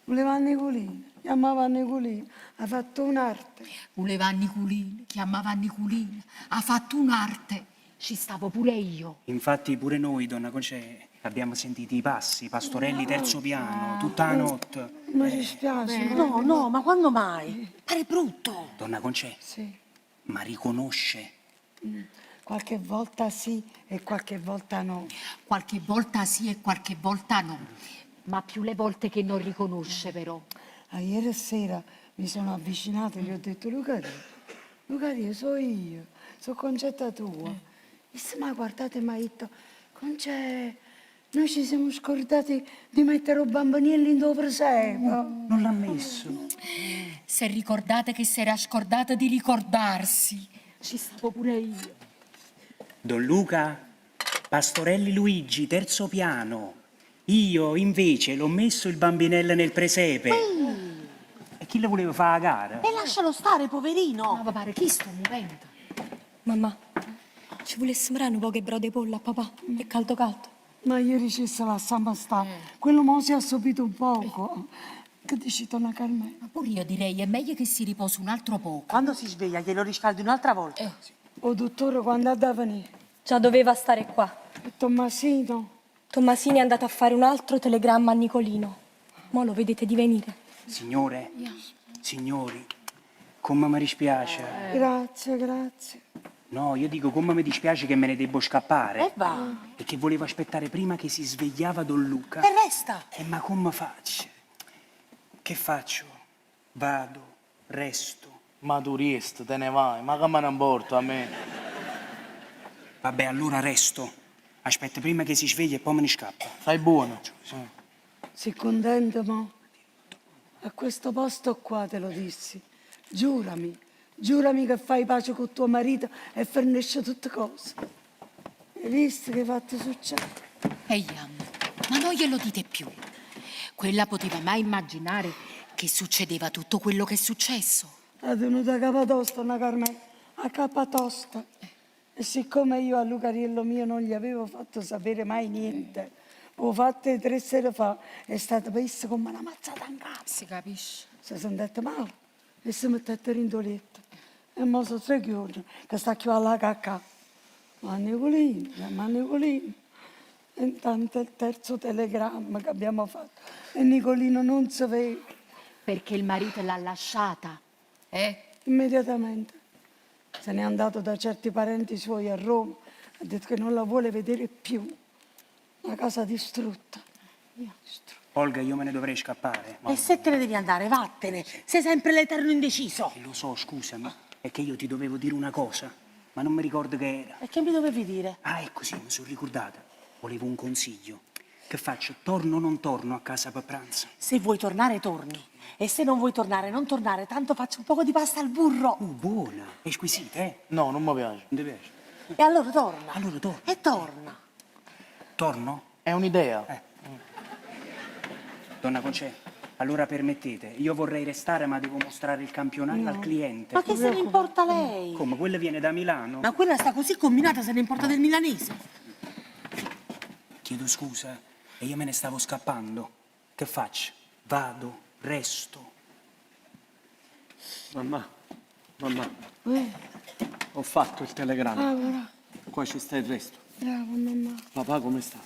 Voleva a Nicolino, chiamava a Nicolino, ha fatto un'arte. Voleva Nicolino, chiamava Nicolino. Ha fatto un'arte. Ci stavo pure io. Infatti pure noi, donna Concè, abbiamo sentito i passi, Pastorelli terzo piano, tutta la notte. Mi dispiace. No, ma quando mai? Pare brutto. Donna Concè, Sì, ma riconosce? qualche volta sì e qualche volta no. Qualche volta sì e qualche volta no. Ma più le volte che non riconosce però. Ieri sera mi sono avvicinata e gli ho detto Lucario, so io, sono Concetta tua. E se mi ha guardato e mi ha detto, Concè, noi ci siamo scordati di mettere un bambiniello in tuo presepe. Non l'ha messo. Se ricordate che si era scordata di ricordarsi. Ci stavo pure io. Don Luca, Pastorelli Luigi, terzo piano. Io invece l'ho messo il bambinello nel presepe. E chi le voleva fare la gara? E lascialo stare, poverino. Ma pare chi sto muovendo? Mamma, ci volesse sembrare un po' che brode pollo a papà? È caldo. Ma ieri ci se lasciamo stare. Quello mo si è assopito un poco. Che dici, donna Carmen? Ma pure io direi è meglio che si riposi un altro poco. Quando si sveglia glielo riscaldi un'altra volta. O dottore, quando ha da venire? Già doveva stare qua. E Tommasino? Tommasini è andato a fare un altro telegramma a Nicolino. Mo lo vedete di venire. Signore, signori, come mi dispiace. Grazie. No, io dico come mi dispiace che me ne debbo scappare. E va. E che volevo aspettare prima che si svegliava Don Luca. E resta. Ma come faccio? Che faccio? Vado, resto. Ma tu riesti, te ne vai, ma che me ne importa a me? Vabbè, allora resto. Aspetta prima che si sveglia e poi me ne scappa. Fai buono. Sei contento, mo? A questo posto qua te lo dissi. giurami, giurami che fai pace con tuo marito e fornisci tutte cose. Hai visto che hai fatto succedere? Ehi, Anna, ma non glielo dite più. Quella poteva mai immaginare che succedeva tutto quello che è successo. È venuta a capatosta una Carmela, a capatosta. E siccome io a Lucariello mio non gli avevo fatto sapere mai niente, ho fatto 3 sere fa, è stata vista come una mazzata in capo. Si capisce? Si sono dette male e si mettette in letto. E mo sono 3 giorni che sta chiù alla cacca. Ma Nicolino. E intanto è il terzo telegramma che abbiamo fatto. E Nicolino non si vede. Perché il marito l'ha lasciata, Immediatamente. Se n'è andato da certi parenti suoi a Roma. Ha detto che non la vuole vedere più. La casa distrutta. Distrutta. Olga, io me ne dovrei scappare. E se te ne devi andare, vattene. Sei sempre l'eterno indeciso. Lo so, scusami, è che io ti dovevo dire una cosa, ma non mi ricordo che era. E che mi dovevi dire? Ah, ecco, sì, mi sono ricordata. Volevo un consiglio. Che faccio? Torno o non torno a casa per pranzo? Se vuoi tornare, torni. E se non vuoi tornare, non tornare. Tanto faccio un poco di pasta al burro. Buona, è squisita, eh? No, non mi piace. Non ti piace? E allora torna. Allora torno. E torna. Torno? È un'idea. Donna Concetta, allora permettete, io vorrei restare ma devo mostrare il campionario al cliente. Ma che se ne importa lei? Come? Quella viene da Milano? Ma quella sta così combinata, se ne importa del milanese. Chiedo scusa, e io me ne stavo scappando. Che faccio? Vado, resto. Mamma, ho fatto il telegramma. Brava, Qua ci sta il resto. brava mamma. Papà come sta?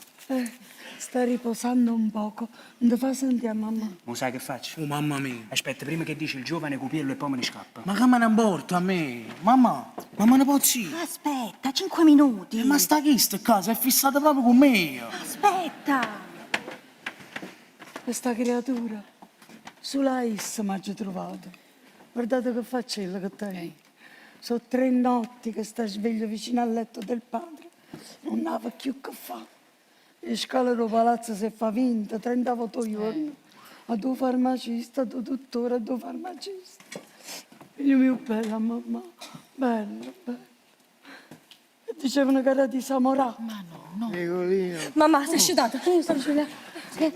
Sta riposando un poco. Non ti fa sentire, mamma? Ma sai che faccio? Oh, mamma mia. Aspetta, prima che dici il giovane Cupiello e poi me ne scappa. Ma che me ne importa a me? Mamma, ma me ne posso dire? Aspetta, 5 minuti. Ma sta chi sta casa? È fissata proprio con me. Aspetta. Questa creatura sulla is mi ha trovato. Guardate che faccella che te. Sono 3 notti che sta sveglio vicino al letto del padre. Non aveva più che fa. Le scale del palazzo si fa vinta, 30 giorni. A due farmacista, a due dottore, a due farmacista. Figlio mio bella mamma, bello, bello. E dicevano che era di Samorà. Ma no. Mamma, sei sciutata. Tu stai scegliendo.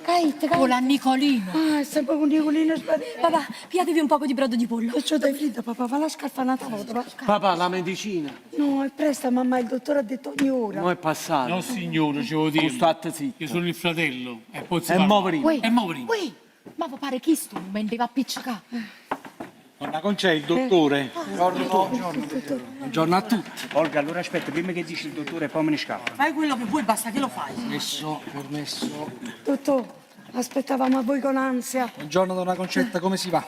Caite. Con la Nicolino. Ah, è sempre con Nicolino sbagliato. Papà, piatevi un poco di brodo di pollo. Perciò dai fritta, papà, fa la scarfanata volta, va. Papà, la medicina. No, è presto, mamma, il dottore ha detto ogni ora. Non è passato. No, signore, ce lo dico. State zitto. Io sono il fratello. E poi si E parla. muoverino. Uè, E muoverino. uè, ma vi pare che sto non deve appiccicare? Donna Concetta, il dottore. Buongiorno a tutti. Olga, allora aspetta, prima che dici il dottore e poi me ne scappa. Fai quello che vuoi, basta che lo fai. Permesso. Dottore, aspettavamo a voi con ansia. Buongiorno donna Concetta, come si va?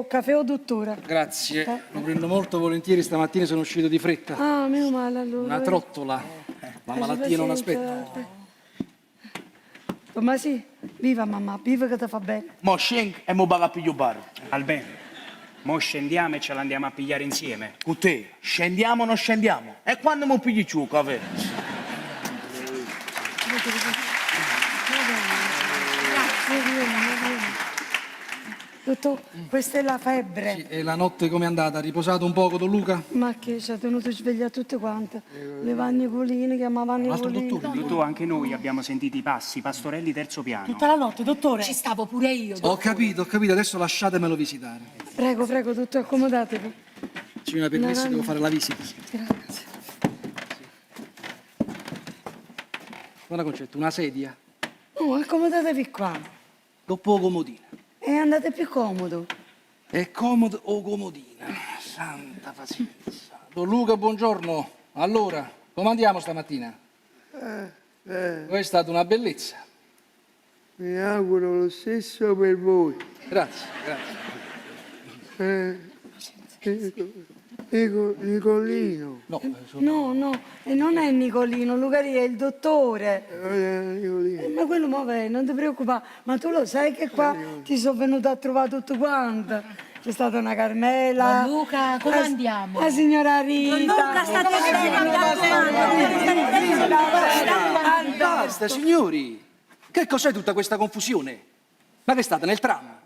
Caffè o dottore? Grazie, lo prendo molto volentieri, stamattina sono uscito di fretta. Ah, meno male allora. Una trottola, la malattia non aspetta. Ma sì, viva mamma, viva che ti fa bene. Mo sceng e mo baga a pigliare bar. Alben, mo scendiamo e ce l'andiamo a pigliare insieme. Con te, scendiamo o non scendiamo? E quando mo pigli giù, caffè? Dottore, questa è la febbre. Sì, e la notte com'è andata? Ha riposato un poco Don Luca? Ma che ci ha tenuto sveglia tutte quante. Le Vannicolini, chiamavano altro Nicolini. Dottore, anche noi abbiamo sentito i passi, Pastorelli terzo piano. Tutta la notte, dottore. Ci stavo pure io. Ho capito, adesso lasciatemelo visitare. Prego, dottore, accomodatevi. Ci una permesso, devo fare la visita. Grazie. Donna Concetta, una sedia, No, accomodatevi qua. dopo comodina. E andate più comodo. È comodo o comodina? Santa pazienza. Don Luca, buongiorno. Allora, come andiamo stamattina? È stata una bellezza. Mi auguro lo stesso per voi. Grazie. Nicolino. No, e non è Nicolino, Lucari è il dottore. Nicolino. Ma quello muove, non ti preoccupare. Ma tu lo sai che qua ti sono venuta a trovare tutto quanto. C'è stata una Carmela. Don Luca, come andiamo? La signora Rita. Luca, state Basta, signori. Che cos'è tutta questa confusione? Ma che state nel tram?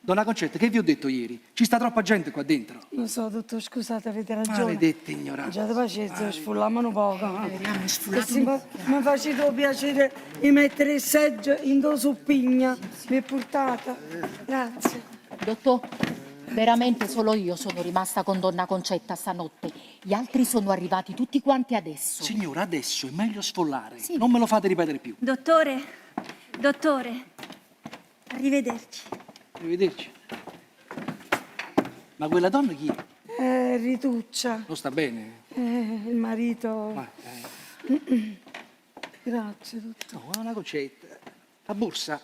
Donna Concetta, che vi ho detto ieri? Ci sta troppa gente qua dentro. Lo so, dottor, scusate, avete ragione. Maledetta ignoranza. Già pazienza, sfullammo un poco. Abbiamo sfulato Sì, mi facete il piacere di mettere il seggio in do suppigna. Mi è portata. Grazie. Dottor, veramente solo io sono rimasta con donna Concetta stanotte. Gli altri sono arrivati tutti quanti adesso. Signora, adesso è meglio sfollare. Non me lo fate ripetere più. Dottore, arrivederci. Arrivederci. Ma quella donna chi è? Rituccia. Non sta bene? Il marito. Ma, Grazie, dottore. no, Donna Concetta. La borsa?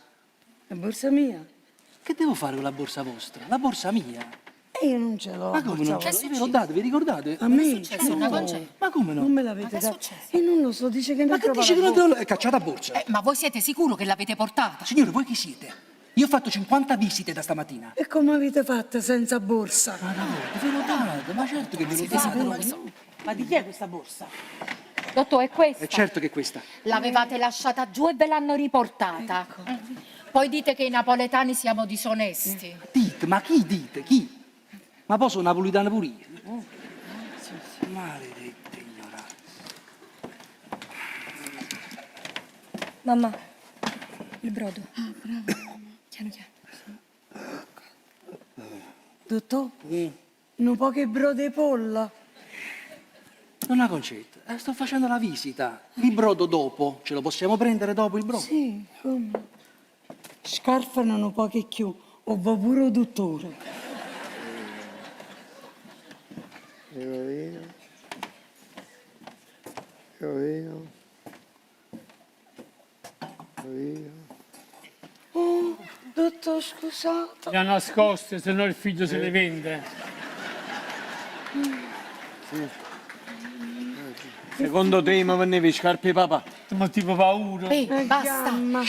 La borsa mia? Che devo fare con la borsa vostra? La borsa mia? E io non ce l'ho. Ma la come borsa non c'è? vostra. Ve l'ho data, vi ricordate? A me? Donna Concetta? Ma come no? Non me l'avete data. E non lo so, dice che Ma non che trova dice che la non borsa. te l'ho... È cacciata a borsa. Ma voi siete sicuro che l'avete portata? Signore, voi chi siete? Io ho fatto 50 visite da stamattina. E come avete fatto senza borsa? Ma ve l'ho data, ma certo che ve l'ho data. Ma di chi è questa borsa? Dottor, è questa? È certo che è questa. L'avevate lasciata giù e ve l'hanno riportata. Poi dite che i napoletani siamo disonesti. Dite, ma chi dite? Chi? Ma poi sono napolitana pure io. Maledetta ignoranza. Mamma, il brodo. Piano piano. Dottor, un po' che brodo e polla. Donna Concetta, sto facendo la visita. Il brodo dopo, ce lo possiamo prendere dopo il brodo? Sì, come? Scarfano un po' che più, o va pure dottore. Oh, dottor, scusate. Le ha nascoste, se no il figlio se le vende. Secondo te mi vennevi scarpe papà? Ma tipo paura. Basta. Gamma.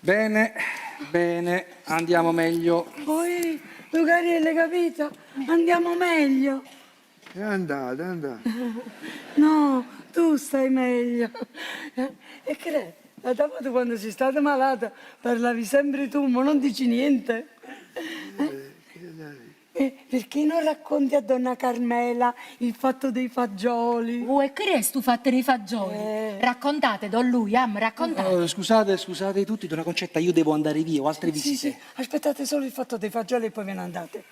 Bene, bene, andiamo meglio. Poi, Lucarelli, capito? Andiamo meglio. È andata. No, tu stai meglio. E che la volta quando sei stata malata parlavi sempre tu, ma non dici niente. Perché non racconti a donna Carmela il fatto dei fagioli? E che resti tu fatte i fagioli? Raccontate, don lui, raccontate. Scusate tutti, donna Concetta, io devo andare via, ho altre Sì, visite. sì, aspettate solo il fatto dei fagioli e poi ve ne andate.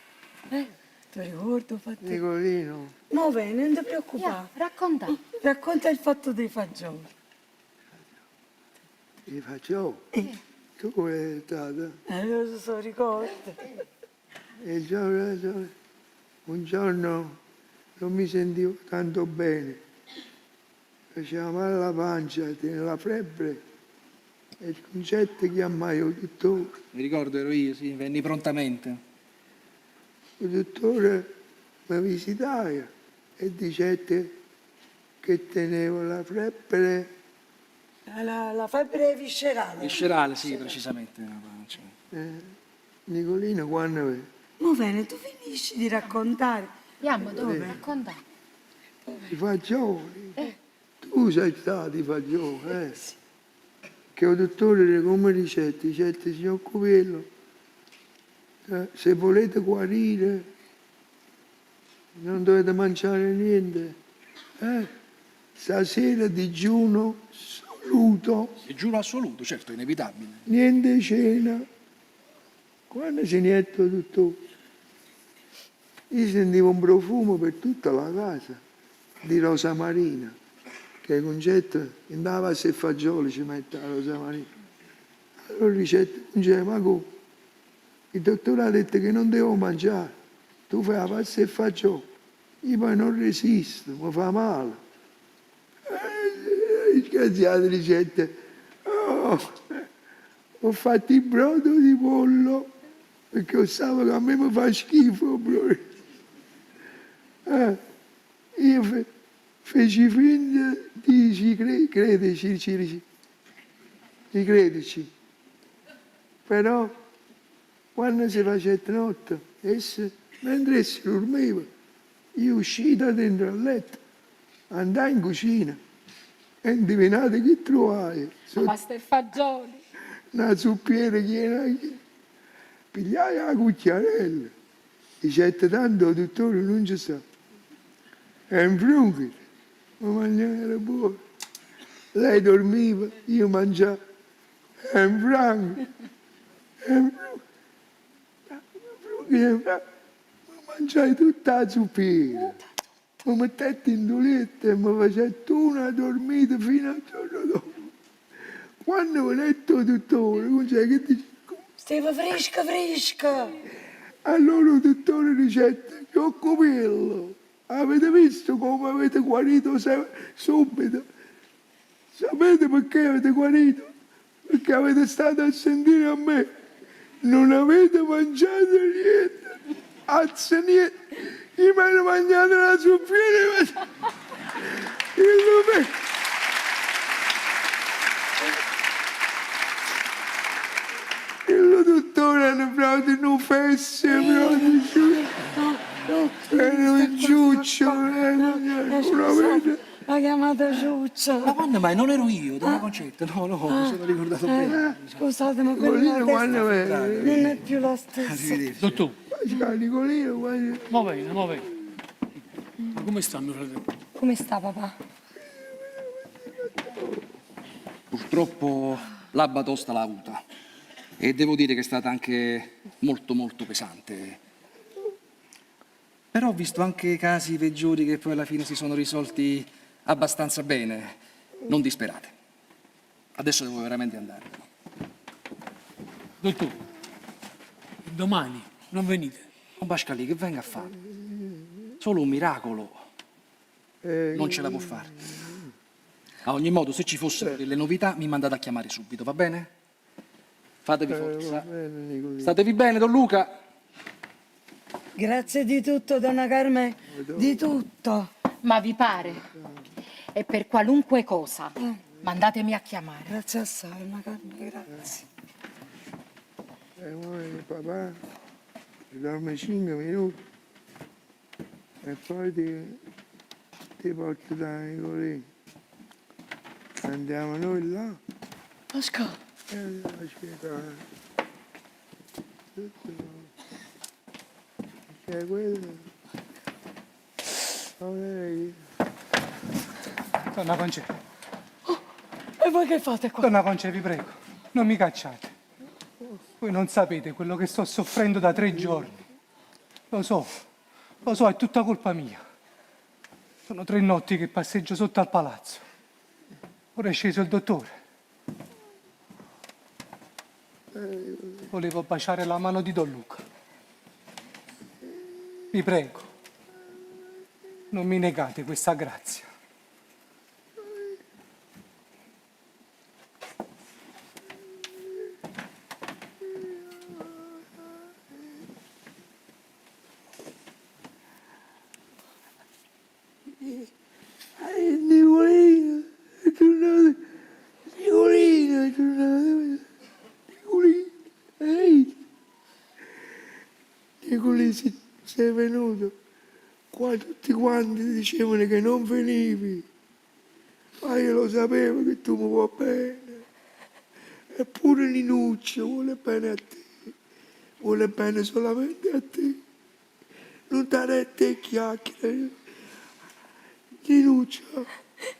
Ti ricordo, fatti... Nicolino, No, bene, non ti preoccupare. Racconta. Racconta il fatto dei fagioli. ti faccio. Tu come è stata? Lo so, ricordo. E un giorno non mi sentivo tanto bene, faceva male la pancia, tenevo la febbre e il concetto chiamai il dottore. Mi ricordo, ero io, sì, venni prontamente. Il dottore mi visitava e dicette che tenevo la febbre. La febbre viscerale. Viscerale, sì, precisamente. la pancia. Nicolino, quando è? Va bene, tu finisci di raccontare. Andiamo, dove? Racconta. I fagioli. Tu sei stato i fagioli, Che il dottore come ricette, signor Cupello, se volete guarire non dovete mangiare niente. Stasera digiuno assoluto, Digiuno assoluto, certo, inevitabile. niente cena. Quando si niente tutto, io sentivo un profumo per tutta la casa di rosa marina, che il concetto andava a se fagioli ci mette la rosa marina. Allora il ricetto diceva, ma come? Il dottore ha detto che non devo mangiare, tu fai la pasta e fagioli. Io poi non resisto, mi fa male. Scaziate ricette. Ho fatto il brodo di pollo perché sapevo che a me mi fa schifo il brodo. Io feci finta di crederci. Però quando si faceva notte, esse Mentre si dormiva, io uscii da dentro al letto, andai in cucina e indovinate che trovai? Pasta e fagioli. Una zuppiera piena, pigliai la cucchiarella, dicette tanto dottore non ci sa. E in frunghi, ma mangiare era buono. Lei dormiva, io mangiavo. E in frunghi, mangiai tutta la zuppiera. Mi mettette in doletta e mi facette una dormita fino al giorno dopo. Quando mi ha detto il dottore, che dice? Stava fresca, fresca. Allora il dottore dicette, Giocopello, avete visto come avete guarito subito? Sapete perché avete guarito? Perché avete stato a sentire a me. Non avete mangiato niente. Anzi niente. Io mi ero mangiato la zuppiera. Il dottore hanno proprio un fesse, proprio un ciuccio. La chiamata ciuccia. Ma quando mai? Non ero io, Donna Concetta. No, mi sono ricordato bene. Scusate, ma quella Quando non è più la stessa. Dottore, Nicolino, guarda. mo' bene. Ma come sta mio fratello? Come sta papà? Purtroppo la batosta l'ha avuta. E devo dire che è stata anche molto molto pesante. Però ho visto anche casi peggiori che poi alla fine si sono risolti abbastanza bene. Non disperate. Adesso devo veramente andare. Dottore, domani non venite. Non Bascalì, che venga a fare? Solo un miracolo non ce la può fare. A ogni modo, se ci fossero delle novità, mi mandate a chiamare subito, va bene? Fatevi forza. Statevi bene, Don Luca. Grazie di tutto, donna Carmen, di tutto. Ma vi pare? E per qualunque cosa, mandatemi a chiamare. Grazie assai, donna Carmen, grazie. Papà, dorme 5 minuti e poi ti porto da Nicolino. Andiamo noi là. Pascal. Aspetta. C'è quello. Donna Concetta, E voi che fate qua? Donna Concetta, vi prego, non mi cacciate. Voi non sapete quello che sto soffrendo da 3 giorni. Lo so, è tutta colpa mia. Sono 3 notti che passeggio sotto al palazzo. Ora è sceso il dottore. Volevo baciare la mano di Don Luca. Vi prego, non mi negate questa grazia. Nicolino, è tornato. Nicolino, ehi. Nicolino, sei venuto. Qua tutti quanti dicevano che non venivi. Ma io lo sapevo che tu mi vuoi bene. Eppure Ninuccio vuole bene a te. Vuole bene solamente a te. Non dare a te chiacchiere. Ninuccio.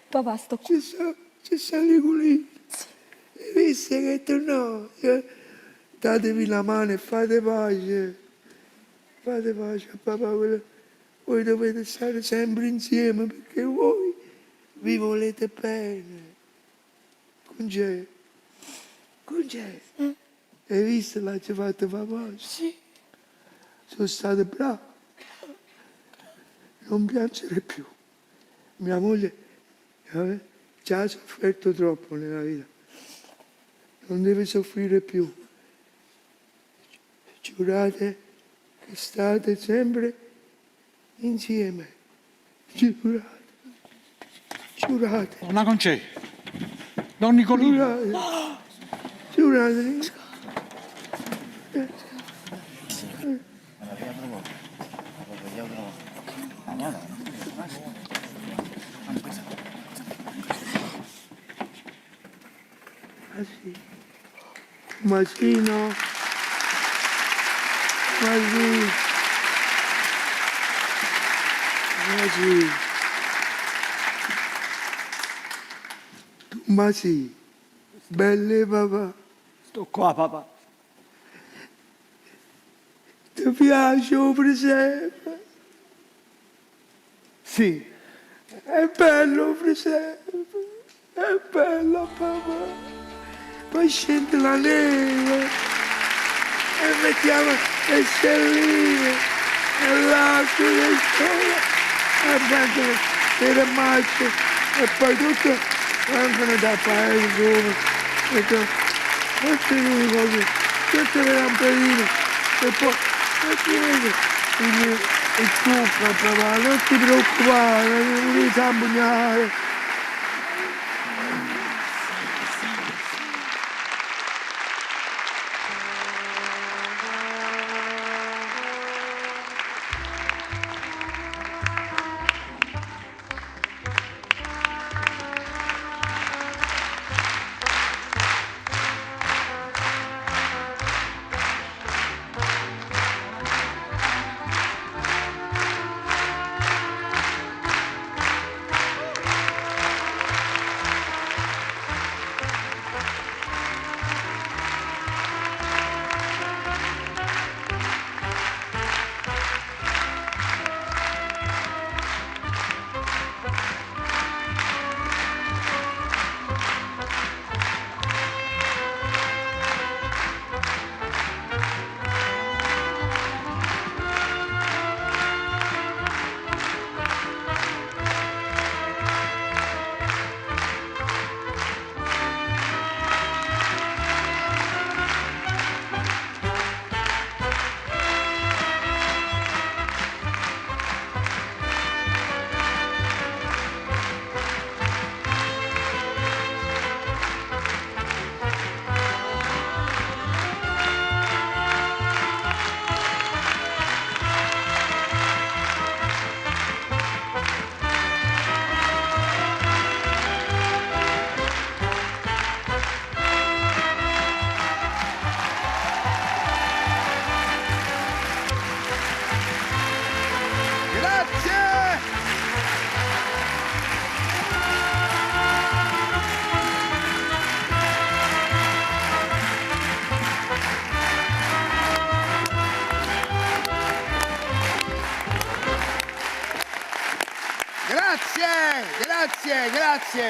Papà, sto qui. Ci sta Nicolino. Hai visto che è tornato? Datevi la mano e fate pace. Fate pace a papà. Voi dovete stare sempre insieme perché voi vi volete bene. Concè. Hai visto l'ha già fatto papà? Sì. Sono stato bravo. Non piangere più. Mia moglie già ha sofferto troppo nella vita. Non deve soffrire più. Giurate che state sempre insieme. Giurate. Donna Concetta, Don Nicolino. Giurate. Ah sì. Ma sì, no. Ma sì. Ma sì. Ma sì. Belle papà. Sto qua, papà. Ti piace il presepe? Sì. È bello il presepe. È bello papà. Poi scende la neve e mettiamo le stelline e l'acqua del sole e vengono le ramacce e poi tutto vengono da paese come tutte le cose, tutte le lampadine e poi il cucca papà, non ti preoccupare, non mi sambugnare.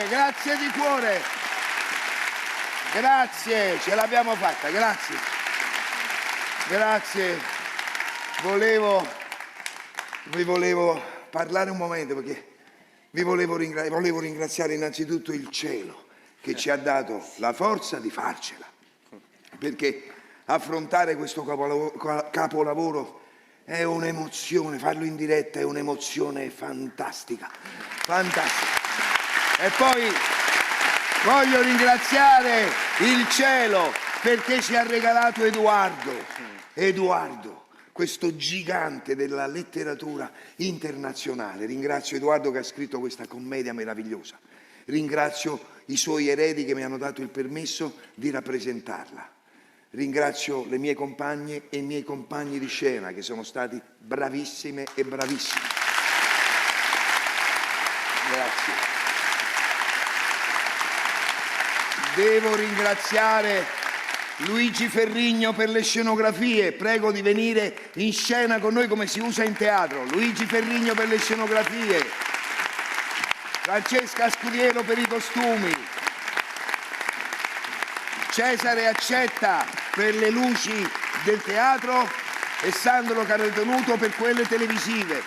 Grazie di cuore. Grazie, ce l'abbiamo fatta, grazie. Grazie. Vi volevo parlare un momento perché volevo ringraziare innanzitutto il cielo che ci ha dato la forza di farcela. Perché affrontare questo capolavoro è un'emozione, farlo in diretta è un'emozione fantastica, fantastica. E poi voglio ringraziare il cielo perché ci ha regalato Edoardo, questo gigante della letteratura internazionale. Ringrazio Edoardo che ha scritto questa commedia meravigliosa. Ringrazio i suoi eredi che mi hanno dato il permesso di rappresentarla. Ringrazio le mie compagne e i miei compagni di scena che sono stati bravissime e bravissimi. Grazie. Devo ringraziare Luigi Ferrigno per le scenografie. Prego di venire in scena con noi come si usa in teatro. Luigi Ferrigno per le scenografie. Francesca Scuriero per i costumi. Cesare Accetta per le luci del teatro e Sandro Carotenuto per quelle televisive.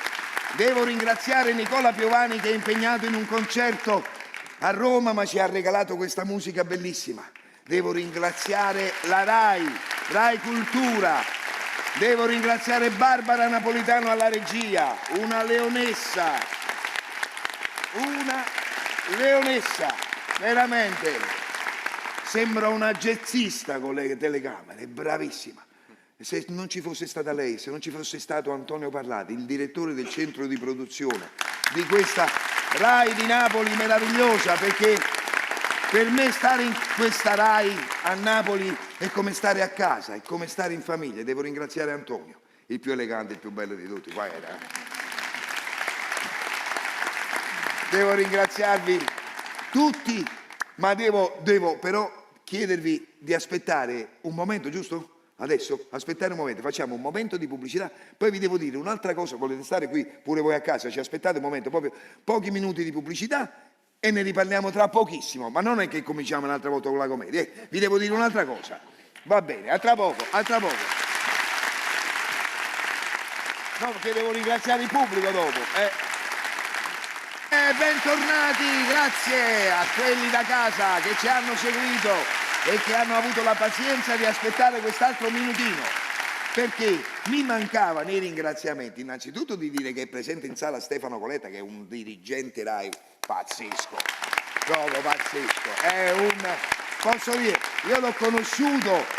Devo ringraziare Nicola Piovani che è impegnato in un concerto a Roma ma ci ha regalato questa musica bellissima. Devo ringraziare la Rai Cultura. Devo ringraziare Barbara Napolitano alla regia, una leonessa, veramente. Sembra una jazzista con le telecamere, è bravissima. Se non ci fosse stata lei, se non ci fosse stato Antonio Parlati, il direttore del centro di produzione di questa RAI di Napoli meravigliosa, perché per me stare in questa RAI a Napoli è come stare a casa, è come stare in famiglia. Devo ringraziare Antonio, il più elegante, il più bello di tutti. Qua era. Devo ringraziarvi tutti, ma devo però chiedervi di aspettare un momento, giusto? Adesso aspettare un momento, facciamo un momento di pubblicità, poi vi devo dire un'altra cosa, volete stare qui pure voi a casa, ci aspettate un momento, proprio pochi minuti di pubblicità e ne riparliamo tra pochissimo, ma non è che cominciamo un'altra volta con la commedia, vi devo dire un'altra cosa, va bene, a tra poco, a tra poco. No, perché devo ringraziare il pubblico dopo. Bentornati, grazie a quelli da casa che ci hanno seguito e che hanno avuto la pazienza di aspettare quest'altro minutino, perché mi mancava nei ringraziamenti innanzitutto di dire che è presente in sala Stefano Coletta, che è un dirigente RAI pazzesco, proprio pazzesco, posso dire, io l'ho conosciuto,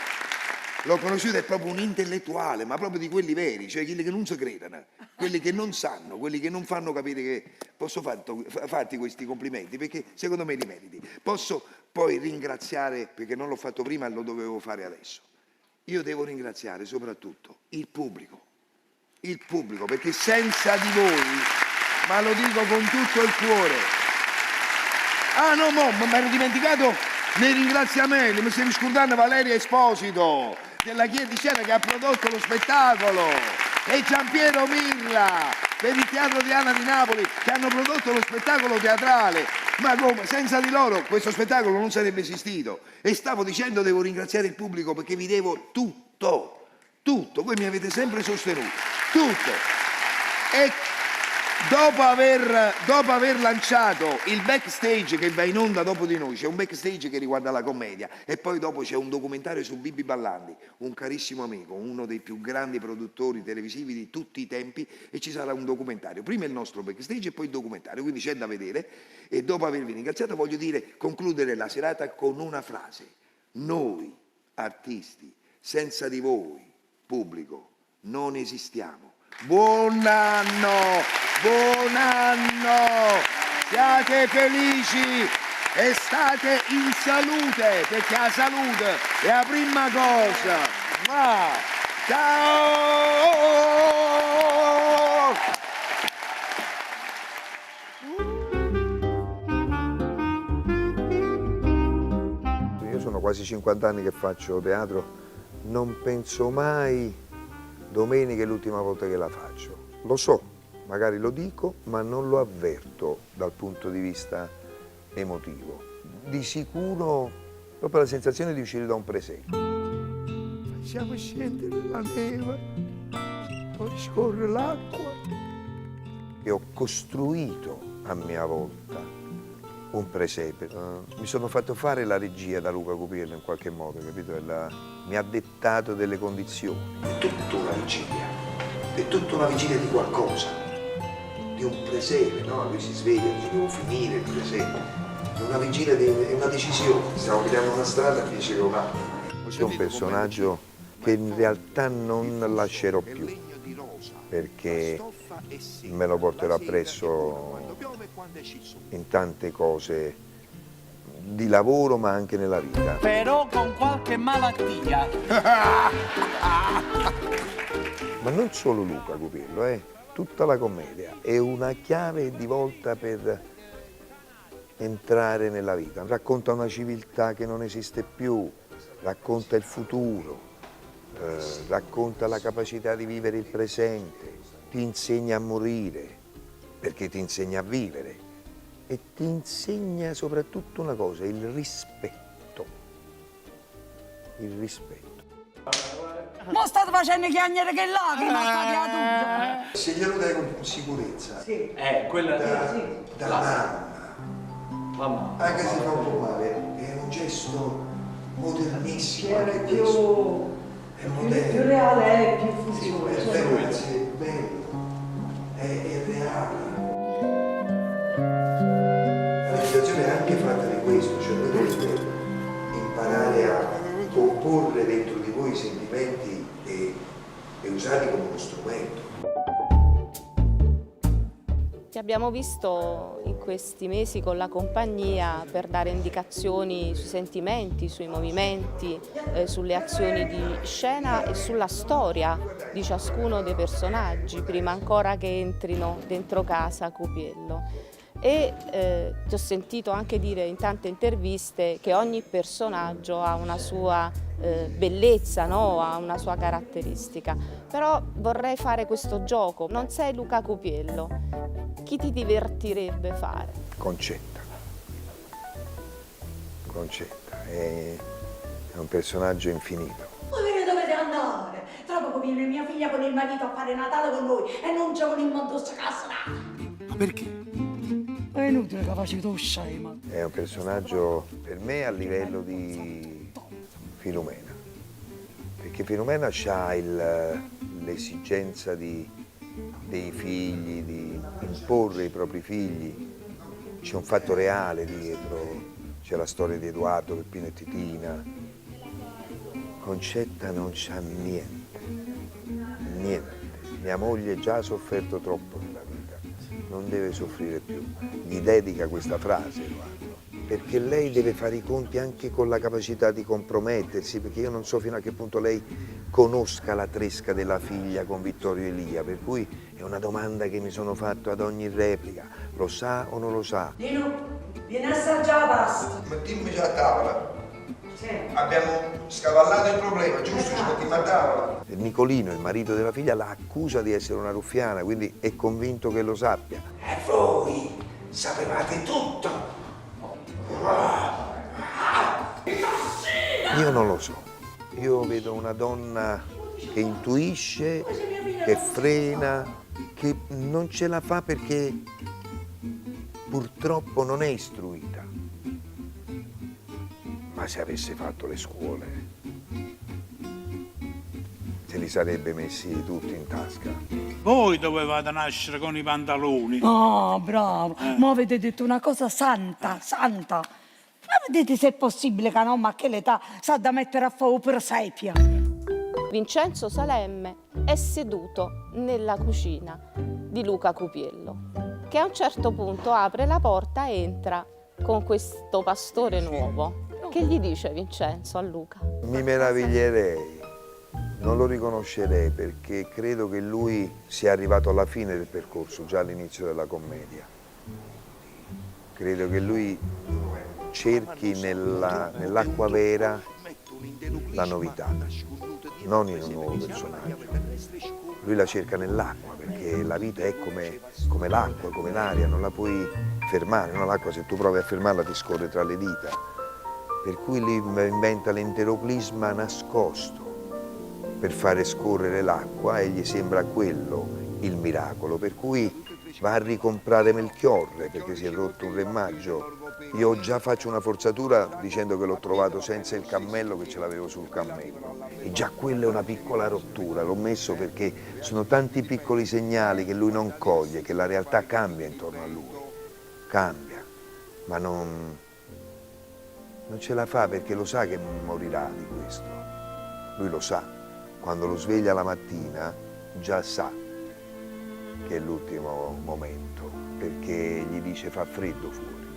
è proprio un intellettuale, ma proprio di quelli veri, cioè quelli che non si credano, quelli che non sanno, quelli che non fanno capire che posso farti questi complimenti, perché secondo me li meriti. Posso poi ringraziare, perché non l'ho fatto prima e lo dovevo fare adesso. Io devo ringraziare soprattutto il pubblico, perché senza di voi, ma lo dico con tutto il cuore. Ah no, mi ero dimenticato nei ringraziamenti, mi stavi scordando Valeria Esposito, della Chiesa di Scena che ha prodotto lo spettacolo, e Giampiero Mirla per il Teatro Diana di Napoli che hanno prodotto lo spettacolo teatrale. Ma come? Senza di loro questo spettacolo non sarebbe esistito. E stavo dicendo, devo ringraziare il pubblico perché vi devo tutto, voi mi avete sempre sostenuto, tutto. E dopo aver lanciato il backstage che va in onda dopo di noi, c'è un backstage che riguarda la commedia e poi dopo c'è un documentario su Bibi Ballandi, un carissimo amico, uno dei più grandi produttori televisivi di tutti i tempi, e ci sarà un documentario, prima il nostro backstage e poi il documentario, quindi c'è da vedere. E dopo avervi ringraziato voglio concludere la serata con una frase: noi artisti senza di voi pubblico non esistiamo. Buon anno, siate felici e state in salute, perché la salute è la prima cosa. Ciao! Io sono quasi 50 anni che faccio teatro, non penso mai domenica è l'ultima volta che la faccio. Lo so, magari lo dico, ma non lo avverto dal punto di vista emotivo. Di sicuro proprio la sensazione di uscire da un presepe. Facciamo scendere la neve, poi scorre l'acqua. E ho costruito a mia volta un presepe. Mi sono fatto fare la regia da Luca Cupierlo in qualche modo, capito? Mi ha dettato delle condizioni. È tutta una vigilia di qualcosa, di un presepe, no? Lui si sveglia e dice devo finire il presepe. È una vigilia, è una decisione. Stiamo pigliando una strada e dice che un'altra. È un personaggio che in realtà non lascerò più, perché me lo porterò appresso in tante cose di lavoro ma anche nella vita. Però con qualche malattia. Ma non solo Luca Cupierlo, tutta la commedia è una chiave di volta per entrare nella vita. Racconta una civiltà che non esiste più, racconta il futuro, racconta la capacità di vivere il presente, ti insegna a morire, perché ti insegna a vivere, e ti insegna soprattutto una cosa, il rispetto. Il rispetto. Ma state facendo chiagnere che lacrime a sta creatura. Se glielo dai con sicurezza, Sì. Quella da mamma, anche se fa un po' male, è un gesto modernissimo. È più reale, è più funzionale. È bello, ragazzi, è bello, è reale. La meditazione è anche fatta di questo, cioè noi dobbiamo imparare a comporre dentro di di voi i sentimenti e usati come uno strumento. Ti abbiamo visto in questi mesi con la compagnia per dare indicazioni sui sentimenti, sui movimenti, sulle azioni di scena e sulla storia di ciascuno dei personaggi, prima ancora che entrino dentro casa Cupiello. E ti ho sentito anche dire in tante interviste che ogni personaggio ha una sua bellezza, no? Ha una sua caratteristica. Però vorrei fare questo gioco. Non sei Luca Cupiello. Chi ti divertirebbe fare? Concetta. Concetta è un personaggio infinito. Voi ve ne dovete andare. Tra poco viene mia figlia con il marito a fare Natale con noi e non c'è con il mondo scassata. Ma perché? È inutile che faccio tu scema. È un personaggio per me a livello di Filumena. Perché Filumena ha l'esigenza dei figli, di imporre i propri figli. C'è un fatto reale dietro, c'è la storia di Edoardo, Peppino e Titina. Concetta non c'ha niente, niente. Mia moglie già ha sofferto troppo nella vita, non deve soffrire più. Gli dedica questa frase, Edoardo, perché lei deve fare i conti anche con la capacità di compromettersi, perché io non so fino a che punto lei conosca la tresca della figlia con Vittorio Elia, per cui è una domanda che mi sono fatto ad ogni replica. Lo sa o non lo sa? Nino, vieni a assaggiare la pasta. Mettiamoci a tavola. Sì. Abbiamo scavallato il problema, giusto? Ci mettiamo a tavola. Nicolino, il marito della figlia, la accusa di essere una ruffiana, quindi è convinto che lo sappia. E voi sapevate tutto. Io non lo so. Io vedo una donna che intuisce, che frena, che non ce la fa perché purtroppo non è istruita. Ma se avesse fatto le scuole, se li sarebbe messi tutti in tasca. Voi dovevate nascere con i pantaloni. Oh, bravo. Ma avete detto una cosa santa, santa. Ma vedete se è possibile che una mamma a che l'età sa da mettere a fuoco per sepia. Vincenzo Salemme è seduto nella cucina di Luca Cupiello, che a un certo punto apre la porta e entra con questo pastore nuovo. Che gli dice Vincenzo a Luca? Mi meraviglierei, non lo riconoscerei perché credo che lui sia arrivato alla fine del percorso, già all'inizio della commedia. Credo che lui cerchi nell'acqua vera la novità, non in un nuovo personaggio. Lui la cerca nell'acqua perché la vita è come l'acqua, come l'aria, non la puoi fermare, no? L'acqua se tu provi a fermarla ti scorre tra le dita. Per cui lui inventa l'enteroclisma nascosto per fare scorrere l'acqua e gli sembra quello il miracolo. Per cui va a ricomprare Melchiorre perché si è rotto un remaggio. Io già faccio una forzatura dicendo che l'ho trovato senza il cammello, che ce l'avevo sul cammello. E già quella è una piccola rottura, l'ho messo perché sono tanti piccoli segnali che lui non coglie, che la realtà cambia intorno a lui. Cambia, ma non ce la fa perché lo sa che morirà di questo. Lui lo sa, quando lo sveglia la mattina già sa che è l'ultimo momento, perché gli dice fa freddo fuori.